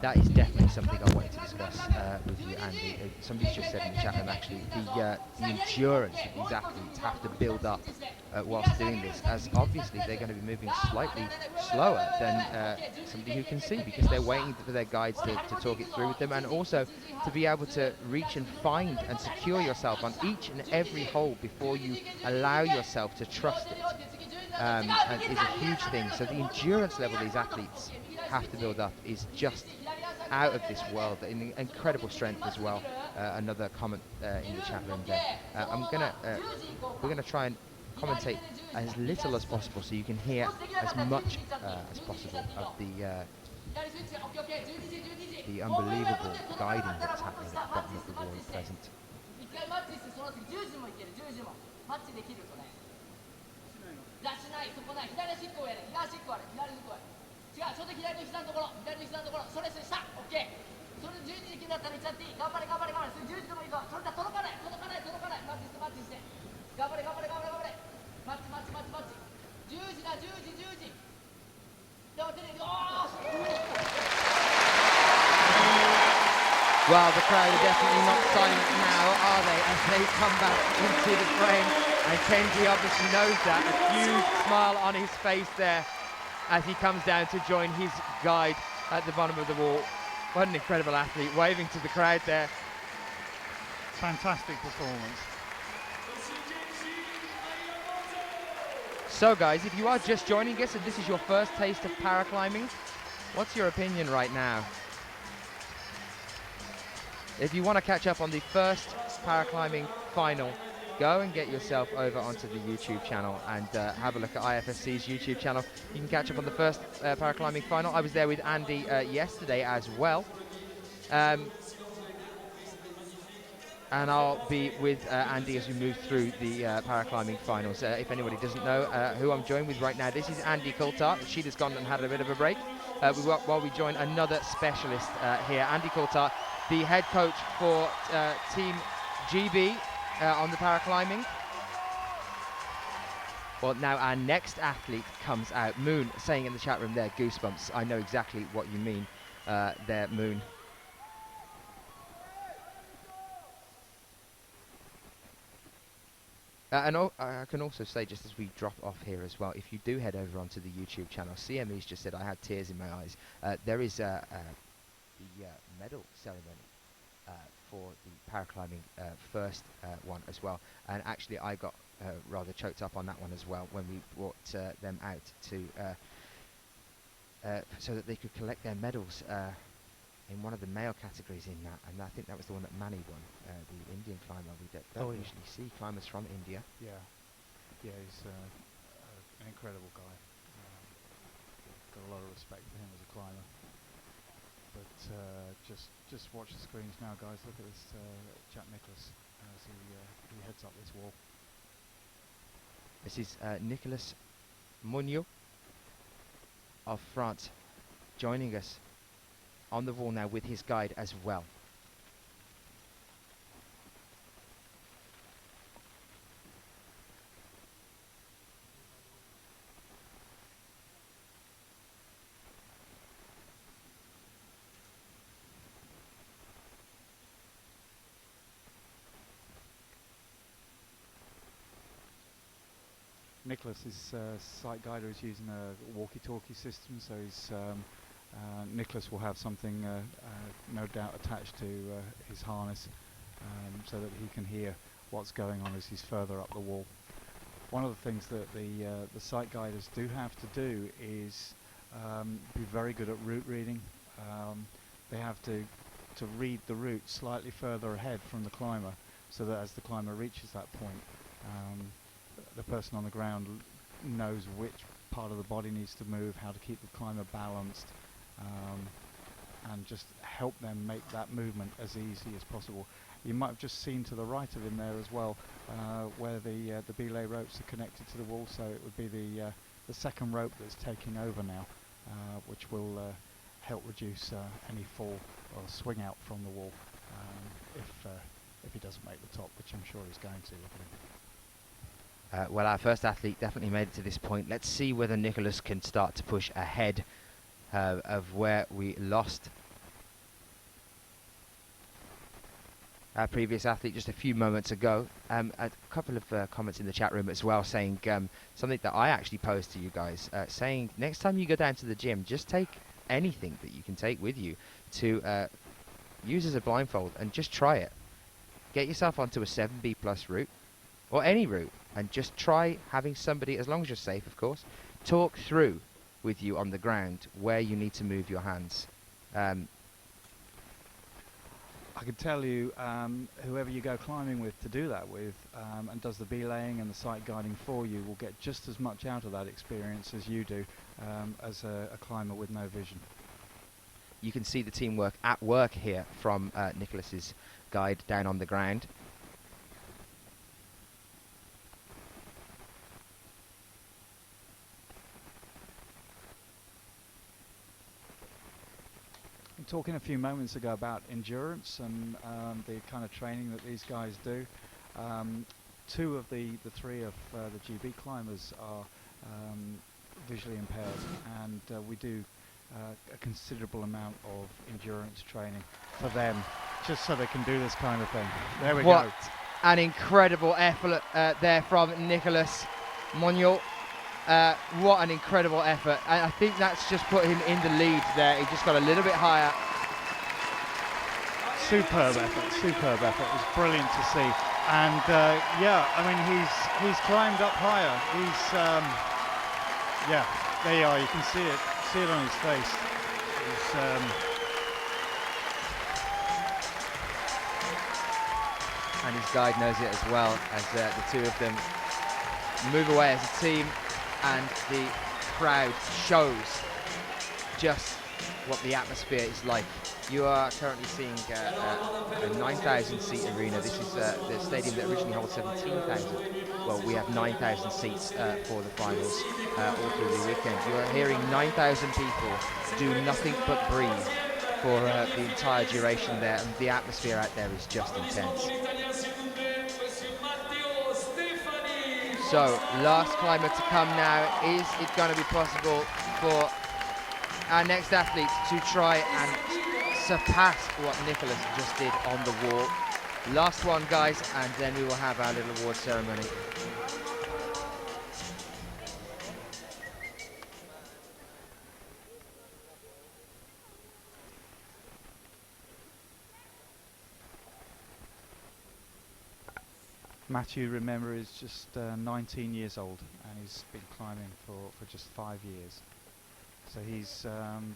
That is definitely something I wanted to discuss with you, Andy. Somebody's just said in the chat room actually the endurance that these athletes have to build up whilst doing this, as obviously they're going to be moving slightly slower than somebody who can see, because they're waiting for their guides to talk it through with them, and also to be able to reach and find and secure yourself on each and every hole before you allow yourself to trust it. And is a huge thing. So the endurance level these athletes have to build up is just out of this world. Incredible strength as well. Another comment in the chat room there. We're gonna try and commentate as little as possible so you can hear as much as possible of the unbelievable guiding that's happening at the bottom of the wall at present. 違う、ちょっと左の膝のところ、左の膝のところ、それ下、オッケー。それで12時だったらいっちゃっていい。頑張れ頑張れ頑張れ。それ10時でもいいぞ。それだ、届かない届かない届かない。マッチしてマッチして。頑張れ頑張れ頑張れ頑張れ。マッチマッチマッチマッチ。10時だ、10時10時。でもテレビ、おー。 Well, the crowd are definitely not silent now, are they, as they come back into the frame. And Kenji obviously knows that. A huge smile on his face there as he comes down to join his guide at the bottom of the wall. What an incredible athlete, waving to the crowd there. Fantastic performance. So guys, if you are just joining us and this is your first taste of paraclimbing, what's your opinion right now? If you want to catch up on the first ParaClimbing Final, go and get yourself over onto the YouTube channel and have a look at IFSC's YouTube channel. You can catch up on the first ParaClimbing Final. I was there with Andy yesterday as well. And I'll be with Andy as we move through the ParaClimbing Finals. If anybody doesn't know who I'm joined with right now, this is Andy Coulthard. She'd has gone and had a bit of a break while we join another specialist here, Andy Coulthard, the head coach for Team GB on the paraclimbing. Well, now our next athlete comes out. Moon saying in the chat room there, goosebumps. I know exactly what you mean there, Moon. And I can also say, just as we drop off here as well, if you do head over onto the YouTube channel, CME's just said I had tears in my eyes. There is the medal ceremony for the paraclimbing first one as well. And actually I got rather choked up on that one as well when we brought them out to so that they could collect their medals in one of the male categories in that, and I think that was the one that Manny won, the Indian climber. We don't usually see climbers from India. Yeah, he's an incredible guy. Got a lot of respect for him as a climber. But just watch the screens now, guys. Look at this Jack Nicholas as he heads up this wall. This is Nicolas Mugnot of France joining us on the wall now with his guide as well. Nicholas, his site guider, is using a walkie-talkie system, so he's Nicholas will have something no doubt attached to his harness so that he can hear what's going on as he's further up the wall. One of the things that the site guiders do have to do is be very good at route reading. They have to read the route slightly further ahead from the climber, so that as the climber reaches that point, the person on the ground knows which part of the body needs to move, how to keep the climber balanced, and just help them make that movement as easy as possible. You might have just seen to the right of him there as well, where the belay ropes are connected to the wall, so it would be the second rope that's taking over now, which will help reduce any fall or swing out from the wall if he doesn't make the top, which I'm sure he's going to. Look at him. Well, our first athlete definitely made it to this point. Let's see whether Nicholas can start to push ahead of where we lost our previous athlete just a few moments ago. A couple of comments in the chat room as well saying something that I actually posed to you guys, saying next time you go down to the gym, just take anything that you can take with you to use as a blindfold and just try it. Get yourself onto a 7B plus route, or any route, and just try having somebody, as long as you're safe of course, talk through with you on the ground where you need to move your hands. I can tell you, whoever you go climbing with to do that with, and does the belaying and the site guiding for you, will get just as much out of that experience as you do as a climber with no vision. You can see the teamwork at work here from Nicholas's guide down on the ground. talking a few moments ago about endurance and the kind of training that these guys do. Two of the three of the GB climbers are visually impaired, and we do a considerable amount of endurance training for them, just so they can do this kind of thing. There we go. An incredible effort there from Nicolas Monod. What an incredible effort, and I think that's just put him in the lead there. He just got a little bit higher. Superb effort. It was brilliant to see. And yeah, I mean, he's climbed up higher. He's yeah, there you are. You can see it on his face. And his guide knows it as well, as the two of them move away as a team, and the crowd shows just what the atmosphere is like. You are currently seeing a 9,000 seat arena. This is the stadium that originally holds 17,000. Well, we have 9,000 seats for the finals all through the weekend. You are hearing 9,000 people do nothing but breathe for the entire duration there, and the atmosphere out there is just intense. So, last climber to come now. Is it going to be possible for our next athlete to try and surpass what Nicolas just did on the wall? Last one, guys, and then we will have our little award ceremony. Matthew, remember, is just 19 years old, and he's been climbing for just 5 years. So he's,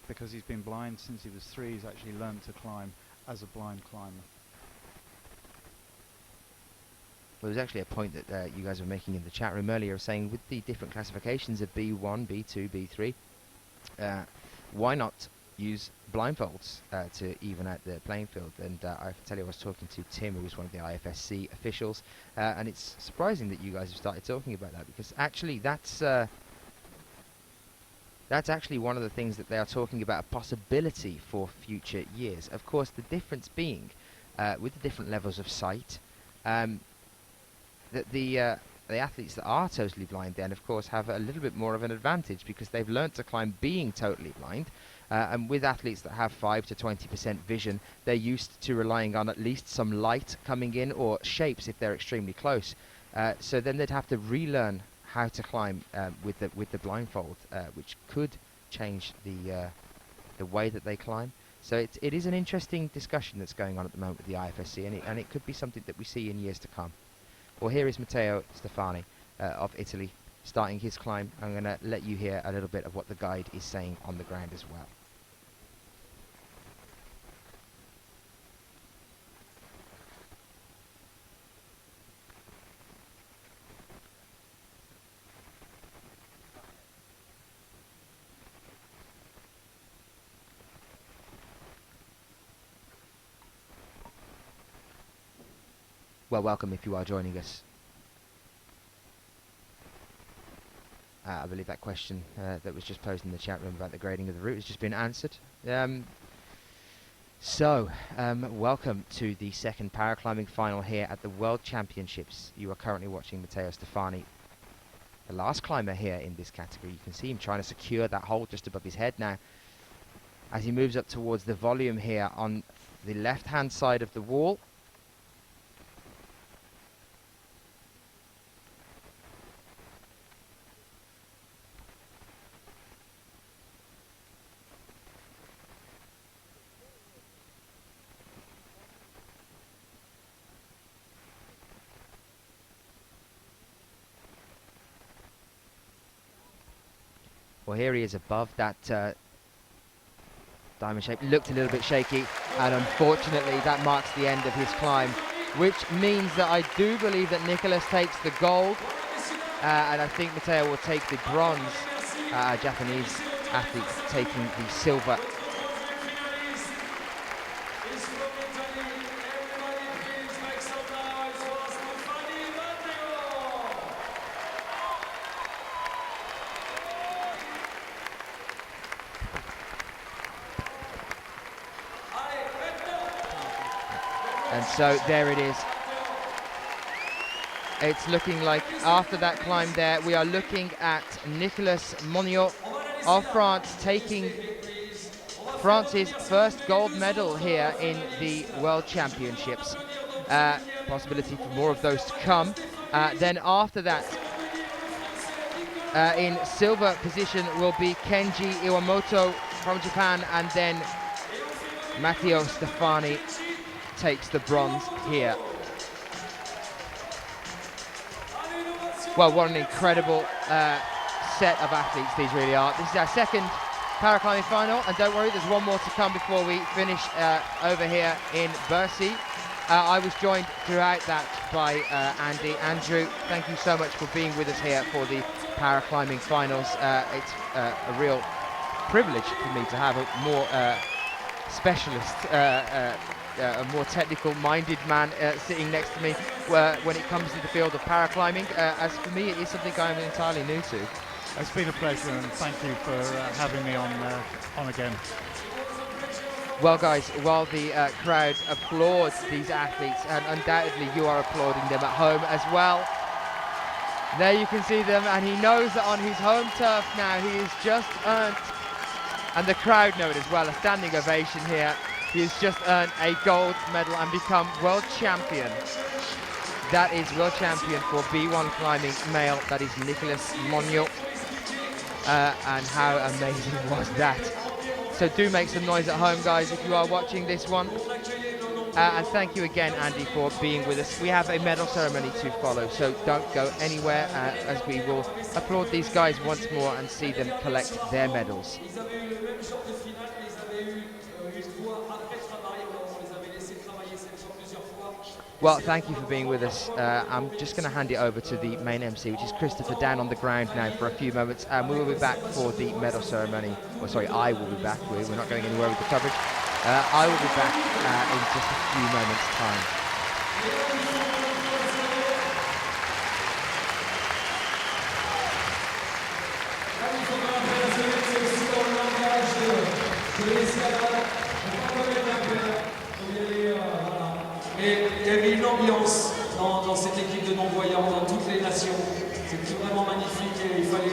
because he's been blind since he was 3, he's actually learned to climb as a blind climber. Well, there's actually a point that you guys were making in the chat room earlier, saying with the different classifications of B1, B2, B3, why not use blindfolds to even out the playing field? And I can tell you, I was talking to Tim, who was one of the IFSC officials, and it's surprising that you guys have started talking about that, because actually that's actually one of the things that they are talking about, a possibility for future years. Of course, the difference being, with the different levels of sight, that the athletes that are totally blind then, of course, have a little bit more of an advantage, because they've learnt to climb being totally blind. And with athletes that have 5 to 20% vision, they're used to relying on at least some light coming in, or shapes if they're extremely close. So then they'd have to relearn how to climb with the blindfold, which could change the way that they climb. So it is an interesting discussion that's going on at the moment with the IFSC, and it could be something that we see in years to come. Well, here is Matteo Stefani of Italy starting his climb. I'm going to let you hear a little bit of what the guide is saying on the ground as well. Well, welcome if you are joining us. I believe that question that was just posed in the chat room about the grading of the route has just been answered. Welcome to the second ParaClimbing Final here at the World Championships. You are currently watching Matteo Stefani, the last climber here in this category. You can see him trying to secure that hold just above his head now, as he moves up towards the volume here on the left-hand side of the wall. Well, here he is above that diamond shape. Looked a little bit shaky, and unfortunately that marks the end of his climb, which means that I do believe that Nicolas takes the gold, and I think Matteo will take the bronze. Japanese athletes taking the silver. And so there it is. It's looking like after that climb there, we are looking at Nicolas Monniot of France taking France's first gold medal here in the World Championships. Possibility for more of those to come. Then after that, in silver position will be Kenji Iwamoto from Japan, and then Matteo Stefani takes the bronze here. Well, what an incredible set of athletes these really are. This is our second ParaClimbing Final, and don't worry, there's one more to come before we finish over here in Bercy. I was joined throughout that by Andy. Andrew, thank you so much for being with us here for the ParaClimbing Finals. It's a real privilege for me to have a more specialist, a more technical-minded man sitting next to me when it comes to the field of paraclimbing. As for me, it is something I'm entirely new to. It's been a pleasure, and thank you for having me on again. Well, guys, while the crowd applauds these athletes, and undoubtedly you are applauding them at home as well. There you can see them, and he knows that on his home turf now he has just earned, and the crowd know it as well, a standing ovation here. He has just earned a gold medal and become world champion. That is world champion for B1 climbing male. That is Nicolas Monniot. And how amazing was that? So do make some noise at home, guys, if you are watching this one. And thank you again, Andy, for being with us. We have a medal ceremony to follow, so don't go anywhere as we will applaud these guys once more and see them collect their medals. Well, thank you for being with us. I'm just going to hand it over to the main MC, which is Christopher, down on the ground now for a few moments, and we will be back for the medal ceremony. Well, sorry, I will be back. We're not going anywhere with the coverage. I will be back in just a few moments' time. Et il y avait une ambiance dans cette équipe de non-voyants, dans toutes les nations. C'était vraiment magnifique et il fallait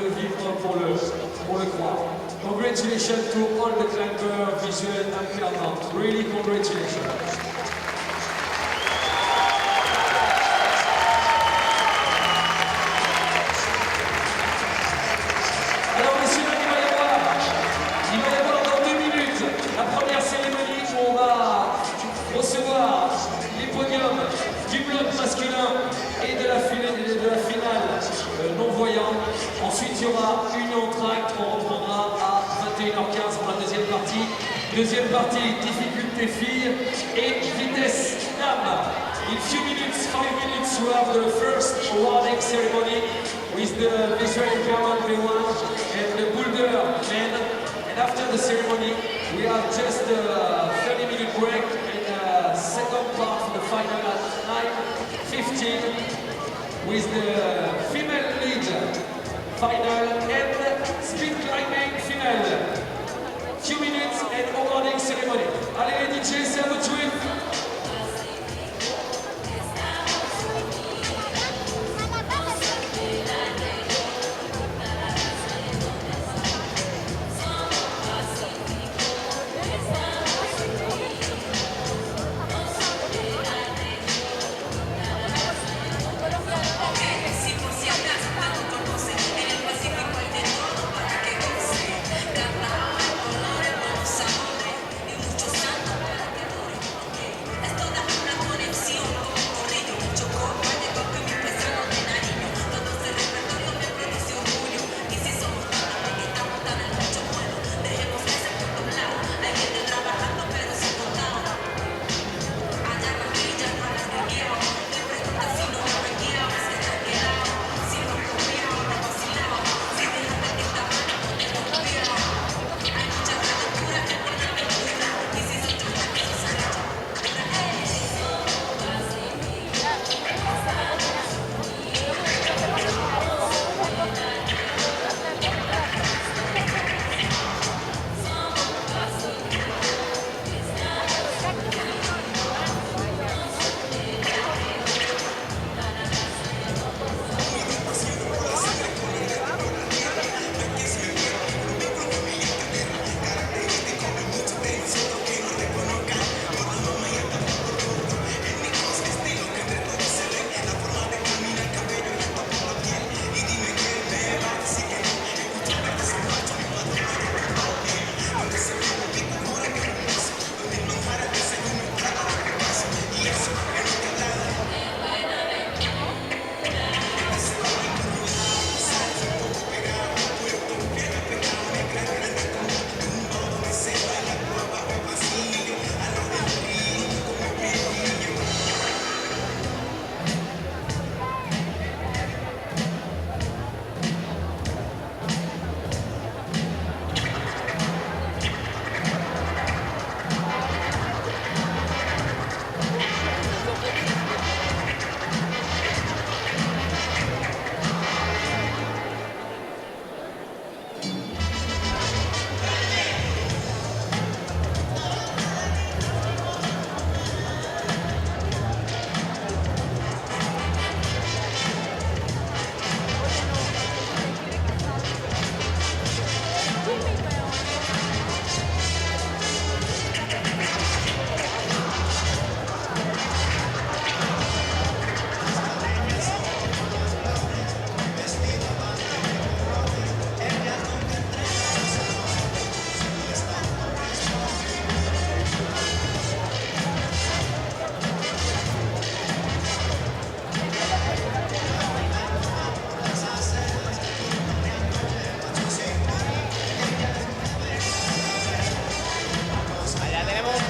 le vivre pour le croire. Congratulations to all the climbers, visual impairment. Really congratulations. Alors messieurs, il va y avoir dans 2 minutes la première cérémonie où on va recevoir les podiums du bloc masculin et de la finale non-voyant. Ensuite, il y aura une entracte qu'on reprendra à 21h15 pour la deuxième partie. Deuxième partie, difficulté filles et vitesse dames. In few minutes, 5 minutes, we have the first awarding ceremony with the visual impairment B1 and the Boulder men. And after the ceremony, we have just a 30-minute break. Second part for the final at 9:15 with the female lead final and speed climbing final. Few minutes and awarding ceremony. Allez les DJ, c'est à vous de jouer.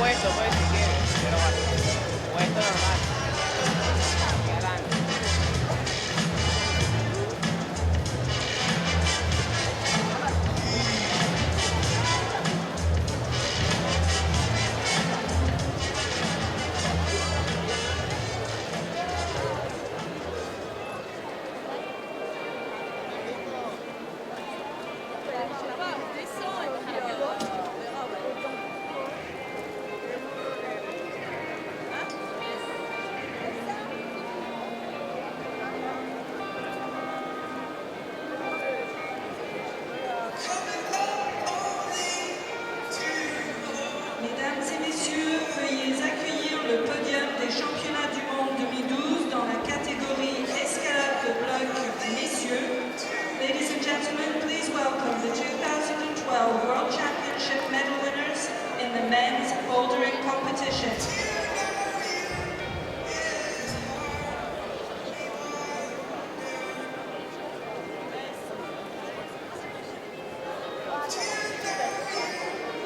puesto, pues, si quieres, pero bueno, puesto normal. Aquí adelante. Mesdames et messieurs, veuillez accueillir le podium des championnats du monde 2012 dans la catégorie escalade de bloc messieurs. Ladies and gentlemen, please welcome the 2012 World Championship medal winners in the men's bouldering competition.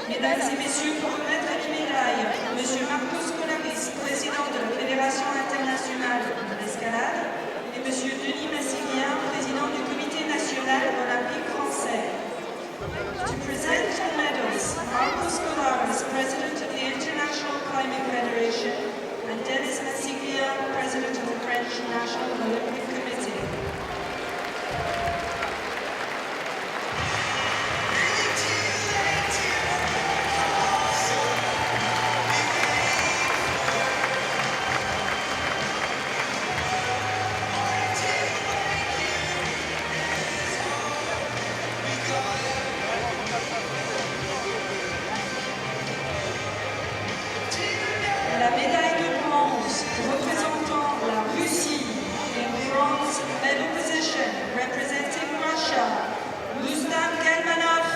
Mesdames et messieurs, pour remettre les médailles, Monsieur Marcos Colaris, président de la Fédération internationale de l'escalade, et Monsieur Denis Massiglia, président du Comité national olympique français. To present the medals, Marcos Colaris, president of the International Climbing Federation, and Denis Massiglia, president of the French National Olympic Committee. La médaille de bronze représentant la Russie, in bronze medal position representing Russia, Rustam Galmanov.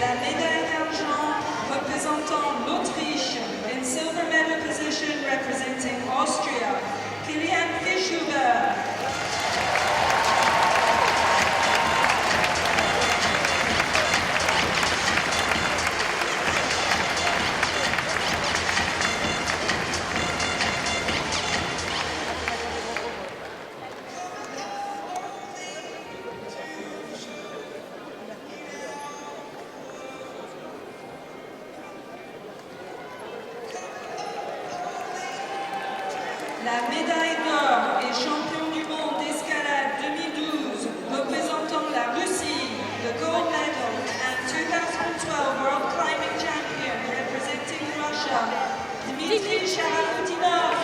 La médaille d'argent représentant l'Autriche, in silver medal position representing Austria, Kilian Fischhuber. La médaille d'or et champion du monde d'escalade 2012 représentant la Russie, the gold medal and 2012 World Climbing Champion representing Russia, Dmitry Sharafutinov.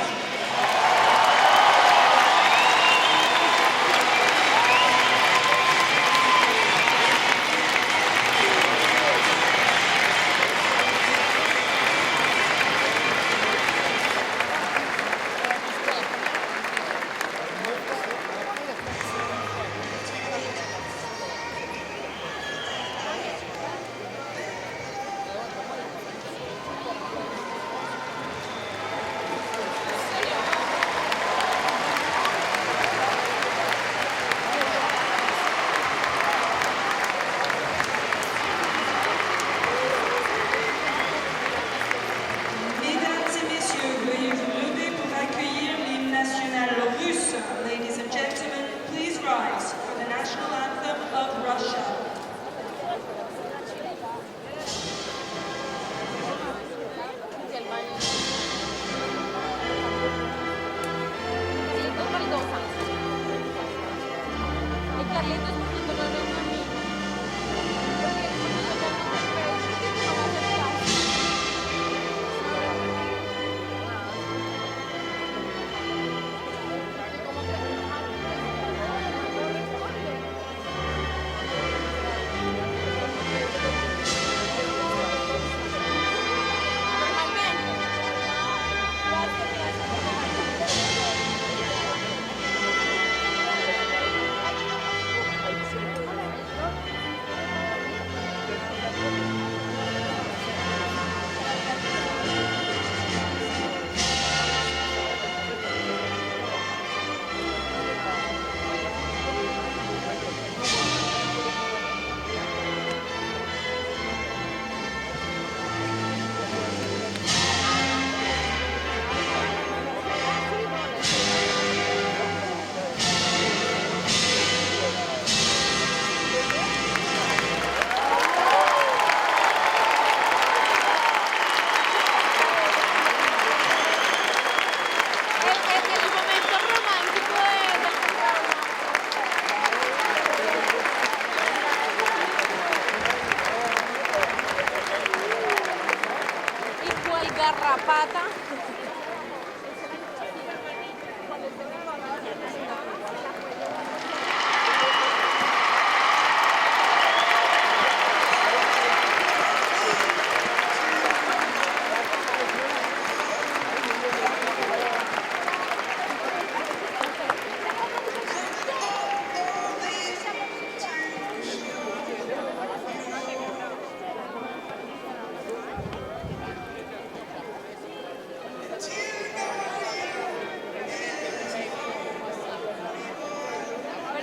arrapata.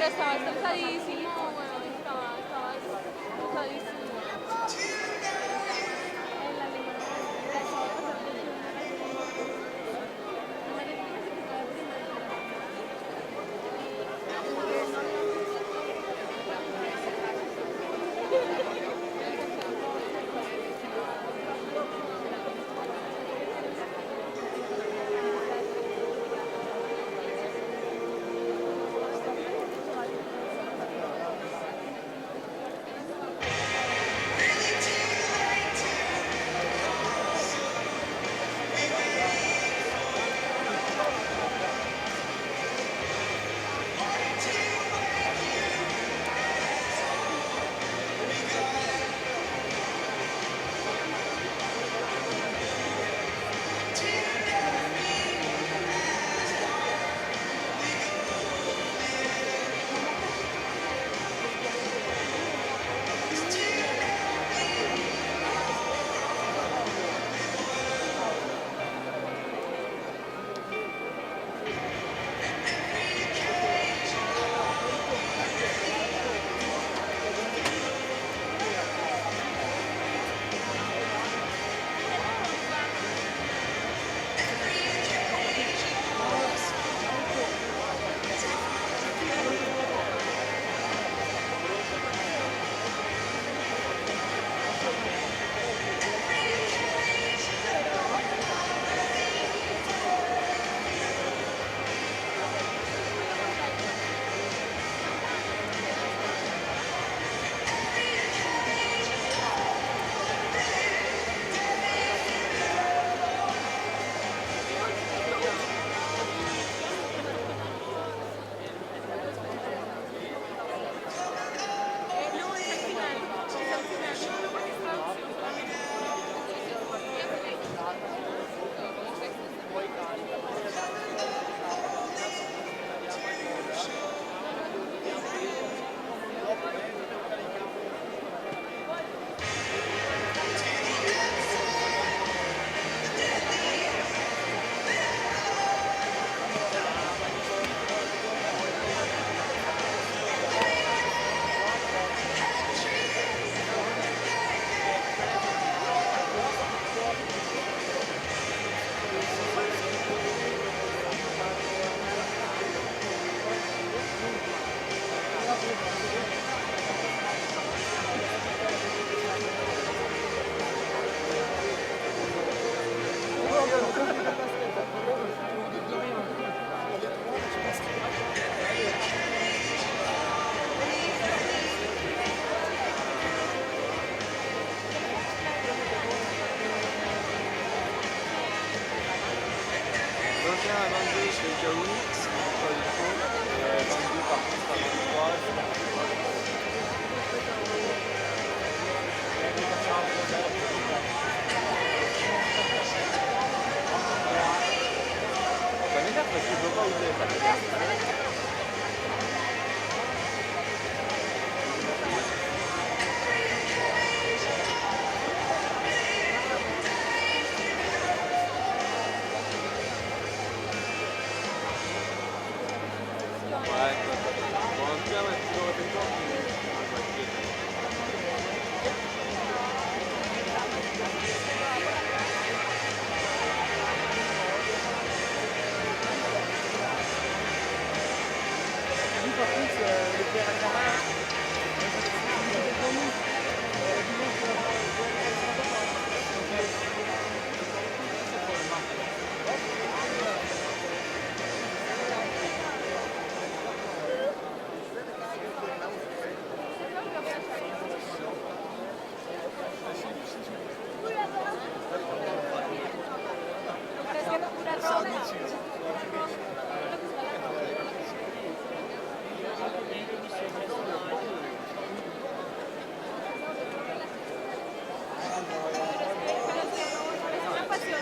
Pero estaba estresadísimo, bueno, estaba estresadísimo.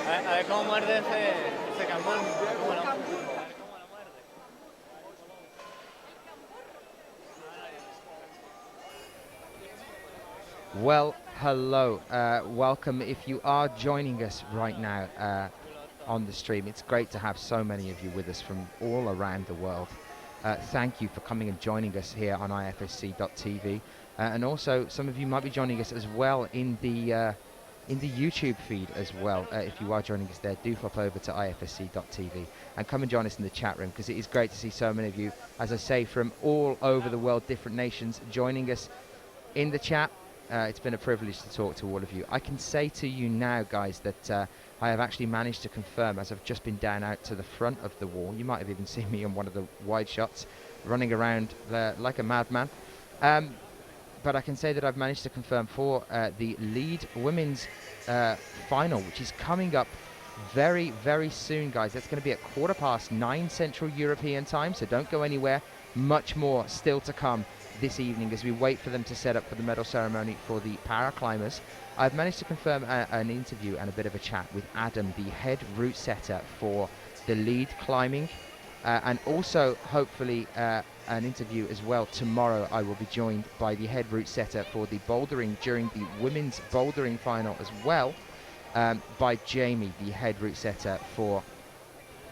A ver cómo muerde ese cambur. Bueno. Well, hello, welcome if you are joining us right now on the stream. It's great to have so many of you with us from all around the world. Thank you for coming and joining us here on IFSC.tv, and also some of you might be joining us as well in the YouTube feed as well. If you are joining us there, do hop over to IFSC.tv and come and join us in the chat room, because it is great to see so many of you, as I say, from all over the world, different nations, joining us in the chat. It's been a privilege to talk to all of you. I can say to you now, guys, that I have actually managed to confirm, as I've just been down out to the front of the wall. You might have even seen me in one of the wide shots, running around like a madman. But I can say that I've managed to confirm for the lead women's final, which is coming up very, very soon, guys. That's going to be at 9:15 Central European time, so don't go anywhere. Much more still to come this evening as we wait for them to set up for the medal ceremony for the para-climbers. I've managed to confirm an interview and a bit of a chat with Adam, the head route setter for the lead climbing, and also hopefully an interview as well tomorrow. I will be joined by the head route setter for the bouldering during the women's bouldering final as well, by Jamie, the head route setter for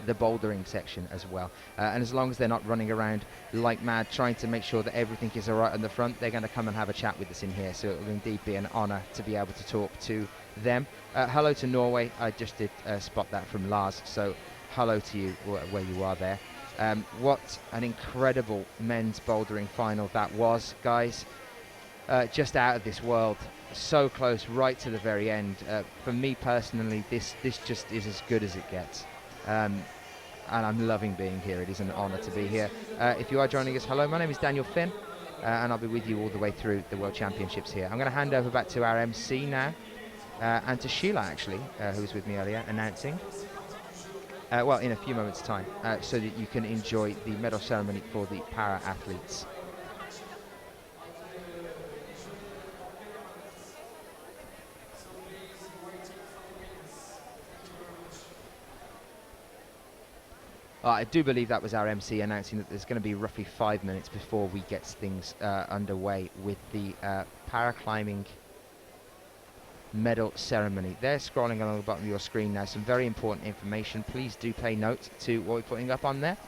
the bouldering section as well. And as long as they're not running around like mad trying to make sure that everything is alright on the front, they're going to come and have a chat with us in here, so it will indeed be an honour to be able to talk to them. Hello to Norway. I just did spot that from Lars, so hello to you where you are there. What an incredible men's bouldering final that was, guys. Just out of this world, so close right to the very end. For me personally, this just is as good as it gets. And I'm loving being here. It is an honour to be here. If you are joining us, hello, my name is Daniel Finn, and I'll be with you all the way through the World Championships here. I'm going to hand over back to our MC now, and to Sheila, actually, who was with me earlier, announcing, well, in a few moments' time, so that you can enjoy the medal ceremony for the para-athletes. I do believe that was our MC announcing that there's going to be roughly 5 minutes before we get things underway with the para-climbing medal ceremony. They're scrolling along the bottom of your screen now. Some very important information. Please do pay note to what we're putting up on there.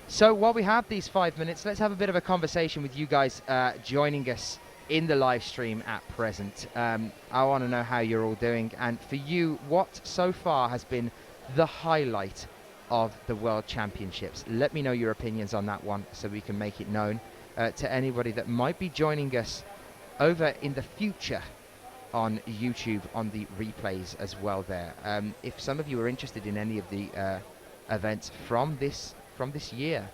So while we have these 5 minutes, let's have a bit of a conversation with you guys joining us in the live stream at present. I want to know how you're all doing, and for you, what so far has been the highlight of the World Championships? Let me know your opinions on that one so we can make it known to anybody that might be joining us over in the future on YouTube on the replays as well there. If some of you are interested in any of the events from this year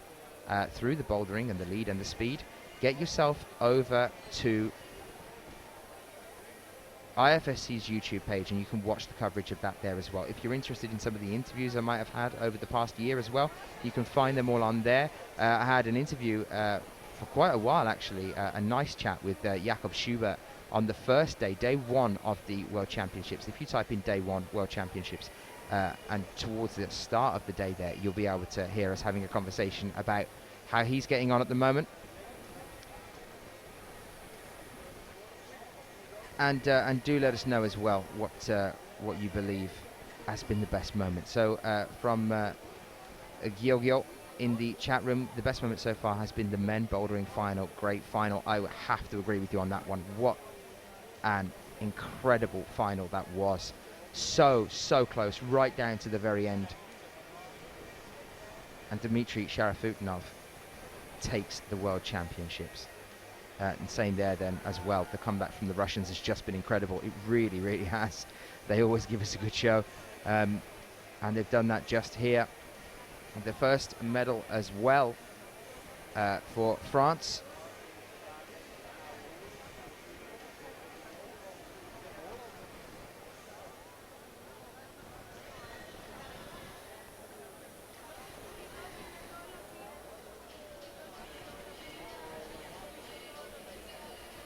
through the bouldering and the lead and the speed, get yourself over to IFSC's YouTube page and you can watch the coverage of that there as well. If you're interested in some of the interviews I might have had over the past year as well, you can find them all on there. I had an interview for quite a while actually, a nice chat with Jakob Schubert on the first day, day one of the World Championships. If you type in day one World Championships and towards the start of the day there, you'll be able to hear us having a conversation about how he's getting on at the moment. And do let us know as well what you believe has been the best moment. So from Gyogyo in the chat room, the best moment so far has been the men bouldering final. Great final. I would have to agree with you on that one. What an incredible final that was. So close, right down to the very end. And Dmitry Sharafutinov takes the World Championships. And same there then as well. The comeback from the Russians has just been incredible. It really, really has. They always give us a good show. And they've done that just here. And the first medal as well for France.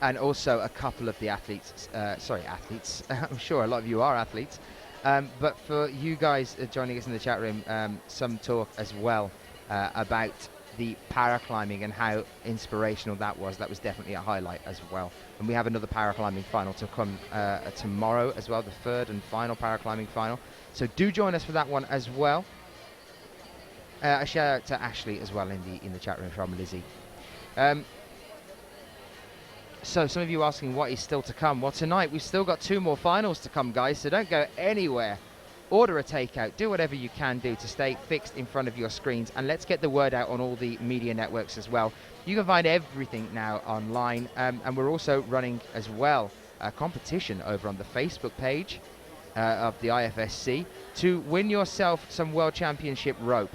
And also a couple of the athletes, I'm sure a lot of you are athletes, But for you guys joining us in the chat room, some talk as well about the paraclimbing and how inspirational that was. That was definitely a highlight as well. And we have another paraclimbing final to come tomorrow as well, the third and final paraclimbing final. So do join us for that one as well. A shout out to Ashley as well in the chat room from Lizzie. So some of you asking what is still to come. Well, tonight we've still got 2 more finals to come, guys, so don't go anywhere. Order a takeout, do whatever you can do to stay fixed in front of your screens, and let's get the word out on all the media networks as well. You can find everything now online, and we're also running as well a competition over on the Facebook page of the IFSC to win yourself some World Championship rope.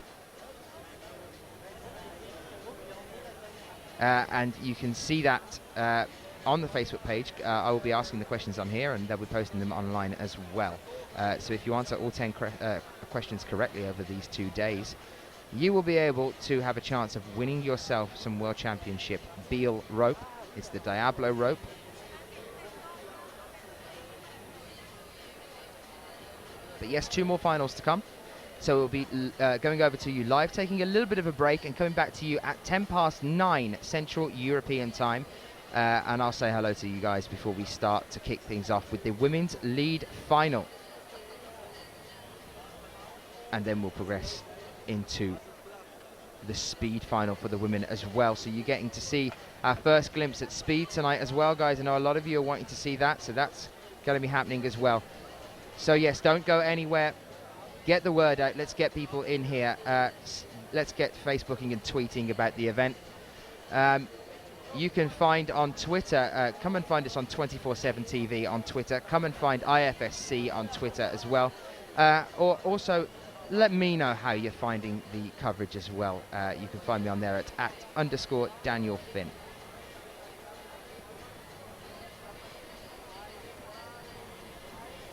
And you can see that on the Facebook page. I will be asking the questions on here, and they'll be posting them online as well. So if you answer all 10 questions correctly over these 2 days, you will be able to have a chance of winning yourself some World Championship Beal rope. It's the Diablo rope. But yes, 2 more finals to come. So we'll be going over to you live, taking a little bit of a break, and coming back to you at 9:10 Central European Time. And I'll say hello to you guys before we start to kick things off with the women's lead final. And then we'll progress into the speed final for the women as well. So you're getting to see our first glimpse at speed tonight as well, guys. I know a lot of you are wanting to see that, so that's going to be happening as well. So yes, don't go anywhere. Get the word out. Let's get people in here. Let's get Facebooking and tweeting about the event. You can find on Twitter, come and find us on 24/7 TV on Twitter. Come and find IFSC on Twitter as well. Or also, let me know how you're finding the coverage as well. You can find me on there at @_Daniel Finn.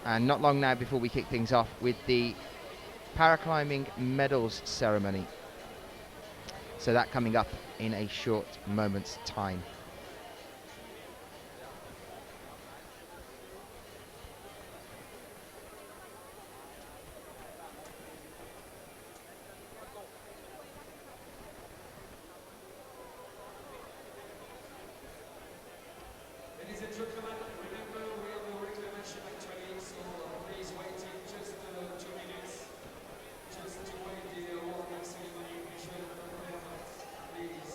And not long now before we kick things off with the paraclimbing medals ceremony. So that coming up in a short moment's time. Ladies and gentlemen, remember we have a reclamation actually, so please wait just 2 minutes. Just to wait the awarding ceremony, make sure that the please.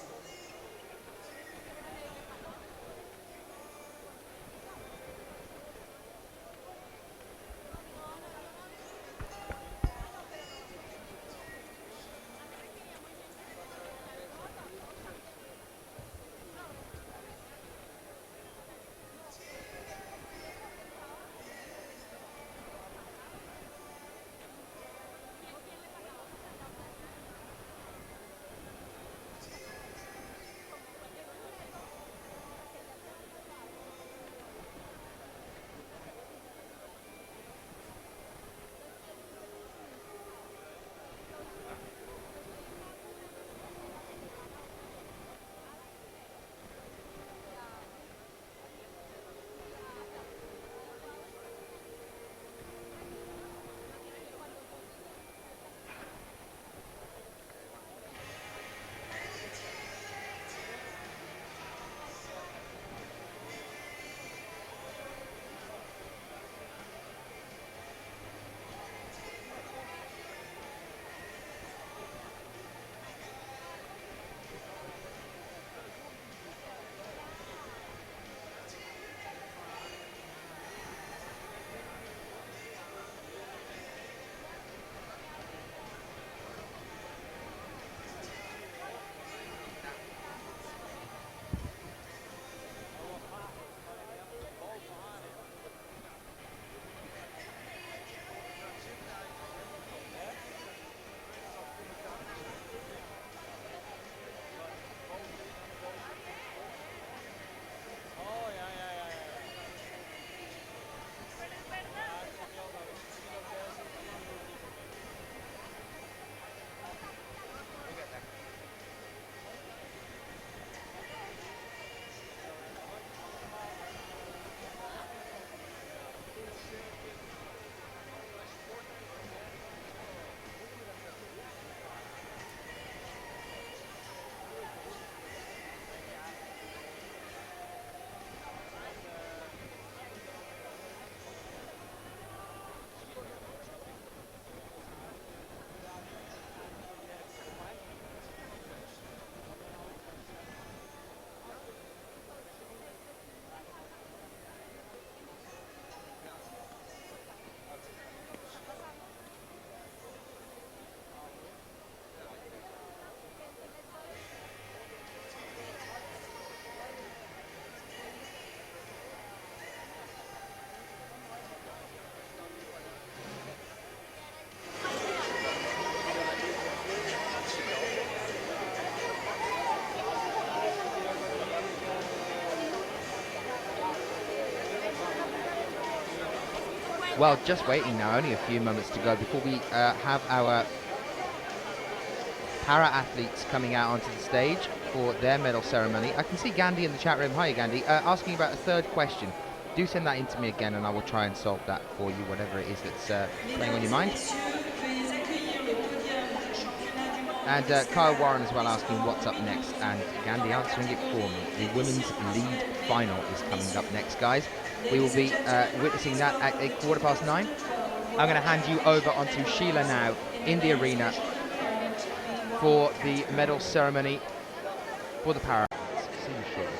Well, just waiting now, only a few moments to go before we have our para-athletes coming out onto the stage for their medal ceremony. I can see Gandhi in the chat room. Hi, Gandhi. Asking about a third question. Do send that in to me again and I will try and solve that for you, whatever it is that's playing on your mind. And Kyle Warren as well asking what's up next, and Gandhi answering it for me. The women's lead final is coming up next, guys. We will be witnessing that at 9:15. I'm going to hand you over onto Sheila now in the arena for the medal ceremony for the para. See you shortly.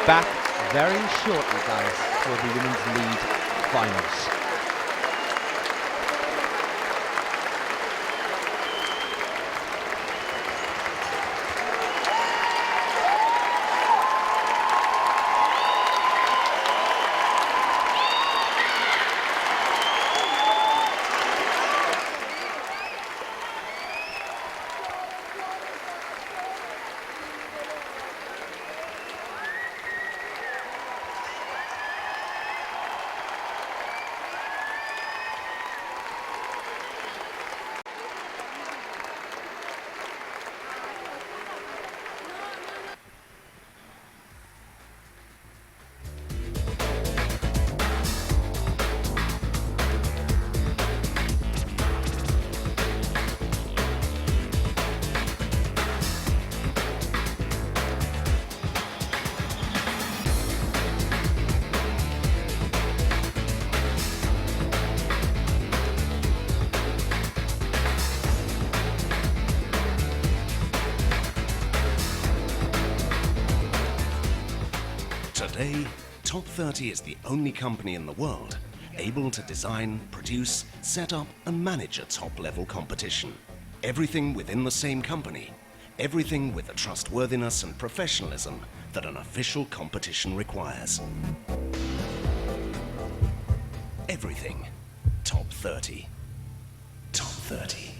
back very shortly, guys, for the women's lead finals. Today, Top 30 is the only company in the world able to design, produce, set up and manage a top-level competition. Everything within the same company, everything with the trustworthiness and professionalism that an official competition requires. Everything Top 30. Top 30.